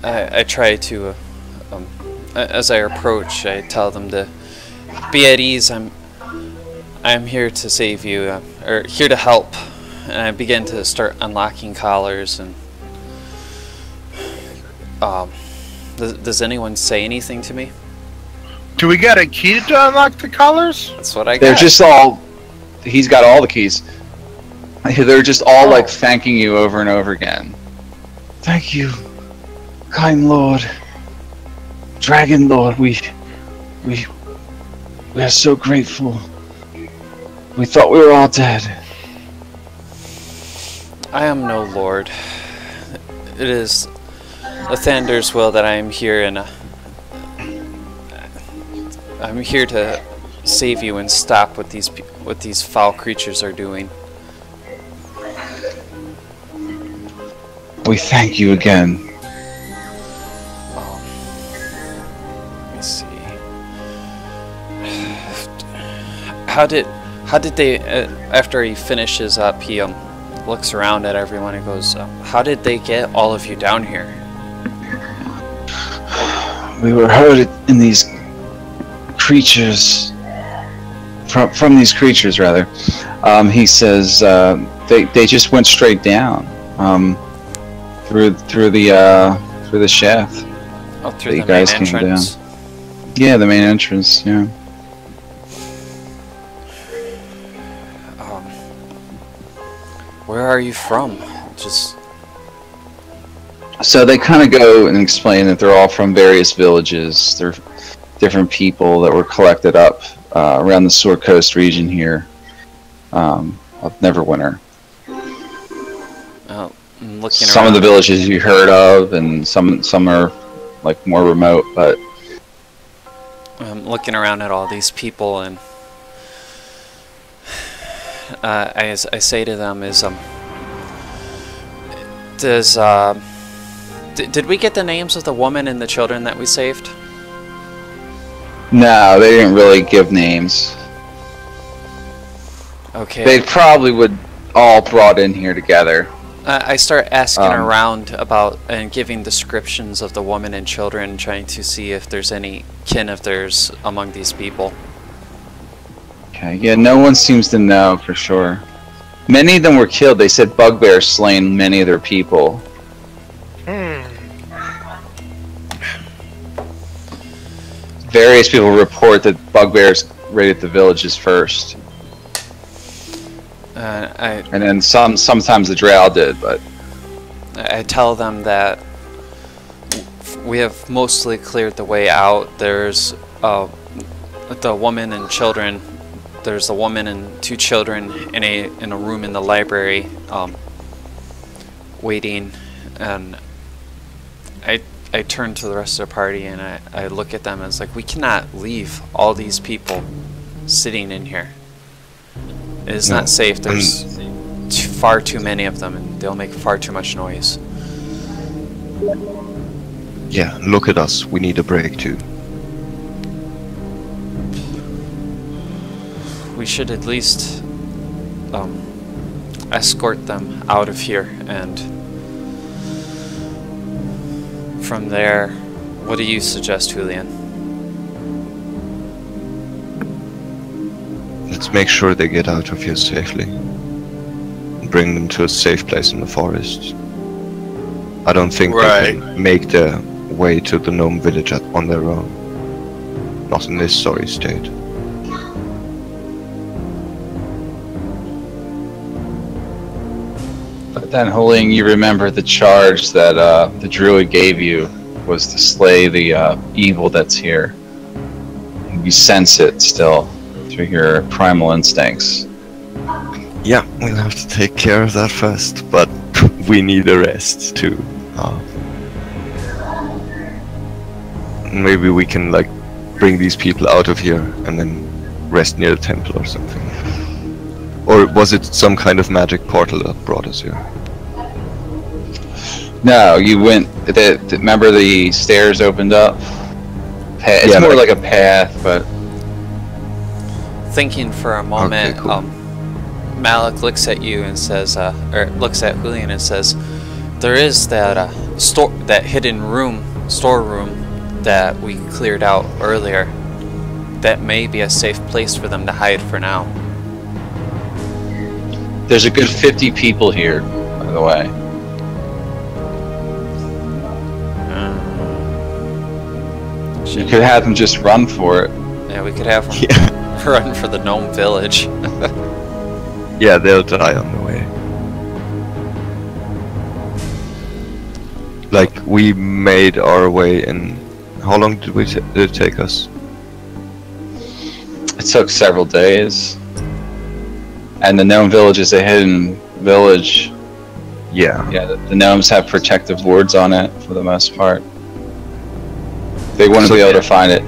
I try to, as I approach, I tell them to be at ease. I'm here to save you, or here to help. And I begin to start unlocking collars. And does anyone say anything to me? Do we got a key to unlock the collars? That's what I got. They're just all. He's got all the keys. They're just all like thanking you over and over again. Thank you, kind Lord, Dragon Lord. We are so grateful. We thought we were all dead. I am no lord. It is Lathander's will that I am here, and I'm here to save you and stop what these foul creatures are doing. We thank you again. Let me see. How did they? After he finishes up, he looks around at everyone and goes, "How did they get all of you down here?" We were herded in these creatures. From these creatures, rather. He says they just went straight down. Through the shaft. Oh, through the main entrance. Yeah, the main entrance. Yeah. Where are you from? Just. So they kind of go and explain that they're all from various villages. They're different people that were collected up around the Sword Coast region here of Neverwinter. Some of the villages you heard of, and some are like more remote. But I'm looking around at all these people, and I say to them, did we get the names of the woman and the children that we saved? No, they didn't really give names. Okay. They probably would all brought in here together. I start asking around about and giving descriptions of the woman and children, trying to see if there's any kin of theirs among these people. Okay, yeah, no one seems to know for sure. Many of them were killed. They said bugbears slain many of their people. Various people report that bugbears raided the villages first. And then sometimes the drow did, but I tell them that we have mostly cleared the way out. There's the woman and children. There's a woman and two children in a room in the library, waiting. And I turn to the rest of the party and I look at them and it's like, we cannot leave all these people sitting in here. It is not safe. There's far too many of them, and they'll make far too much noise. Yeah, look at us. We need a break too. We should at least escort them out of here, and from there, what do you suggest, Julian? Let's make sure they get out of here safely. And bring them to a safe place in the forest. I don't think they can make their way to the gnome village on their own. Not in this sorry state. But then, Holing, you remember the charge that the druid gave you was to slay the evil that's here. You sense it still through your primal instincts. Yeah, we'll have to take care of that first, but we need a rest too. Maybe we can like bring these people out of here and then rest near the temple or something. Or was it some kind of magic portal that brought us here? No, you went. Remember the stairs opened up? path. It's more like a path, but thinking for a moment, Okay, cool. Malik looks at you and says, or looks at Julian and says, there is that that hidden storeroom that we cleared out earlier. That may be a safe place for them to hide for now. there's a good 50 people here, by the way. You could have them just run for it. Yeah, we could have them run for the gnome village. Yeah, they'll die on the way. Like, we made our way in... How long did it take us? It took several days. And the gnome village is a hidden village. Yeah. Yeah, the gnomes have protective wards on it for the most part. They wouldn't be able to find it.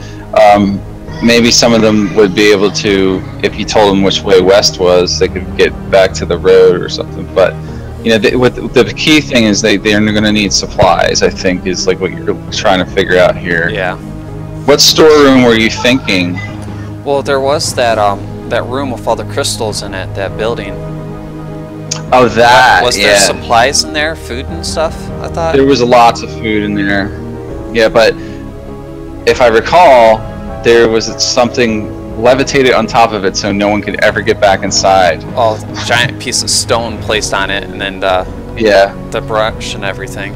Maybe some of them would be able to, if you told them which way west was, they could get back to the road or something. But you know, the key thing is they're going to need supplies. I think is like what you're trying to figure out here. Yeah. What storeroom were you thinking? Well, there was that that room with all the crystals in it, that building. Oh, that. Was there supplies in there, food and stuff? I thought There was lots of food in there. Yeah, but if I recall, there was something levitated on top of it so no one could ever get back inside. Oh, giant piece of stone placed on it, and then the brush and everything.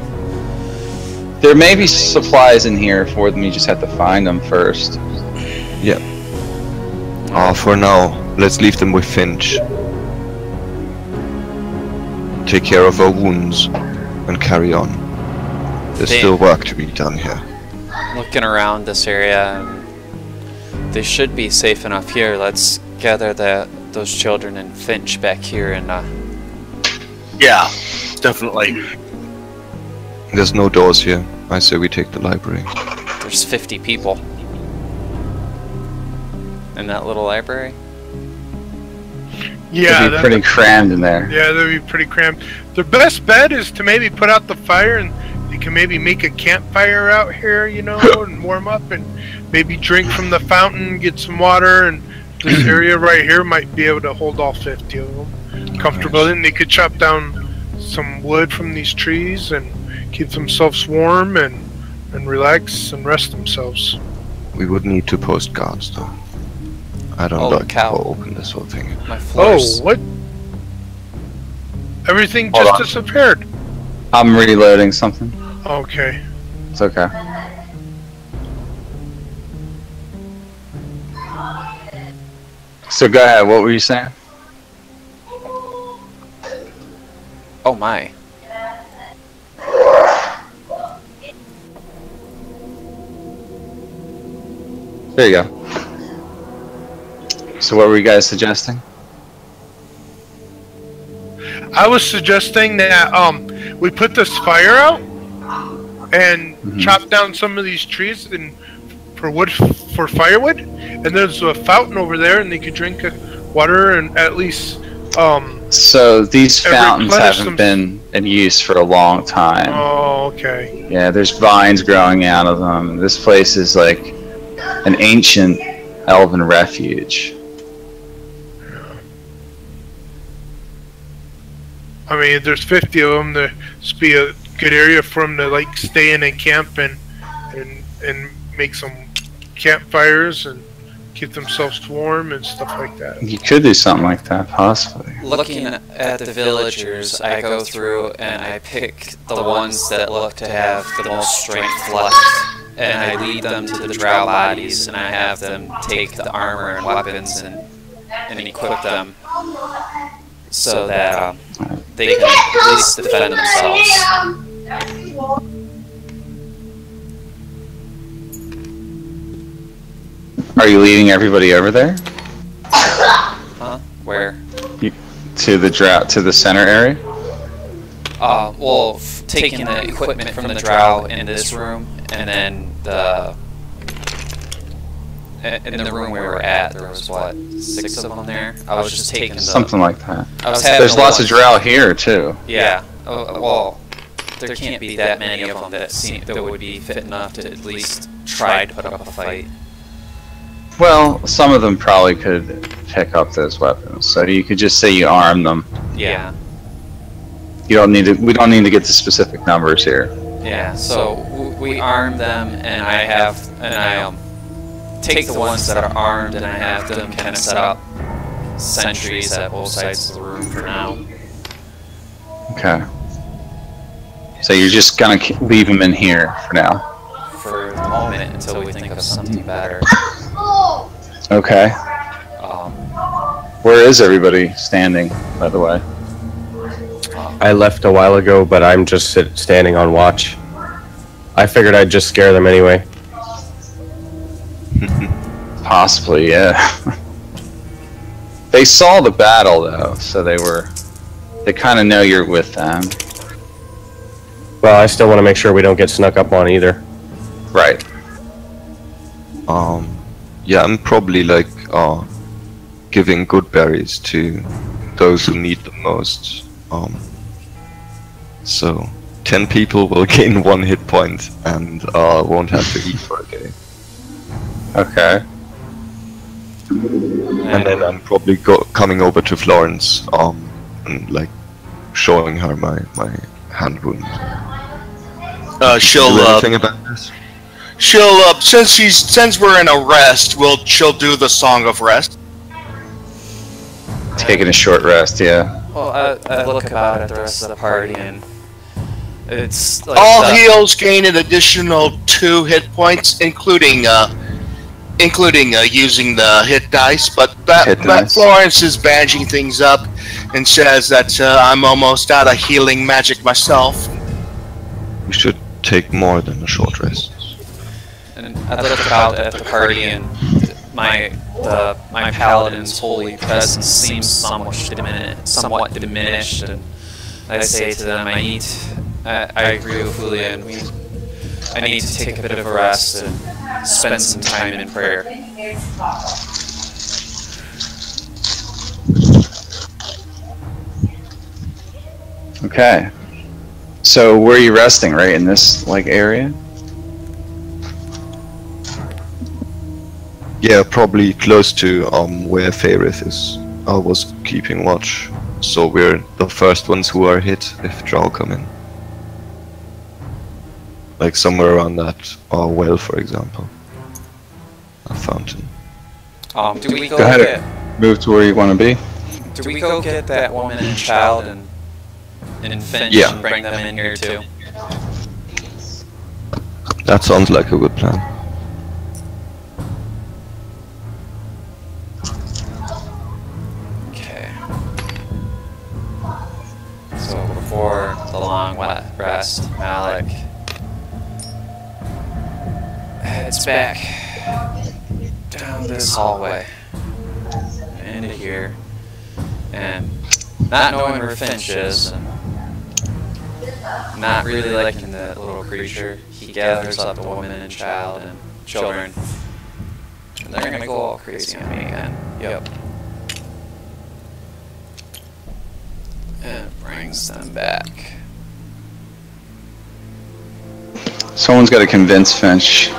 There may be supplies in here for them, you just have to find them first. Yeah. For now, let's leave them with Finch. Take care of our wounds and carry on. There's still work to be done here. Looking around this area, they should be safe enough here. Let's gather those children and Finch back here and Yeah, definitely. There's no doors here. I say we take the library. there's 50 people in that little library. Yeah, It'd be pretty crammed in there. Yeah, that'd be pretty cramped. The best bet is to maybe put out the fire, and you can maybe make a campfire out here, you know, and warm up, and maybe drink from the fountain, get some water, and this area right here might be able to hold all 50 of them comfortably. And they could chop down some wood from these trees and keep themselves warm and relax and rest themselves. We would need to post guards, though. I don't like how open this whole thing. My floors. Oh, what? Everything Hold just on. disappeared. I'm reloading something. Okay. It's okay. So go ahead, what were you saying? Oh my. There you go. So what were you guys suggesting? I was suggesting that we put this fire out and chop down some of these trees and for firewood, and there's a fountain over there, and they could drink water and at least. So these fountains haven't been in use for a long time. Oh, okay. Yeah, there's vines growing out of them. This place is like an ancient elven refuge. I mean, if there's 50 of them, there's be a good area for them to like stay in and camp and make some campfires and keep themselves warm and stuff like that. You could do something like that, possibly. Looking at the villagers, I go through and I pick the ones that look to have the most strength left, and I lead them to the drow bodies, and I have them take the armor and weapons and equip them so that they can at least defend themselves. Are you leading everybody over there? Huh? Where? To the center area? Well, taking the equipment from the drow in this room, and then in the room we were at, there was what, 6 of them there? I was just taking something like that. I was There's lots of drow here too. Yeah. Well, there can't be that many of them that would be fit enough to at least try to put up a fight. Well, some of them probably could pick up those weapons, so you could just say you arm them. Yeah. You don't need to. We don't need to get to specific numbers here. Yeah. So we arm them, and I take the ones that are armed, and I have them kind of set up sentries at both sides of the room for now. Okay. So you're just gonna leave them in here for now. For the moment, until we think of something better. Okay. Where is everybody standing, by the way? I left a while ago, but I'm just standing on watch. I figured I'd just scare them anyway. Possibly, yeah. They saw the battle, though, so they kind of know you're with them. Well, I still want to make sure we don't get snuck up on either. Right. Yeah, I'm probably like giving good berries to those who need them most. So 10 people will gain 1 hit point and won't have to eat for a day. Okay. And then I'm probably coming over to Florence and like showing her my hand wound. She'll do anything about this? She'll since we're in a rest, she'll do the Song of Rest. Taking a short rest, yeah. Well, I look about at the rest of the party, and it's like all heals gain an additional 2 hit points, including using the hit dice. But that Florence is badging things up and says that I'm almost out of healing magic myself. We should take more than a short rest. And I look about at the party, and my paladin's holy presence seems somewhat diminished, and I say to them, I agree with Julian, I need to take a bit of a rest and spend some time in prayer. Okay. So where are you resting? Right in this area? Yeah, probably close to where Faerith is. I was keeping watch, so we're the first ones who are hit if Drow come in. Like somewhere around that well, for example. A fountain. Do we go ahead, move to where you want to be. Do we go get that woman and child and Finch and bring them in here too? That sounds like a good plan. So before the long rest, Malik heads back down this hallway into here, and not knowing where Finch is, and not really liking the little creature, he gathers up the woman and child and children, and they're gonna go all crazy on me again. Yep. And brings them back. Someone's got to convince Finch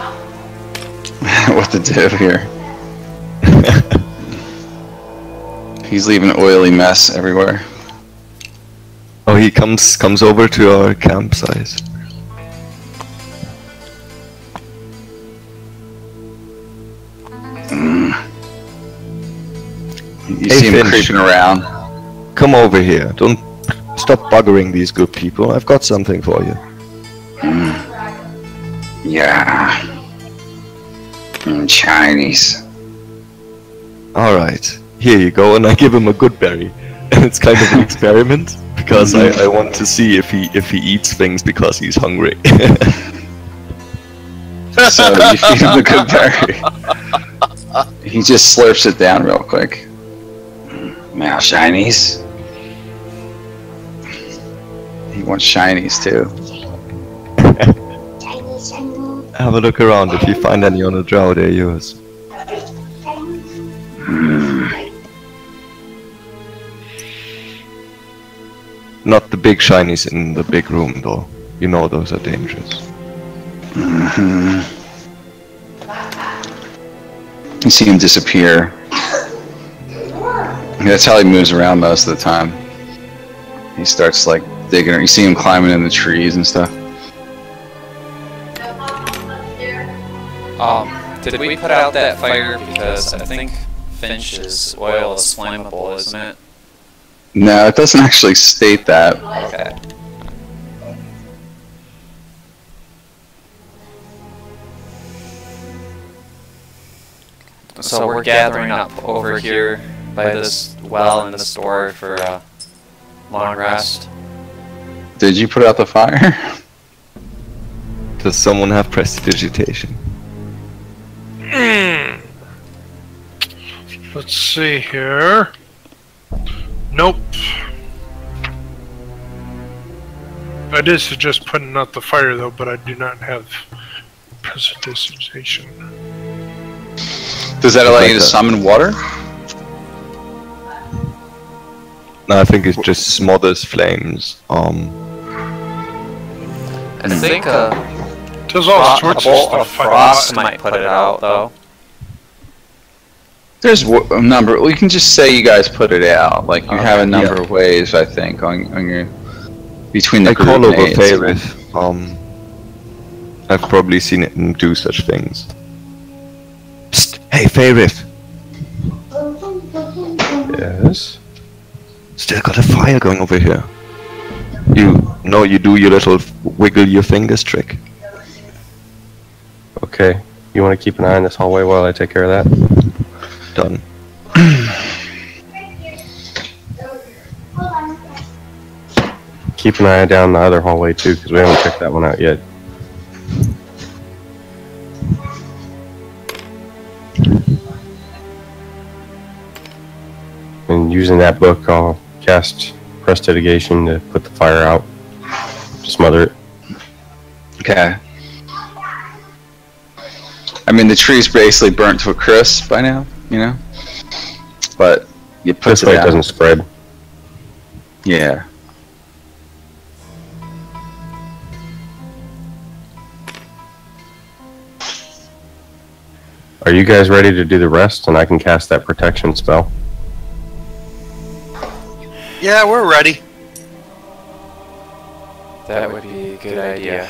what to do here. He's leaving an oily mess everywhere. Oh, he comes over to our campsite. You see him Finch. creeping around. Come over here. Don't stop buggering these good people. I've got something for you. Yeah. Chinese. Alright. Here you go, and I give him a good berry. And it's kind of an experiment, because I want to see if he eats things because he's hungry. So you feed him the good berry. He just slurps it down real quick. Now shinies. He wants shinies too. Have a look around. If you find any on the drow, they're yours. Not the big shinies in the big room, though. You know those are dangerous. Mm-hmm. You see him disappear. That's how he moves around most of the time. He starts like digging. You see him climbing in the trees and stuff. Did we put out that fire? Because I think Finch's oil is flammable, isn't it? No, it doesn't actually state that. Okay. So we're gathering up over here by this well in the store for a long rest. Did you put out the fire? Does someone have prestidigitation? Let's see here. Nope. I did suggest putting out the fire though, but I do not have prestidigitation. Does that allow you to summon water? No, I think it just smothers flames. I think There's all sorts of stuff. Frost might put it out though. There's a number. We can just say you guys put it out. Like you have a number of ways, I think, on your between the I call over mates. Faerith. I've probably seen it do such things. Psst, hey Faerith! Yes? Still got a fire going over here. You do your little wiggle your fingers trick. Okay. You want to keep an eye on this hallway while I take care of that? Done. Keep an eye down the other hallway too, because we haven't checked that one out yet. And using that book, I'll cast prestidigitation to put the fire out. Smother it. Okay. I mean, the tree's basically burnt to a crisp by now, you know? But you put This it way it out. doesn't spread. Yeah. Are you guys ready to do the rest? And I can cast that protection spell. Yeah, we're ready. That would be a good idea.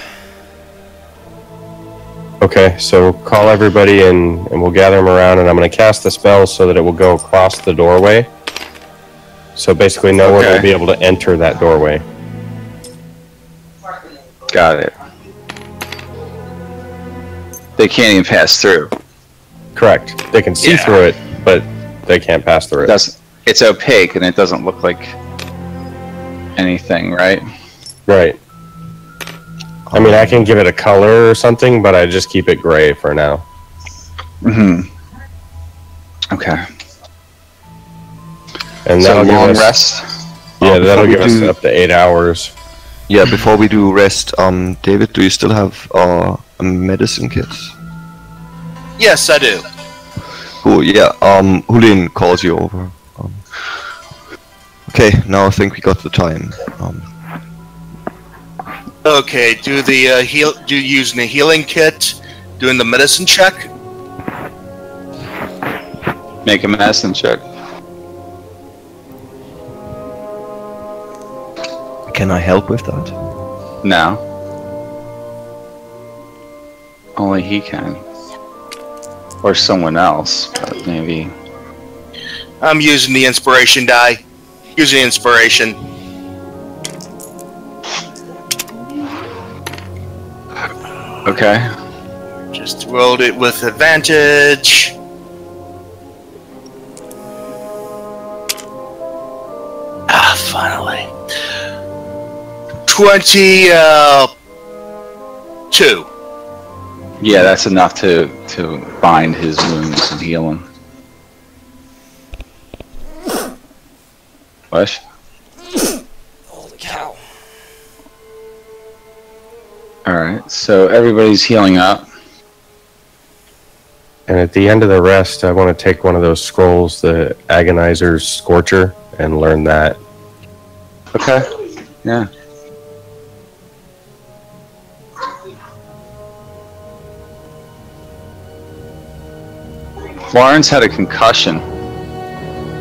Okay, so call everybody and we'll gather them around, and I'm going to cast the spell so that it will go across the doorway. So basically no one will be able to enter that doorway. Got it. They can't even pass through. Correct. They can see through it, but they can't pass through it. It's opaque and it doesn't look like anything, right? Right. I mean, I can give it a color or something, but I just keep it gray for now. Mm-hmm. Okay. And So that'll give long us, rest? yeah, that'll before give we us do- up to 8 hours. Yeah, before we do rest, David, do you still have a medicine kit? Yes, I do. Cool, yeah, Hulin calls you over. Okay, now I think we got the time. Okay, do the do using the healing kit, doing the medicine check. Make a medicine check. Can I help with that? No. Only he can. Or someone else, but maybe. I'm using the inspiration die. Using inspiration. Okay. Just rolled it with advantage. Ah, finally. 22. Yeah, that's enough to bind his wounds and heal him. What? Holy cow. Alright, so everybody's healing up. And at the end of the rest, I want to take one of those scrolls, the Agonizer's Scorcher, and learn that. Okay. Yeah. Florence had a concussion.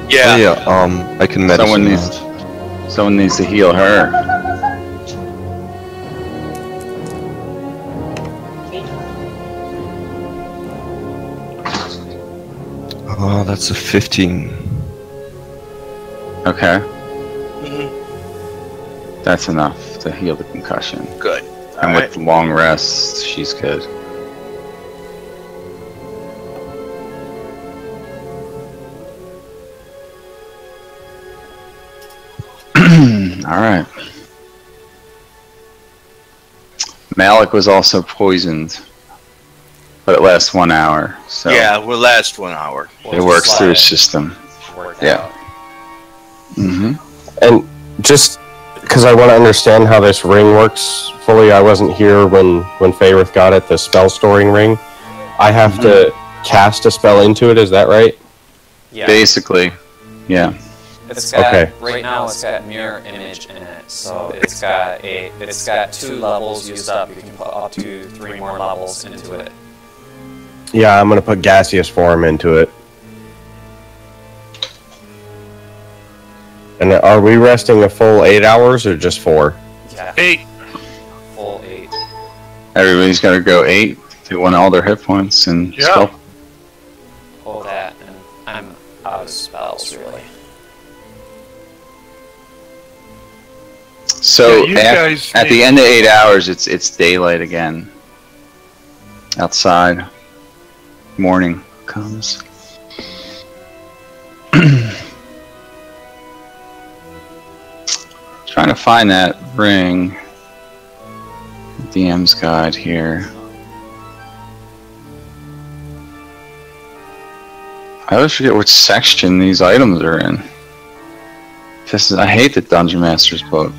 Yeah. Yeah, I can medicine. Someone needs to heal her. Oh, that's a 15. Okay. Mm-hmm. That's enough to heal the concussion. Good. And with the long rest, she's good. Alright. Malik was also poisoned, but it lasts 1 hour. So yeah, we'll last 1 hour. it works through his system. Yeah. And just because I want to understand how this ring works fully, I wasn't here when Faerith got it, the spell storing ring. I have to cast a spell into it, is that right? Yeah. Basically, yeah. It's got, Okay. Right now it's got mirror image in it, so it's got 2 levels used up. You can put up to 3 more levels into it. Yeah, I'm going to put gaseous form into it. And are we resting a full 8 hours or just 4? Yeah. 8. Full 8. Everybody's got to go 8 to win all their hit points and Yeah. spell. Full that, and I'm out of spells, really. So Yeah, you guys at the end of 8 hours, it's daylight again. Outside, morning comes. Trying to find that ring. DM's guide here. I always forget which section these items are in. I hate the Dungeon Master's book.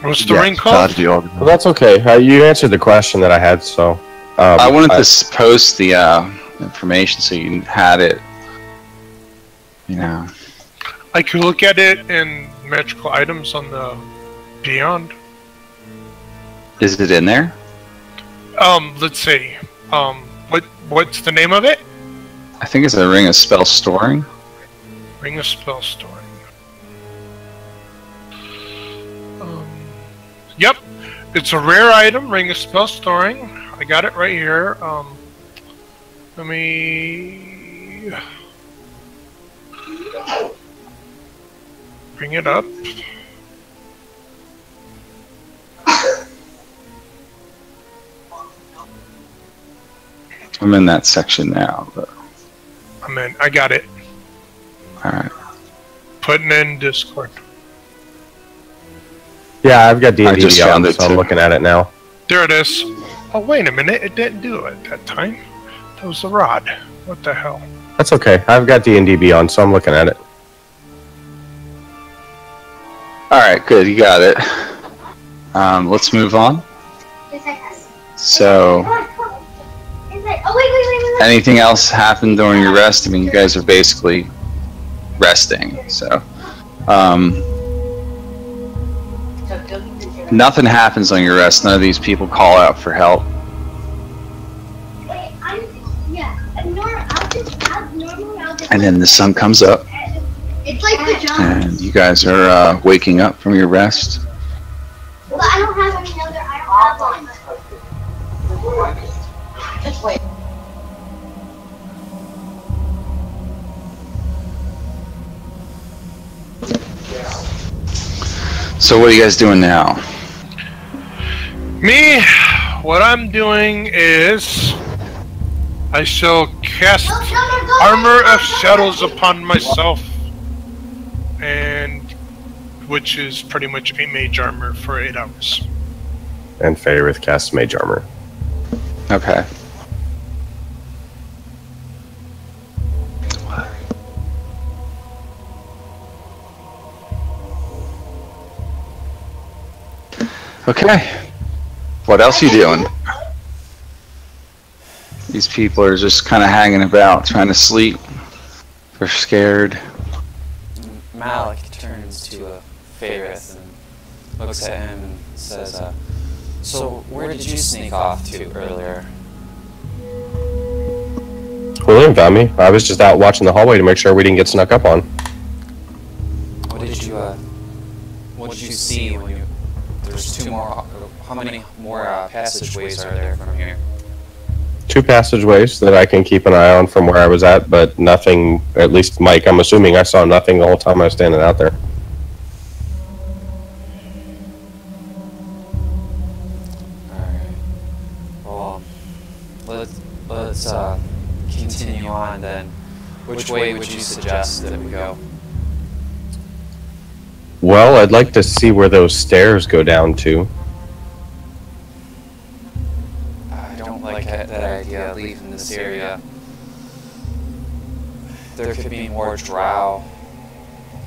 What's the ring called? Well, that's okay. You answered the question that I had, so... I wanted to post the information so you had it. You know. I could look at it in magical items on the Beyond. Is it in there? Let's see. What's the name of it? I think it's a ring of spell storing. Ring of spell storing. Yep, it's a rare item. Ring of spell storing. I got it right here. Let me bring it up. I'm in that section now. But... I got it. Alright. Putting in Discord. Yeah, I've got D&D just found Beyond, it so I'm too. looking at it now. There it is. Oh, wait a minute. It didn't do it that time. That was the rod. What the hell? That's okay. I've got D&D Beyond, so I'm looking at it. Alright, good. You got it. Let's move on. So, anything else happened during your rest? I mean, you guys are basically resting, so... nothing happens on your rest. None of these people call out for help. And then the sun comes up. It's like pajamas. And you guys are waking up from your rest. But I don't have any other. I don't have one. Just wait. So what are you guys doing now? Me, what I'm doing is I shall cast Armor of Shadows upon myself, and which is pretty much a mage armor for 8 hours. And Faerith casts Mage Armor. Okay. Okay. What else are you doing? These people are just kind of hanging about, trying to sleep. They're scared. Malik turns to Faerith and looks at him and says, so where did you sneak off to earlier? William found me. I was just out watching the hallway to make sure we didn't get snuck up on. What did you see when you... There's 2 more... How many more passageways are there from here? 2 passageways that I can keep an eye on from where I was at, but nothing, at least Mike, I'm assuming I saw nothing the whole time I was standing out there. Alright. Well, let's continue on then. Which way would you suggest that we go? Well, I'd like to see where those stairs go down to. I don't like that idea of leaving this area. There could be more drow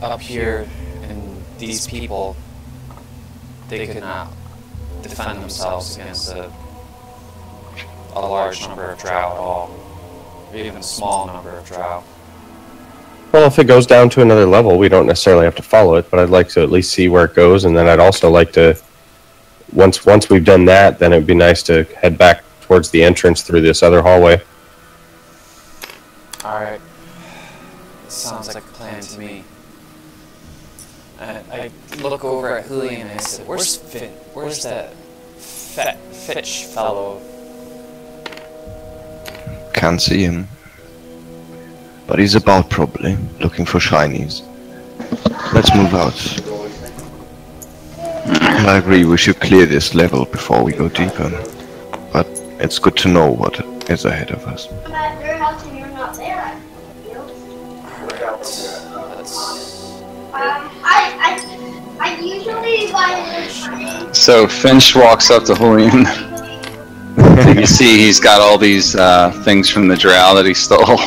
up here, and these people, they could not defend themselves against a large number of drow at all, or even a small number of drow. Well, if it goes down to another level, we don't necessarily have to follow it, but I'd like to at least see where it goes, and then I'd also like to, once we've done that, then it'd be nice to head back towards the entrance through this other hallway. Alright. Sounds like a plan to me. I look over at Julian and I said, where's that Fitch fellow? Can't see him. But he's about probably, looking for shinies. Let's move out. I agree, we should clear this level before we go deeper. But it's good to know what is ahead of us. I'm at your house and you're not there. I usually buy. So Finch walks up to Julian. You can see he's got all these things from the drow that he stole.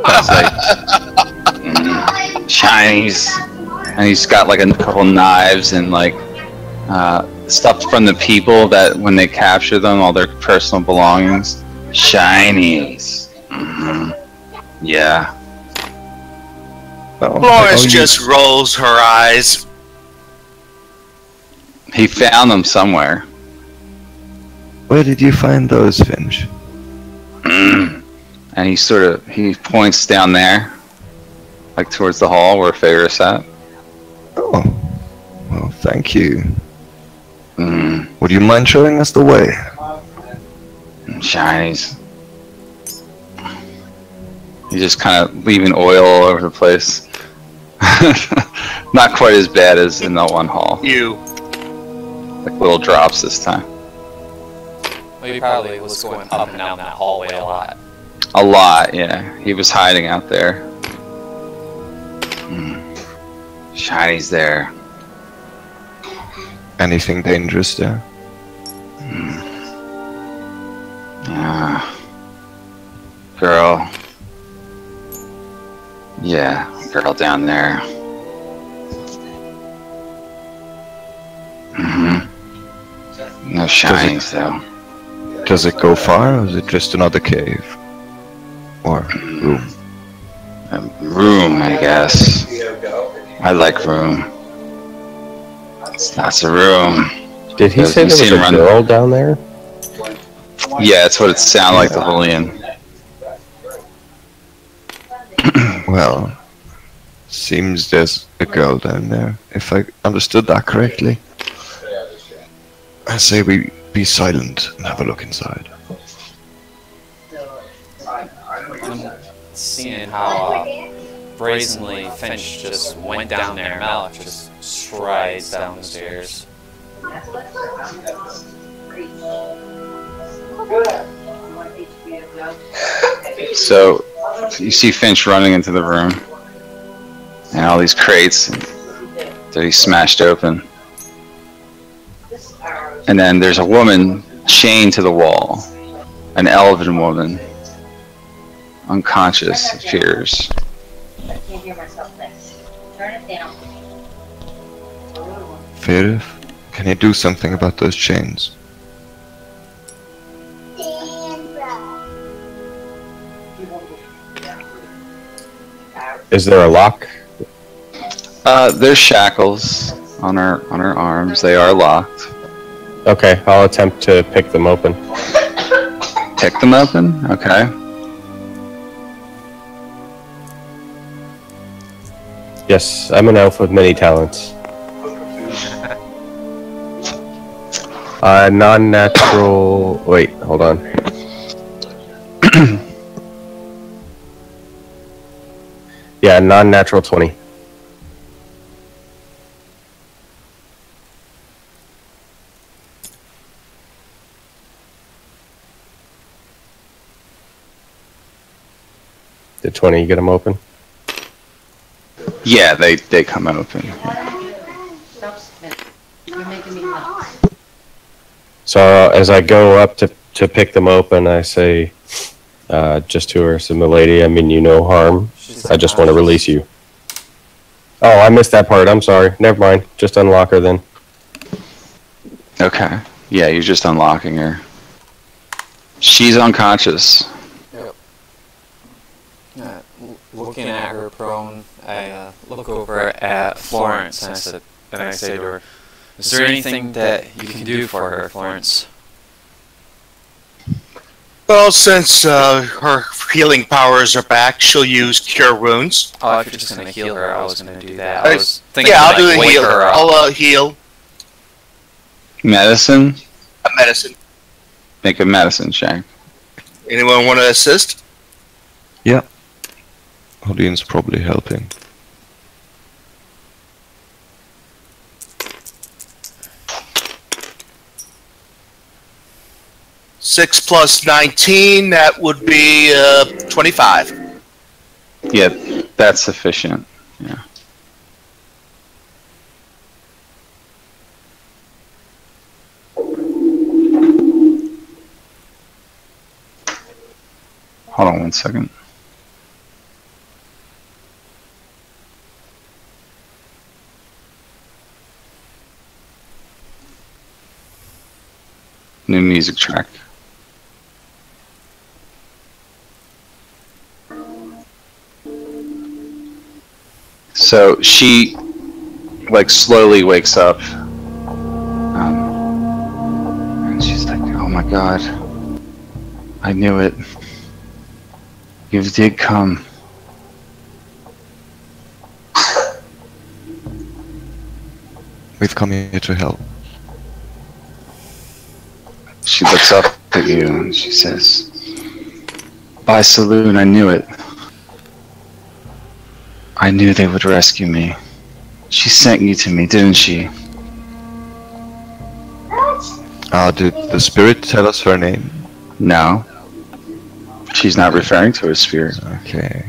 It's like shinies, and he's got like a couple knives and like stuff from the people that when they capture them, all their personal belongings. Shinies. Yeah. Flores just rolls her eyes. He found them somewhere. Where did you find those, Finch? And he points down there, like towards the hall where Ferris at. Oh, well, thank you. Would you mind showing us the way? Shinies. He's just kind of leaving oil all over the place. Not quite as bad as in the one hall. Like little drops this time. Well, he probably was going up and down that hallway a lot. A lot, yeah. He was hiding out there. Shiny's there. Anything dangerous there? Girl. Yeah, girl down there. No shinies though. Does it go far, or is it just another cave? Or room? Room, I guess. I like room. That's a room. Did he say there was a girl down there? Yeah, that's what it sounded like to Julian. Well, seems there's a girl down there, if I understood that correctly. I say we be silent and have a look inside. Seeing how brazenly Finch just went down there, Malik just strides down the stairs. So, you see Finch running into the room, and all these crates that he smashed open. And then there's a woman chained to the wall, an elven woman, unconscious, it appears. I can't hear myself. Turn it down. Ferif, can you do something about those chains? Is there a lock? There's shackles on her arms. They are locked. Okay, I'll attempt to pick them open. Pick them open? Okay. Yes, I'm an elf with many talents. Non-natural... Wait, hold on. Yeah, non-natural 20. Did 20 get them open? Yeah, they come open. You're making me laugh. So as I go up to pick them open, I say, just to her, so milady, I mean you no harm. I just want to release you. Oh, I missed that part. I'm sorry. Never mind. Just unlock her then. Okay. Yeah, you're just unlocking her. She's unconscious. Yep. Looking at her prone, I look over at Florence and I say to her, "Is there anything that you can do for her, Florence?" Well, since her healing powers are back, she'll use Cure Wounds. Oh, if you're just gonna heal her, I was gonna do that. I was thinking, yeah, I'll like, do the wake heal. her up. I'll heal. Medicine? A medicine. Make a medicine check. Anyone want to assist? Yeah. Odine's probably helping. Six plus 19, that would be 25. Yeah, that's sufficient. Yeah. Hold on one second. New music track. So she, like, slowly wakes up, and she's like, "Oh my God, I knew it. You did come." We've come here to help. She looks up at you and she says, "By Selûne, I knew it. I knew they would rescue me. She sent you to me, didn't she?" Did the spirit tell us her name? No. She's not referring to her spirit. Okay.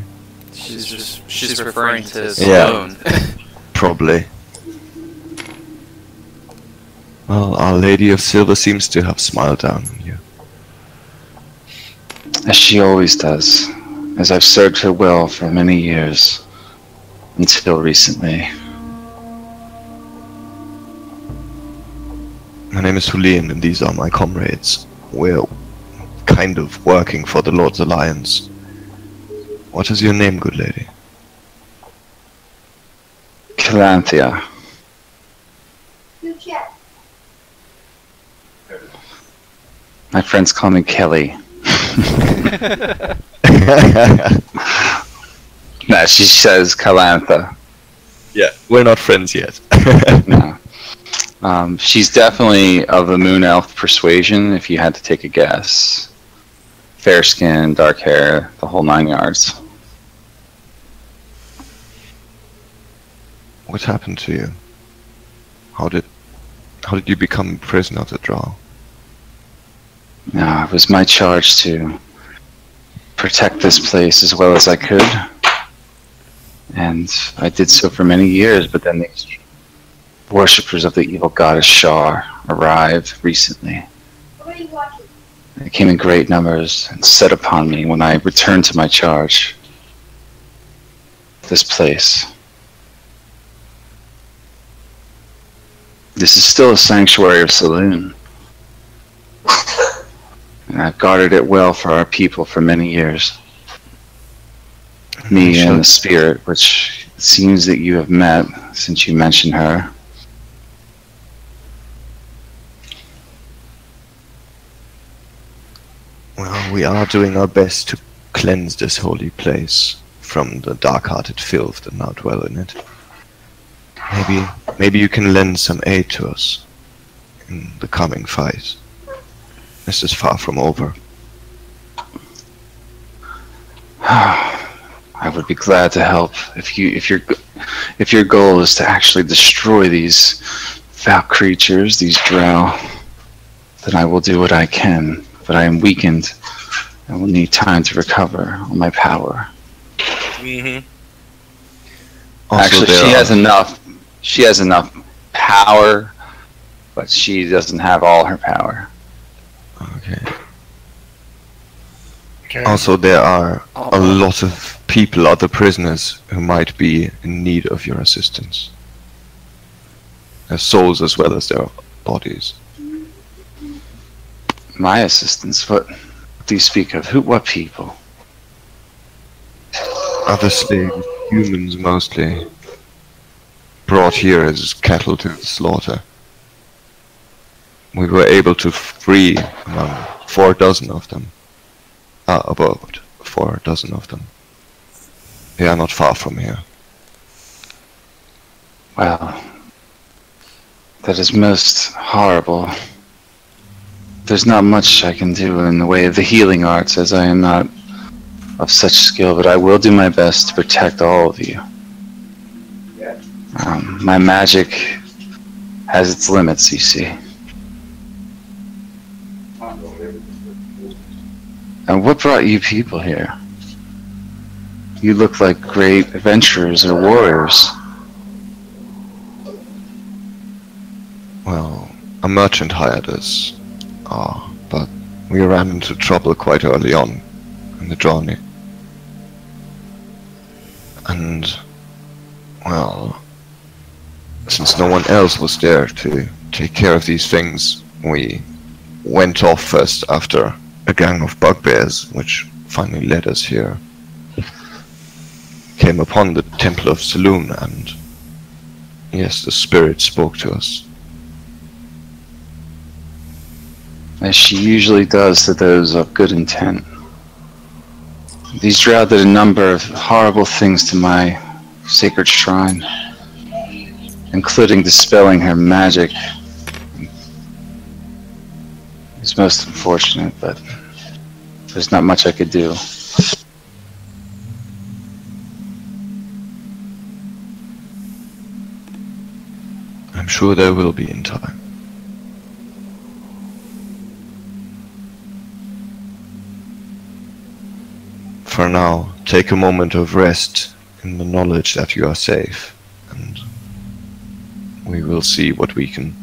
She's referring to Yeah. Selûne. Probably. Well, Our Lady of Silver seems to have smiled down on you. As she always does, as I've served her well for many years, until recently. My name is Huline, and these are my comrades. We're kind of working for the Lord's Alliance. What is your name, good lady? Calanthea. Good chat. My friends call me Kelly. No, she says Calantha. Yeah, we're not friends yet. No. She's definitely of the moon elf persuasion, if you had to take a guess. Fair skin, dark hair, the whole 9 yards. What happened to you? How did you become a prisoner of the Drow? No, it was my charge to protect this place as well as I could. And I did so for many years, but then these worshippers of the evil goddess Shar arrived recently. What are you watching? They came in great numbers and set upon me when I returned to my charge. This place. This is still a sanctuary of Selûne. And I've guarded it well for our people for many years. Me and the spirit, which it seems that you have met since you mentioned her. Well, we are doing our best to cleanse this holy place from the dark-hearted filth that now dwell in it. Maybe you can lend some aid to us in the coming fight. This is far from over. I would be glad to help if your goal is to actually destroy these foul creatures, these drow. Then I will do what I can. But I am weakened. I will need time to recover all my power. Mm-hmm. Actually, she has enough. She has enough power, but she doesn't have all her power. Okay. Also, there are a lot of people, other prisoners, who might be in need of your assistance. Their souls as well as their bodies. My assistance? What do you speak of? What people? Other slaves, humans mostly, brought here as cattle to the slaughter. We were able to free among 4 dozen of them. About 4 dozen of them. They are not far from here. Well, that is most horrible. There's not much I can do in the way of the healing arts, as I am not of such skill, but I will do my best to protect all of you. My magic has its limits, you see. And what brought you people here? You look like great adventurers or warriors. Well, a merchant hired us. But we ran into trouble quite early on in the journey. And, well, since no one else was there to take care of these things, we went off first after a gang of bugbears, which finally led us here. Came upon the Temple of Selûne, and yes, the spirit spoke to us. As she usually does to those of good intent. These drow did a number of horrible things to my sacred shrine, including dispelling her magic. It's most unfortunate, but there's not much I could do. I'm sure there will be in time. For now, take a moment of rest in the knowledge that you are safe, and we will see what we can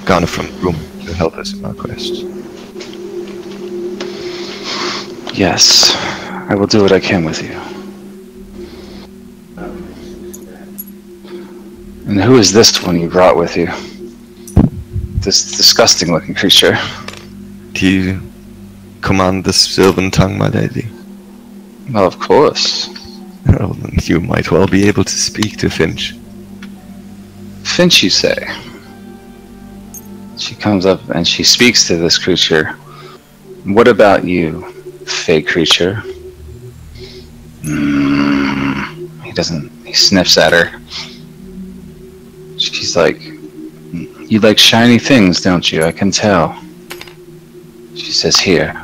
garner from the room to help us in our quest. Yes, I will do what I can with you. And who is this one you brought with you? This disgusting looking creature. Do you command the Sylvan tongue, my lady? Well, of course. Well, then you might well be able to speak to Finch. Finch, you say? She comes up and she speaks to this creature. What about you, fake creature? He sniffs at her. She's like, you like shiny things, don't you? I can tell. She says, here,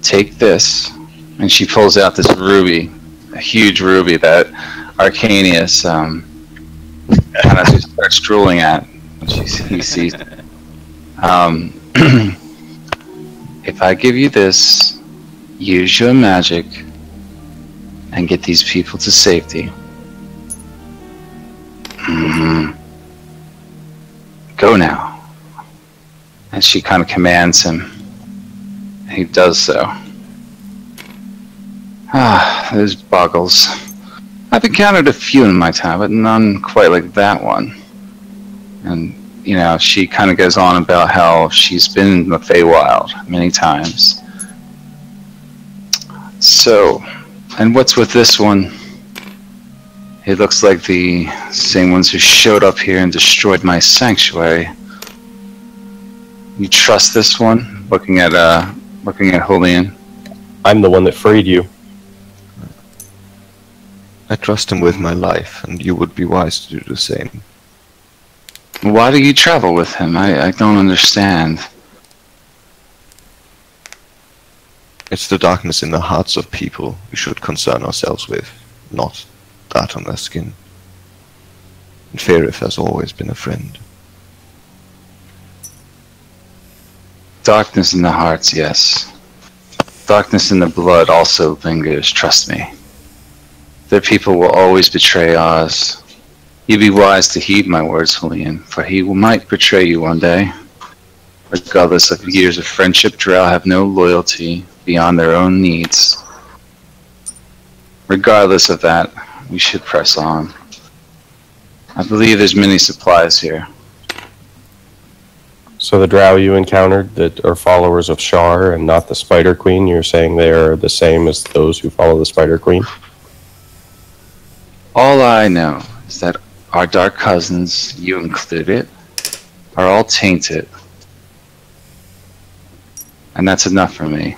take this. And she pulls out this ruby, a huge ruby that Arcanius kind of just starts drooling at when he sees it. If I give you this, use your magic and get these people to safety. Go now. And she kind of commands him. He does so. Those boggles. I've encountered a few in my time, but none quite like that one. And, you know, she kind of goes on about how she's been in the Feywild many times. So, and what's with this one? It looks like the same ones who showed up here and destroyed my sanctuary. You trust this one? Looking at Julian. I'm the one that freed you. I trust him with my life, and you would be wise to do the same. Why do you travel with him? I don't understand. It's the darkness in the hearts of people we should concern ourselves with, not that on their skin. And Faerith has always been a friend. Darkness in the hearts, yes. Darkness in the blood also lingers, trust me. Their people will always betray ours. You be wise to heed my words, Julian, for he might betray you one day. Regardless of years of friendship, Drow have no loyalty beyond their own needs. Regardless of that, we should press on. I believe there's many supplies here. So the Drow you encountered that are followers of Shar and not the Spider Queen, you're saying they are the same as those who follow the Spider Queen? All I know is that our dark cousins, you included, are all tainted. And that's enough for me.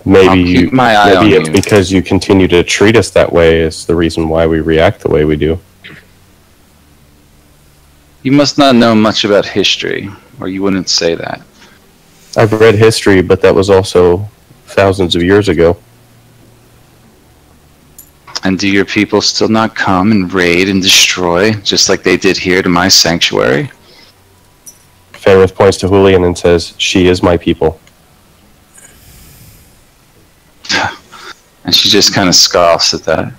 Maybe it's because you continue to treat us that way is the reason why we react the way we do. You must not know much about history, or you wouldn't say that. I've read history, but that was also thousands of years ago. And do your people still not come and raid and destroy, just like they did here to my sanctuary? Faerith points to Julian and says, "She is my people." And she just kind of scoffs at that.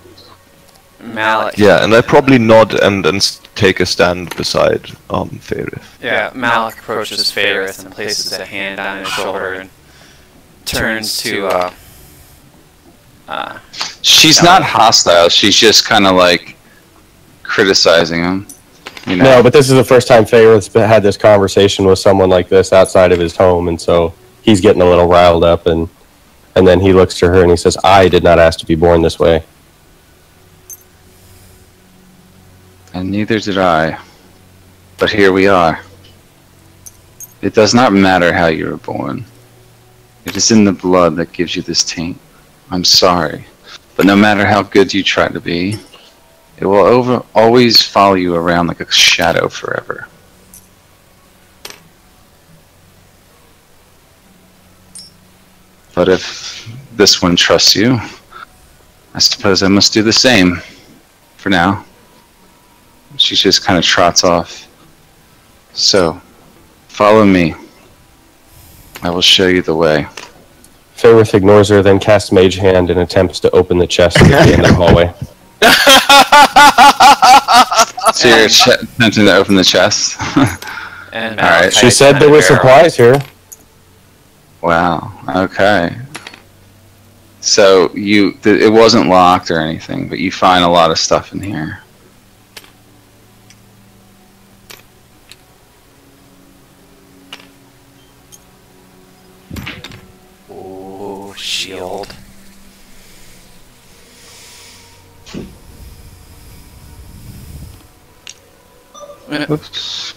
Malik. Yeah, and I probably nod and take a stand beside Faerith. Yeah, Malik approaches Faerith and places a hand on his shoulder and turns to she's not hostile, she's just kind of like criticizing him. You know? No, but this is the first time Faerith's had this conversation with someone like this outside of his home, and so he's getting a little riled up, and then he looks to her and he says, "I did not ask to be born this way." And neither did I. But here we are. It does not matter how you were born. It is in the blood that gives you this taint. I'm sorry. But no matter how good you try to be, it will always follow you around like a shadow forever. But if this one trusts you, I suppose I must do the same. For now. She just kind of trots off. So, follow me. I will show you the way. Faerith ignores her, then casts Mage Hand and attempts to open the chest at the end of the hallway. So you're attempting to open the chest? and Alright. She said there were supplies here. Wow, okay. So, it wasn't locked or anything, but you find a lot of stuff in here. Shield. Oops.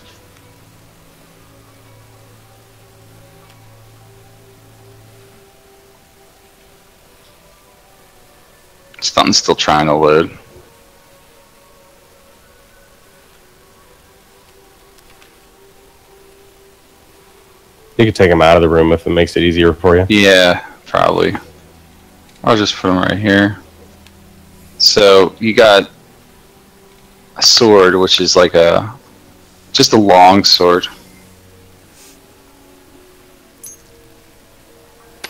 Something's still trying to load. You could take him out of the room if it makes it easier for you. Yeah, probably. I'll just put him right here. So you got a sword, which is like just a long sword.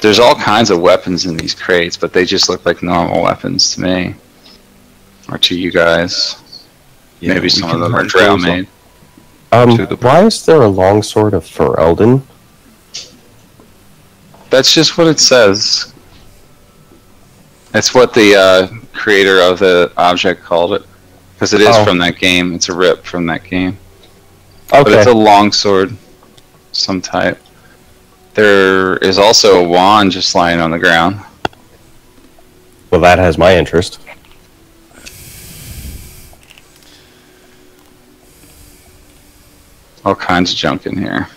There's all kinds of weapons in these crates, but they just look like normal weapons to me. Or to you guys. Yeah, maybe some of them are hunt Drow those made. Why is there a longsword of Ferelden? That's just what it says. It's what the creator of the object called it. Because it is from that game. It's a rip from that game. Okay. But it's a longsword. Some type. There is also a wand just lying on the ground. Well, that has my interest. All kinds of junk in here.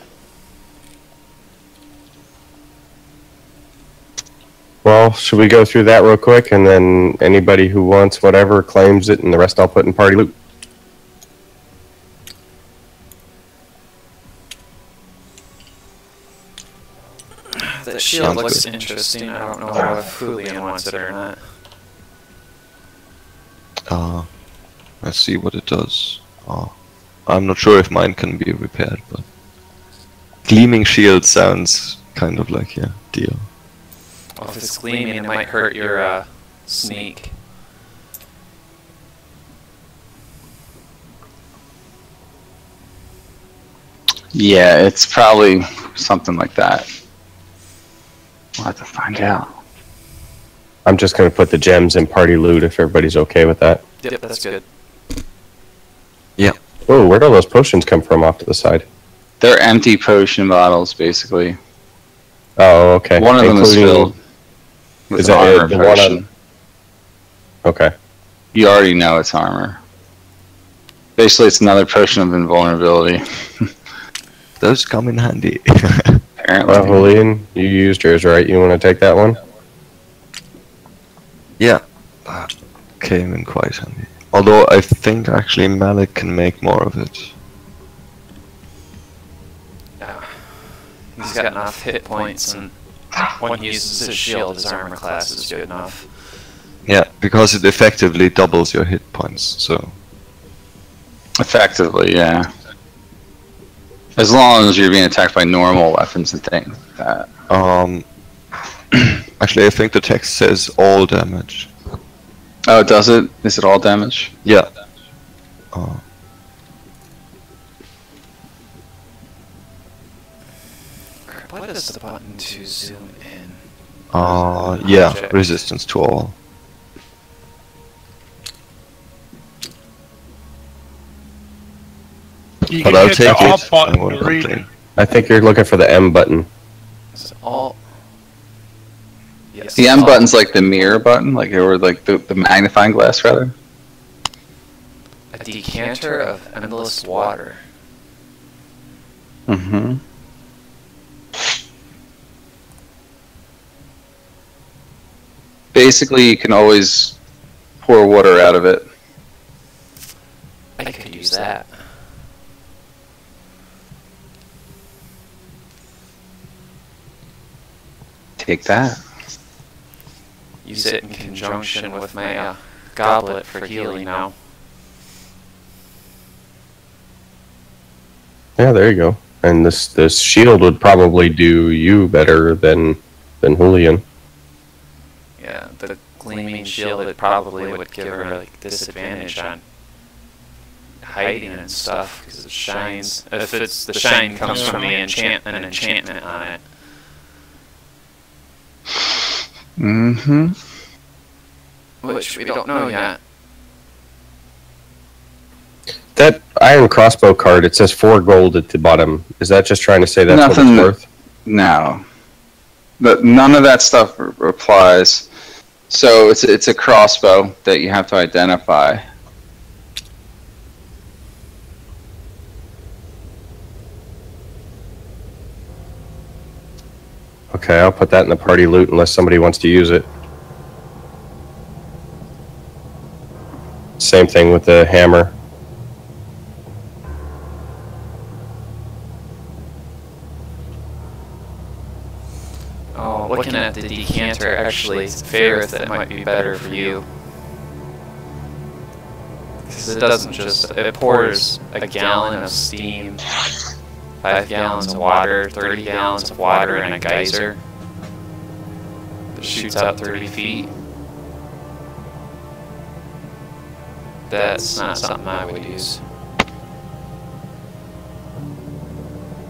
Well, Well, should we go through that real quick, and then anybody who wants whatever claims it, and the rest I'll put in party loot? The shield looks interesting. I don't know if Julian wants it or not. Let's see what it does. I'm not sure if mine can be repaired, but gleaming shield sounds kind of like deal. Well, if it's gleaming, it might hurt your sneak. Yeah, it's probably something like that. We'll have to find out. I'm just going to put the gems in party loot if everybody's okay with that. Yep, that's good. Yeah. Oh, where'd all those potions come from off to the side? They're empty potion bottles, basically. Oh, okay. One of them is filled with Is an that armor the one potion. on? Okay. You already know it's armor. Basically, it's another potion of invulnerability. Those come in handy. Apparently. Well, Julian, you used yours, right? You want to take that one? Yeah, that came in quite handy. Although I think actually Malik can make more of it. Yeah. He's got enough hit points, and when he uses his shield, his armor class is good enough. Yeah, because it effectively doubles your hit points, so... Effectively, yeah. As long as you're being attacked by normal weapons and things like that. Actually, I think the text says all damage. Oh, does it? Is it all damage? Yeah. What is the button to zoom in? Yeah, resistance to all. You But can I'll hit take the it. off button I won't to read it. complain. I think you're looking for the M button. Is it all? Yes. The M all. button's like the mirror button, like or like the magnifying glass, rather. A decanter of endless water. Mm-hmm. Basically, you can always pour water out of it. I could use that. Take that. Use it in conjunction with my goblet for healing now. Yeah, there you go. And this shield would probably do you better than Julian. Yeah, the gleaming shield, it probably would give her like disadvantage on hiding and stuff because it shines. If it's the shine comes from the enchantment on it. Mm-hmm. Which we don't know yet. That iron crossbow card, it says 4 gold at the bottom. Is that just trying to say that's Nothing, what it's worth? No. But none of that stuff applies. So it's a crossbow that you have to identify. Okay, I'll put that in the party loot unless somebody wants to use it. Same thing with the hammer. Oh, looking at the decanter, actually, Fairith, that might be better for you. Because it doesn't just, it pours a gallon of steam, 5 gallons of water, 30 gallons of water, and a geyser that shoots out 30 feet. That's not something I would use.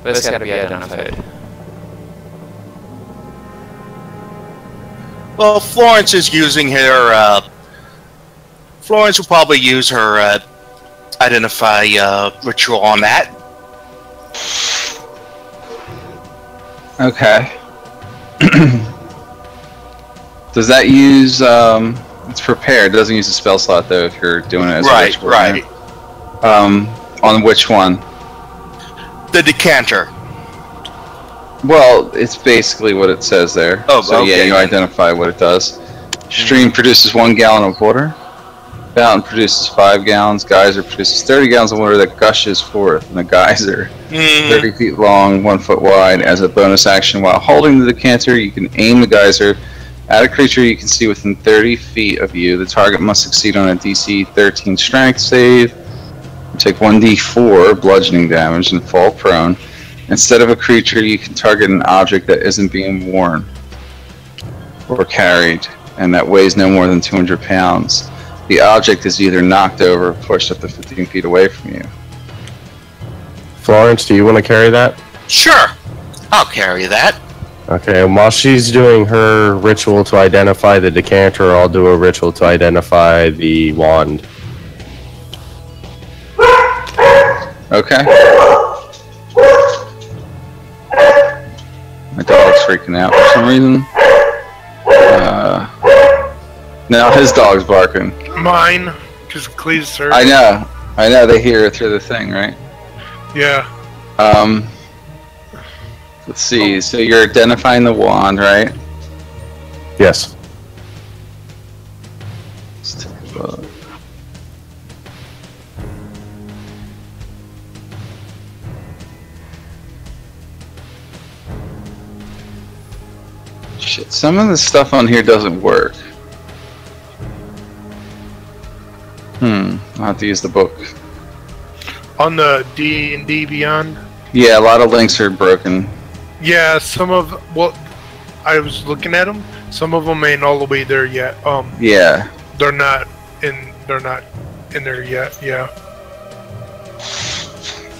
But it's gotta be identified. Well, Florence is using her. Florence will probably use her identify ritual on that. Okay. Does that use it's prepared, it doesn't use a spell slot though if you're doing it as a ritual, Right. On which one? The decanter. Well, it's basically what it says there. Oh, so okay. Yeah, you identify what it does. Stream produces 1 gallon of water. Fountain produces 5 gallons. Geyser produces 30 gallons of water that gushes forth. And the geyser, 30 feet long, 1 foot wide. As a bonus action, while holding the decanter, you can aim the geyser at a creature you can see within 30 feet of you. The target must succeed on a DC 13 strength save. You take 1d4 bludgeoning damage and fall prone. Instead of a creature, you can target an object that isn't being worn or carried and that weighs no more than 200 pounds. The object is either knocked over or pushed up to 15 feet away from you. Florence, do you want to carry that? Sure. I'll carry that. Okay, and while she's doing her ritual to identify the decanter, I'll do a ritual to identify the wand. Okay. My dog's freaking out for some reason. Now his dog's barking. Mine, because Clee's her. I know, they hear it through the thing, right? Yeah. Let's see, so you're identifying the wand, right? Yes. Let's take a look. Shit, some of the stuff on here doesn't work. I'll have to use the book. On the D&D Beyond? Yeah, a lot of links are broken. Yeah, some of... Well, I was looking at them. Some of them ain't all the way there yet. Yeah. They're not in there yet, yeah.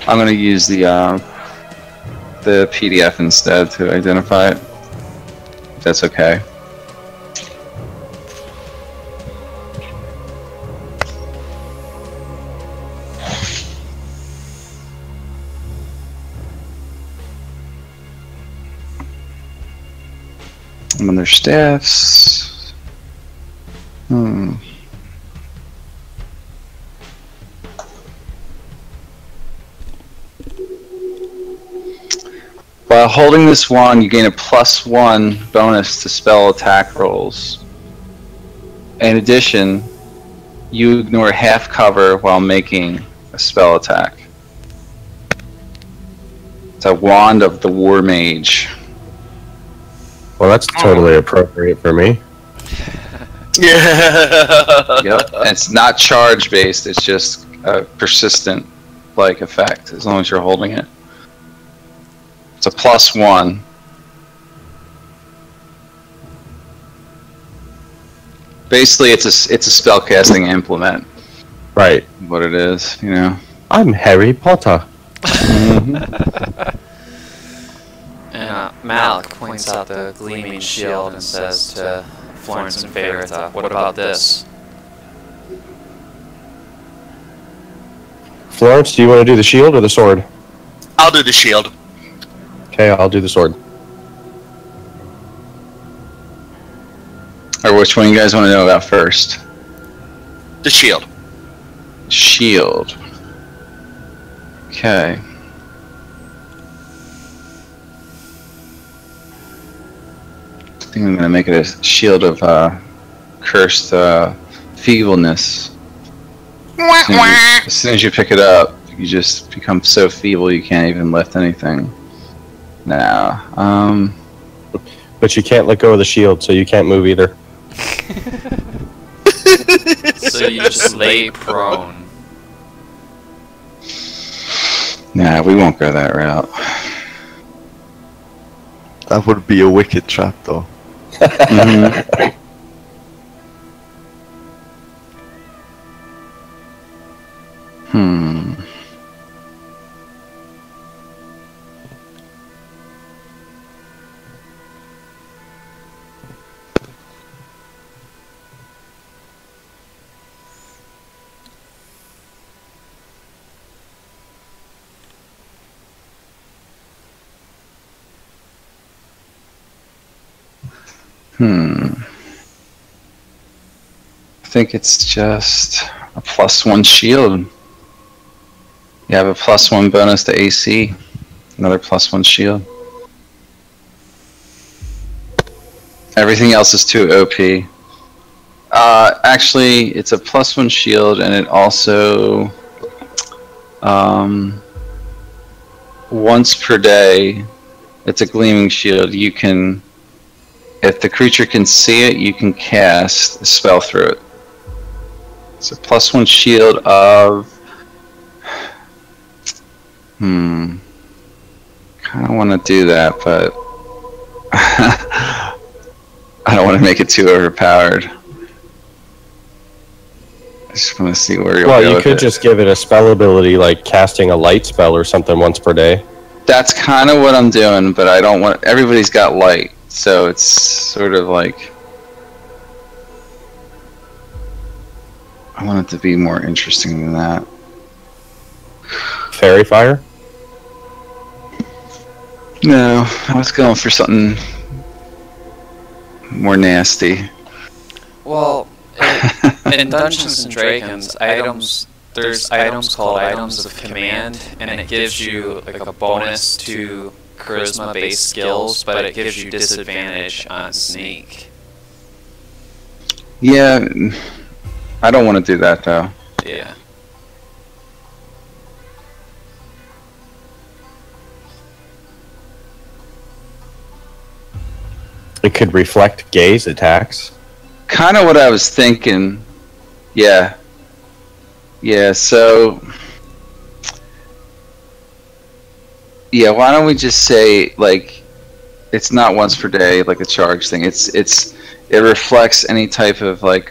I'm gonna use the PDF instead to identify it. If that's okay. I'm on their staffs. While holding this wand, you gain a +1 bonus to spell attack rolls. In addition, you ignore half cover while making a spell attack. It's a wand of the War Mage. Well, that's totally appropriate for me. Yeah. Yep. And it's not charge based, it's just a persistent like effect as long as you're holding it. It's a +1. Basically it's a spellcasting implement. Right. What it is, you know. I'm Harry Potter. And Malik points out the gleaming shield and says to Florence and Phaedrath, what about this? Florence, do you want to do the shield or the sword? I'll do the shield. Okay, I'll do the sword. Or which one you guys want to know about first? The shield. Shield. Okay. I think I'm going to make it a shield of cursed feebleness. As soon as you pick it up, you just become so feeble you can't even lift anything. Now, But you can't let go of the shield, so you can't move either. So you just lay prone. Nah, we won't go that route. That would be a wicked trap, though. I think it's just a +1 shield. You have a +1 bonus to AC. Another +1 shield. Everything else is too OP. Actually, it's a +1 shield, and it also once per day. It's a gleaming shield. You can, if the creature can see it, you can cast a spell through it. It's a +1 shield of. Kind of want to do that, but I don't want to make it too overpowered. I just want to see where you'll go. Well, you could just give it a spell ability like casting a light spell or something once per day. That's kind of what I'm doing, but I don't want. Everybody's got light, so it's sort of like I want it to be more interesting than that. Fairy fire? No, I was going for something more nasty. Well, in Dungeons and Dragons, there's items called items of command, and it gives you like a bonus to charisma-based skills, but it gives you disadvantage on sneak. Yeah, I don't want to do that though. Yeah. It could reflect gaze attacks. Kind of what I was thinking. Yeah. Yeah, so yeah, why don't we just say like it's not once per day like a charge thing. It reflects any type of like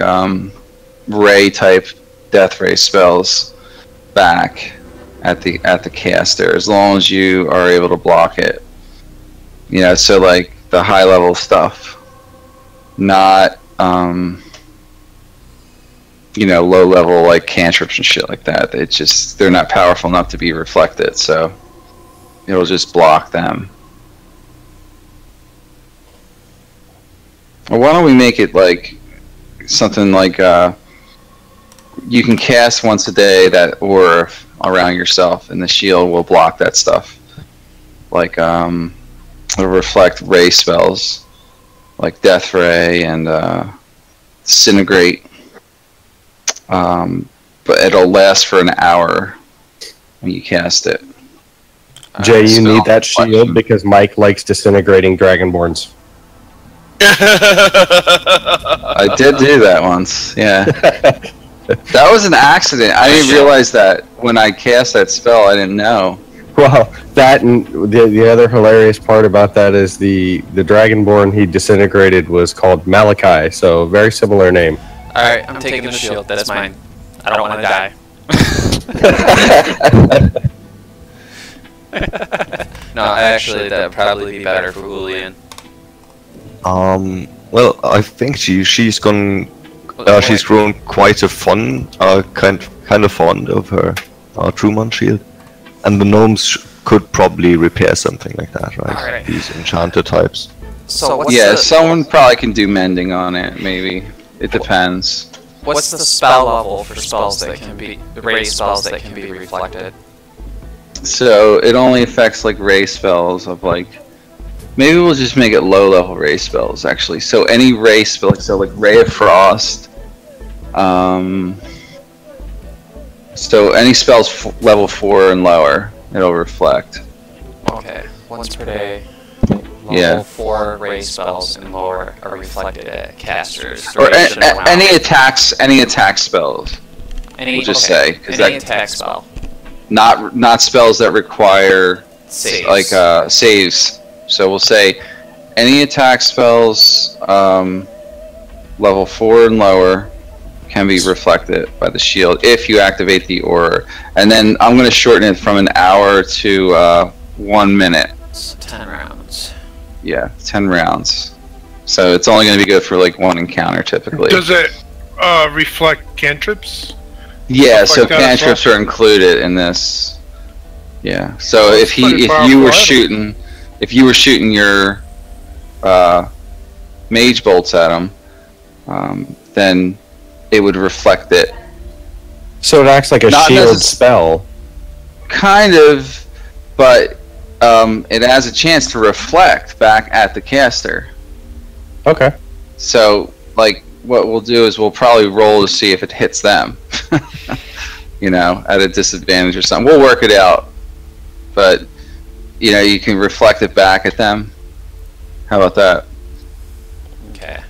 ray type death ray spells back at the caster as long as you are able to block it. You know, so like the high level stuff, not you know, low level like cantrips and shit like that. They're not powerful enough to be reflected, so it'll just block them. Or why don't we make it like something like you can cast once a day that aura around yourself, and the shield will block that stuff. Like it'll reflect ray spells, like Death Ray and Disintegrate. But it'll last for an hour when you cast it. Jay, you need that shield because Mike likes disintegrating Dragonborns. I did do that once, yeah. That was an accident. I didn't realize that when I cast that spell. I didn't know. Well, that and the other hilarious part about that is the Dragonborn he disintegrated was called Malachi, so very similar name. Alright, I'm taking the shield. That's mine. I don't want to die. No, actually, that would probably be better for Julian. Well, I think she's grown quite a kind of fond of her Truman shield, and the gnomes could probably repair something like that, right? Alright. These enchanter types. So someone probably can do mending on it. Maybe it depends. What's the spell level for spells that can be ray spells that can be reflected? So it only affects like ray spells of like. Maybe we'll just make it low level ray spells actually. So any ray spell, so like Ray of Frost. So any spells level 4 and lower, it'll reflect. Okay, once per day. Yeah. Level 4 ray spells and lower are reflected at casters. Or any attacks, any attack spells. We'll just say because any attack spell. Not spells that require Saves. like saves. So we'll say any attack spells level 4 and lower can be reflected by the shield if you activate the aura. And then I'm going to shorten it from an hour to 1 minute. It's 10 rounds. Yeah, 10 rounds. So it's only going to be good for like 1 encounter typically. Does it reflect cantrips? Yeah, so like cantrips are included in this. Yeah. So if you were shooting your mage bolts at him, then it would reflect it. So it acts like a shield spell. Kind of, but it has a chance to reflect back at the caster. Okay. So, like, what we'll do is we'll probably roll to see if it hits them. You know, at a disadvantage or something. We'll work it out. But, you know, you can reflect it back at them. How about that? Okay.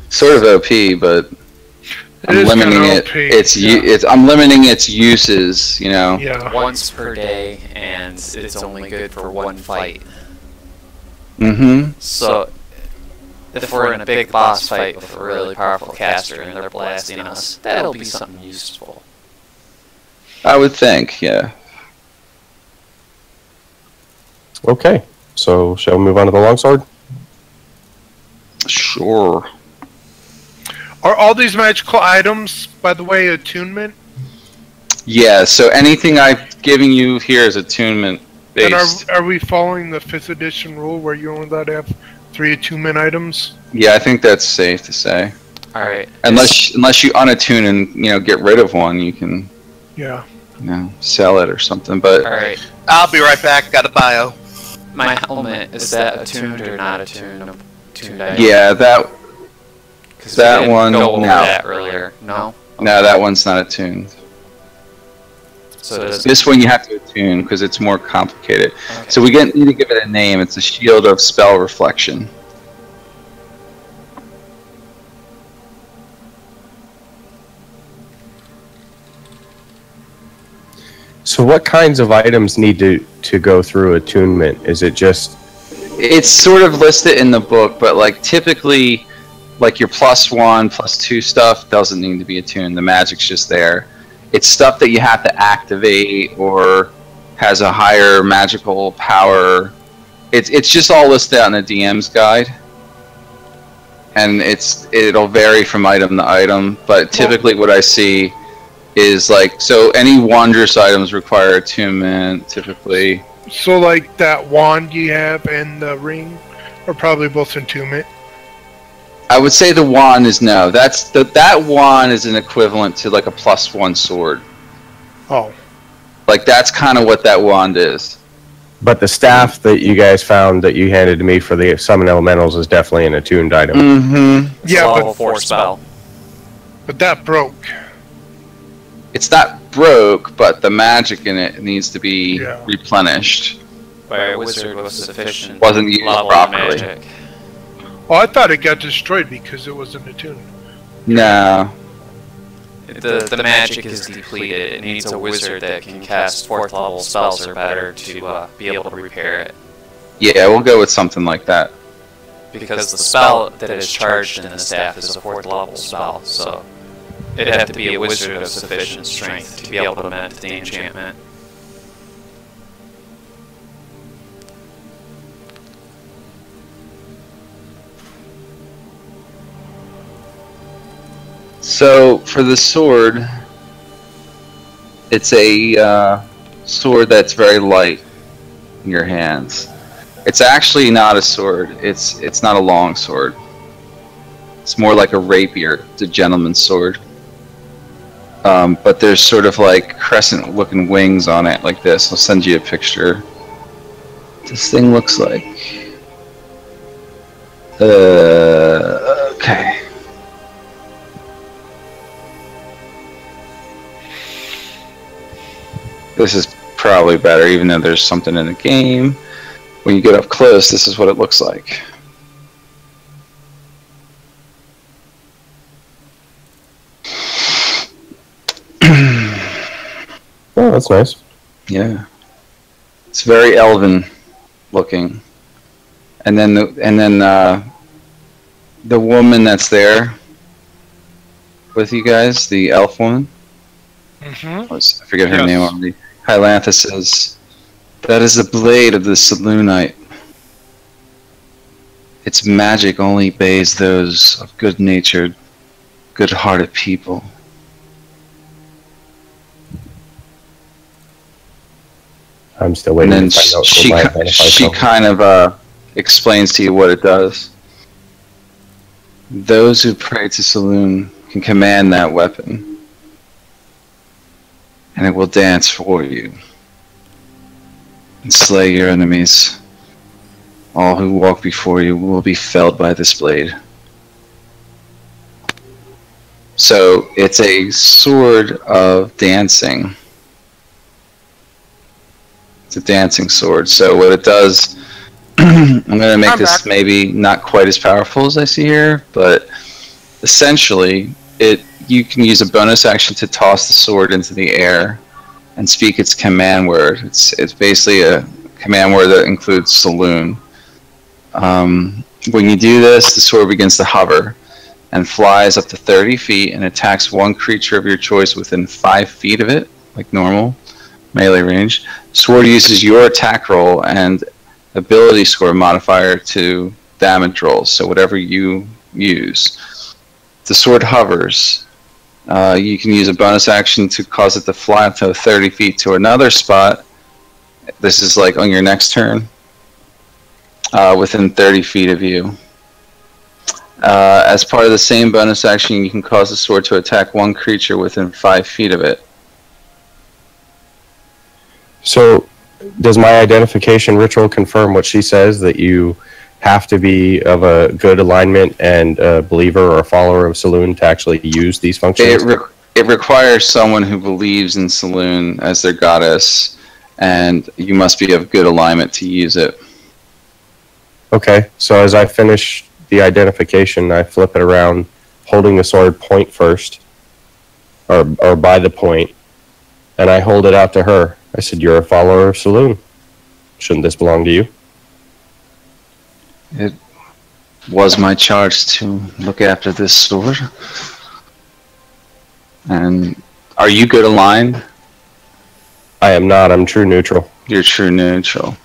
Sort of OP, but I'm limiting it. I'm limiting its uses. You know. Yeah. Once per day, and it's only good for one fight. Mm-hmm. So, if we're in a big boss fight with a really powerful caster and they're blasting us, that'll be something useful. I would think, yeah. Okay. So, shall we move on to the longsword? Sure. Are all these magical items, by the way, attunement? Yeah, so anything I've given you here is attunement based. And are we following the 5th edition rule where you only allowed to have 3 attunement items? Yeah, I think that's safe to say. Alright. Unless you unattune and, you know, get rid of one, you can, Yeah. you know, sell it or something. But Alright. I'll be right back. Got a bio. My helmet, is that attuned or not attuned? Attuned item? yeah, that one. Go over No, that earlier. No? no, that one's not attuned. So does This one you have to attune because it's more complicated. okay. So we need to give it a name. It's a shield of spell reflection. So what kinds of items need to go through attunement? Is it just... It's sort of listed in the book, but like typically, like your +1, +2 stuff doesn't need to be attuned. The magic's just there. It's stuff that you have to activate or has a higher magical power. It's just all listed out in the DM's guide, and it'll vary from item to item. But typically, what I see is like, so any wondrous items require attunement typically. So, like that wand you have and the ring are probably both attunement. I would say the wand is no. That wand is an equivalent to like a +1 sword. Oh. Like that's kind of what that wand is. But the staff that you guys found that you handed to me for the summon elementals is definitely an attuned item. Mm-hmm. It's a Yeah, level 4 spell. but that broke. It's not broke, but the magic in it needs to be Yeah. replenished. By a wizard with sufficient Wasn't used level of properly. magic. Oh, I thought it got destroyed because it wasn't attuned. No. The magic is depleted. It needs a wizard that can cast 4th level spells or better to be able to repair it. Yeah, we'll go with something like that. Because the spell that is charged in the staff is a 4th level spell, so it'd have to be a wizard of sufficient strength to be able to mend the enchantment. So for the sword, it's a sword that's very light in your hands. It's actually not a sword. It's not a long sword. It's more like a rapier. It's a gentleman's sword. But there's sort of like crescent-looking wings on it, like this. I'll send you a picture. This thing looks like. Okay. This is probably better, even though there's something in the game. When you get up close, this is what it looks like. Oh, that's nice. Yeah, it's very elven looking. And then the woman that's there with you guys, the elf woman. Mm-hmm. I forget her name already. Hylantha says, "That is the blade of the Selûnite. Its magic only obeys those of good-natured, good-hearted people." I'm still waiting. And then she kind of explains to you what it does. Those who pray to Selûne can command that weapon, and it will dance for you and slay your enemies All who walk before you will be felled by this blade. So it's a sword of dancing. It's a dancing sword. So what it does, I'm going to make this maybe not quite as powerful as I see here, but essentially you can use a bonus action to toss the sword into the air and speak its command word. It's basically a command word that includes saloon. When you do this, the sword begins to hover and flies up to 30 feet and attacks one creature of your choice within 5 feet of it, like normal melee range. Sword uses your attack roll and ability score modifier to damage rolls, so whatever you use. The sword hovers. You can use a bonus action to cause it to fly up to 30 feet to another spot. This is like on your next turn, within 30 feet of you. As part of the same bonus action, you can cause the sword to attack one creature within 5 feet of it. So, does my identification ritual confirm what she says, that you have to be of a good alignment and a believer or a follower of Saloon to actually use these functions? It requires someone who believes in Saloon as their goddess, and you must be of good alignment to use it. Okay, so as I finish the identification, I flip it around, holding the sword point first, or by the point, and I hold it out to her. I said, "You're a follower of Saloon. Shouldn't this belong to you?" It was my charge to look after this sword. And are you good aligned? I am not. I'm true neutral. You're true neutral.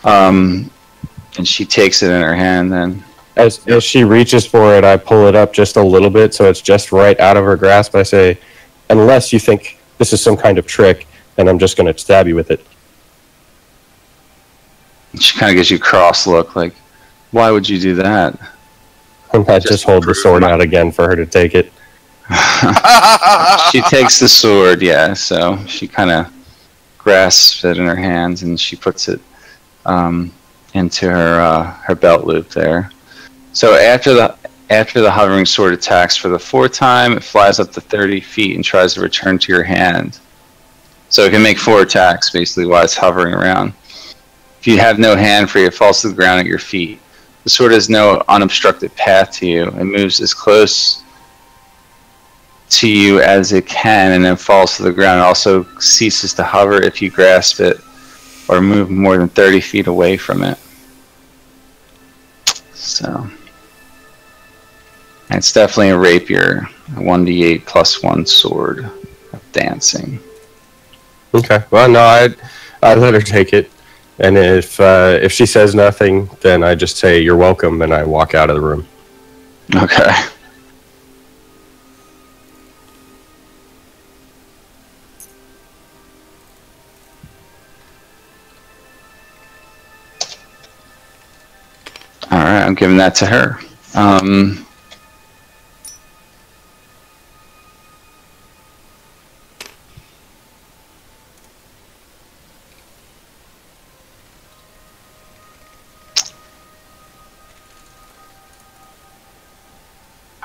And she takes it in her hand then. As she reaches for it, I pull it up just a little bit so it's just right out of her grasp. I say, "Unless you think this is some kind of trick, and I'm just going to stab you with it." She kind of gives you a cross look, like, why would you do that? And I just hold the sword out again for her to take it. She takes the sword, yeah, so she kind of grasps it in her hands and she puts it into her belt loop there. So after the hovering sword attacks for the 4th time, it flies up to 30 feet and tries to return to your hand. So it can make 4 attacks basically while it's hovering around. If you have no hand free, it falls to the ground at your feet. The sword has no unobstructed path to you. It moves as close to you as it can and then falls to the ground. It also ceases to hover if you grasp it or move more than 30 feet away from it. So, and it's definitely a rapier, a 1d8 plus 1 sword of dancing. Okay. Well, no, I let her take it, and if she says nothing, then I just say, "You're welcome," and I walk out of the room. Okay. All right, I'm giving that to her.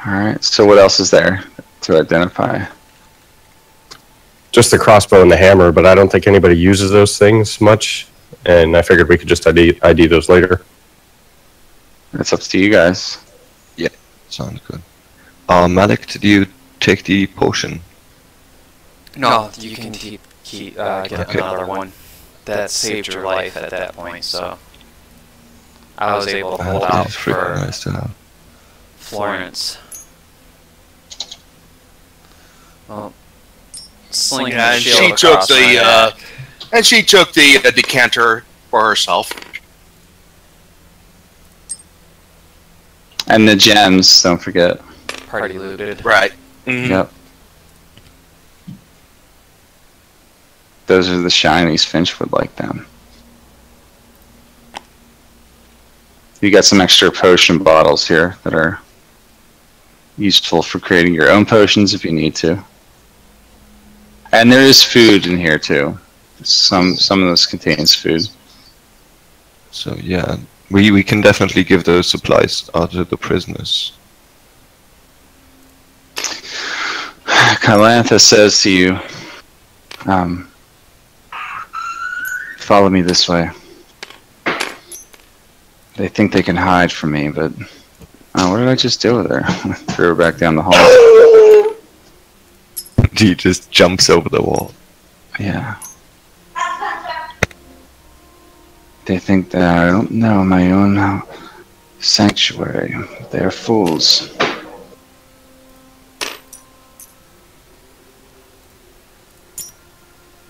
Alright, so what else is there to identify? Just the crossbow and the hammer, but I don't think anybody uses those things much, and I figured we could just ID those later. It's up to you guys. Yeah, sounds good. Malik, did you take the potion? No, you can get another one. That saved your life at that point, so I was able to hold out for nice to have. Florence. Well, slinging Yeah, the and shield she took across my back. the decanter for herself. And the gems, don't forget. Party looted. Right. Mm-hmm. Yep. Those are the shinies. Finch would like them. You got some extra potion bottles here that are useful for creating your own potions if you need to. And there is food in here too. Some of this contains food. So yeah, We can definitely give those supplies out to the prisoners. Kylantha says to you, follow me this way. They think they can hide from me, but what did I just do with her? I threw her back down the hall. He just jumps over the wall. Yeah. They think that I don't know my own sanctuary. They're fools.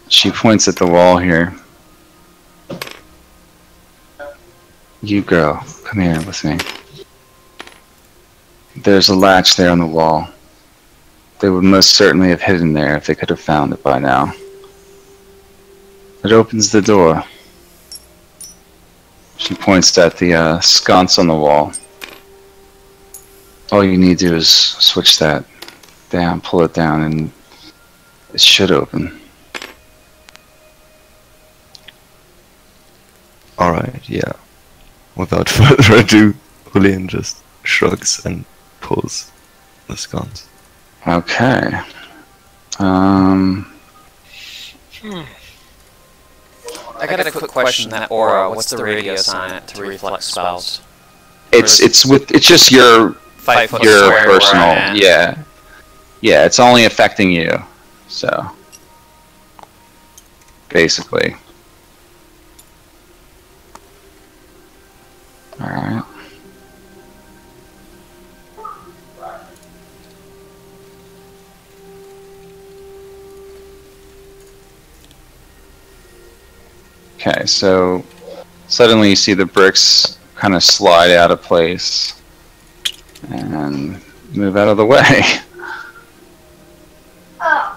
She points at the wall here. You girl, come here with me. There's a latch there on the wall. They would most certainly have hidden there if they could have found it by now. It opens the door. She points at the sconce on the wall. All you need to do is switch that down, pull it down, and it should open. Alright, yeah. Without further ado, Julian just shrugs and pulls the sconce. Okay. I got a quick question. That aura, what's the radius on it to reflect spells? It's just your personal. Yeah. Yeah, it's only affecting you. So basically. Alright. Okay, so suddenly you see the bricks kind of slide out of place and move out of the way. Oh.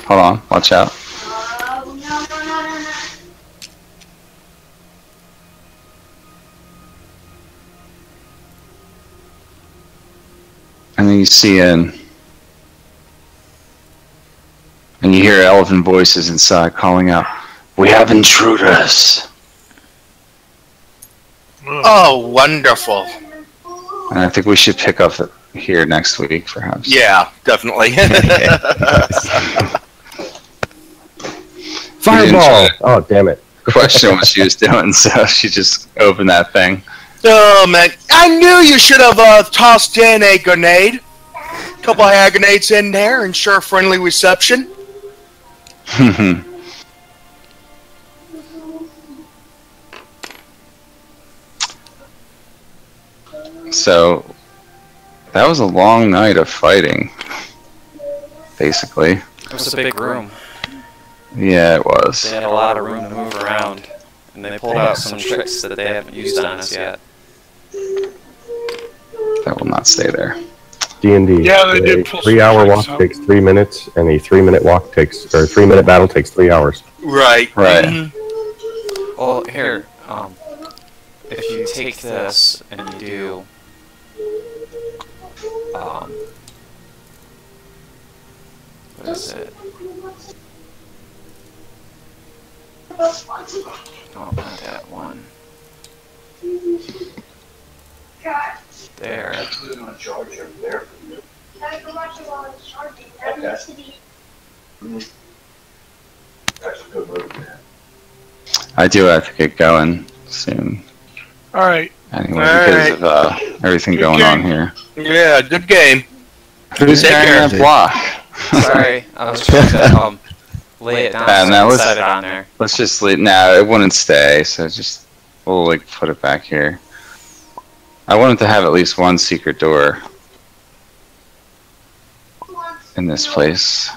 Hold on, watch out. Oh, no. And then you see and you hear elven voices inside calling out, "We have intruders!" Oh, wonderful. And I think we should pick up here next week, perhaps. Yeah, definitely. Fireball! Oh, damn it. Question what she was doing, so she just opened that thing. Oh, man. I knew you should have tossed in a grenade. Couple of hand grenades in there, ensure friendly reception. So, that was a long night of fighting, basically. It was a big room. Yeah, it was. They had a lot of room to move around, and they pulled out some tricks that they haven't used on us yet. That will not stay there. D&D. Yeah, they did pull some 3-hour tricks walk out. takes 3 minutes, and a 3-minute walk takes, or a 3-minute battle takes 3 hours. Right. Right. Mhm. Well, here, if you take this and you do, what is it? Oh, not that one. There. I do have to get going soon. Alright. Anyway, All because of everything going on here. Yeah, good game. Who's Take carrying care. that block? Sorry, I was trying to lay it down so now I let's- set it on there. Let's just leave. No, it wouldn't stay, so just we'll like put it back here. I wanted to have at least one secret door in this place.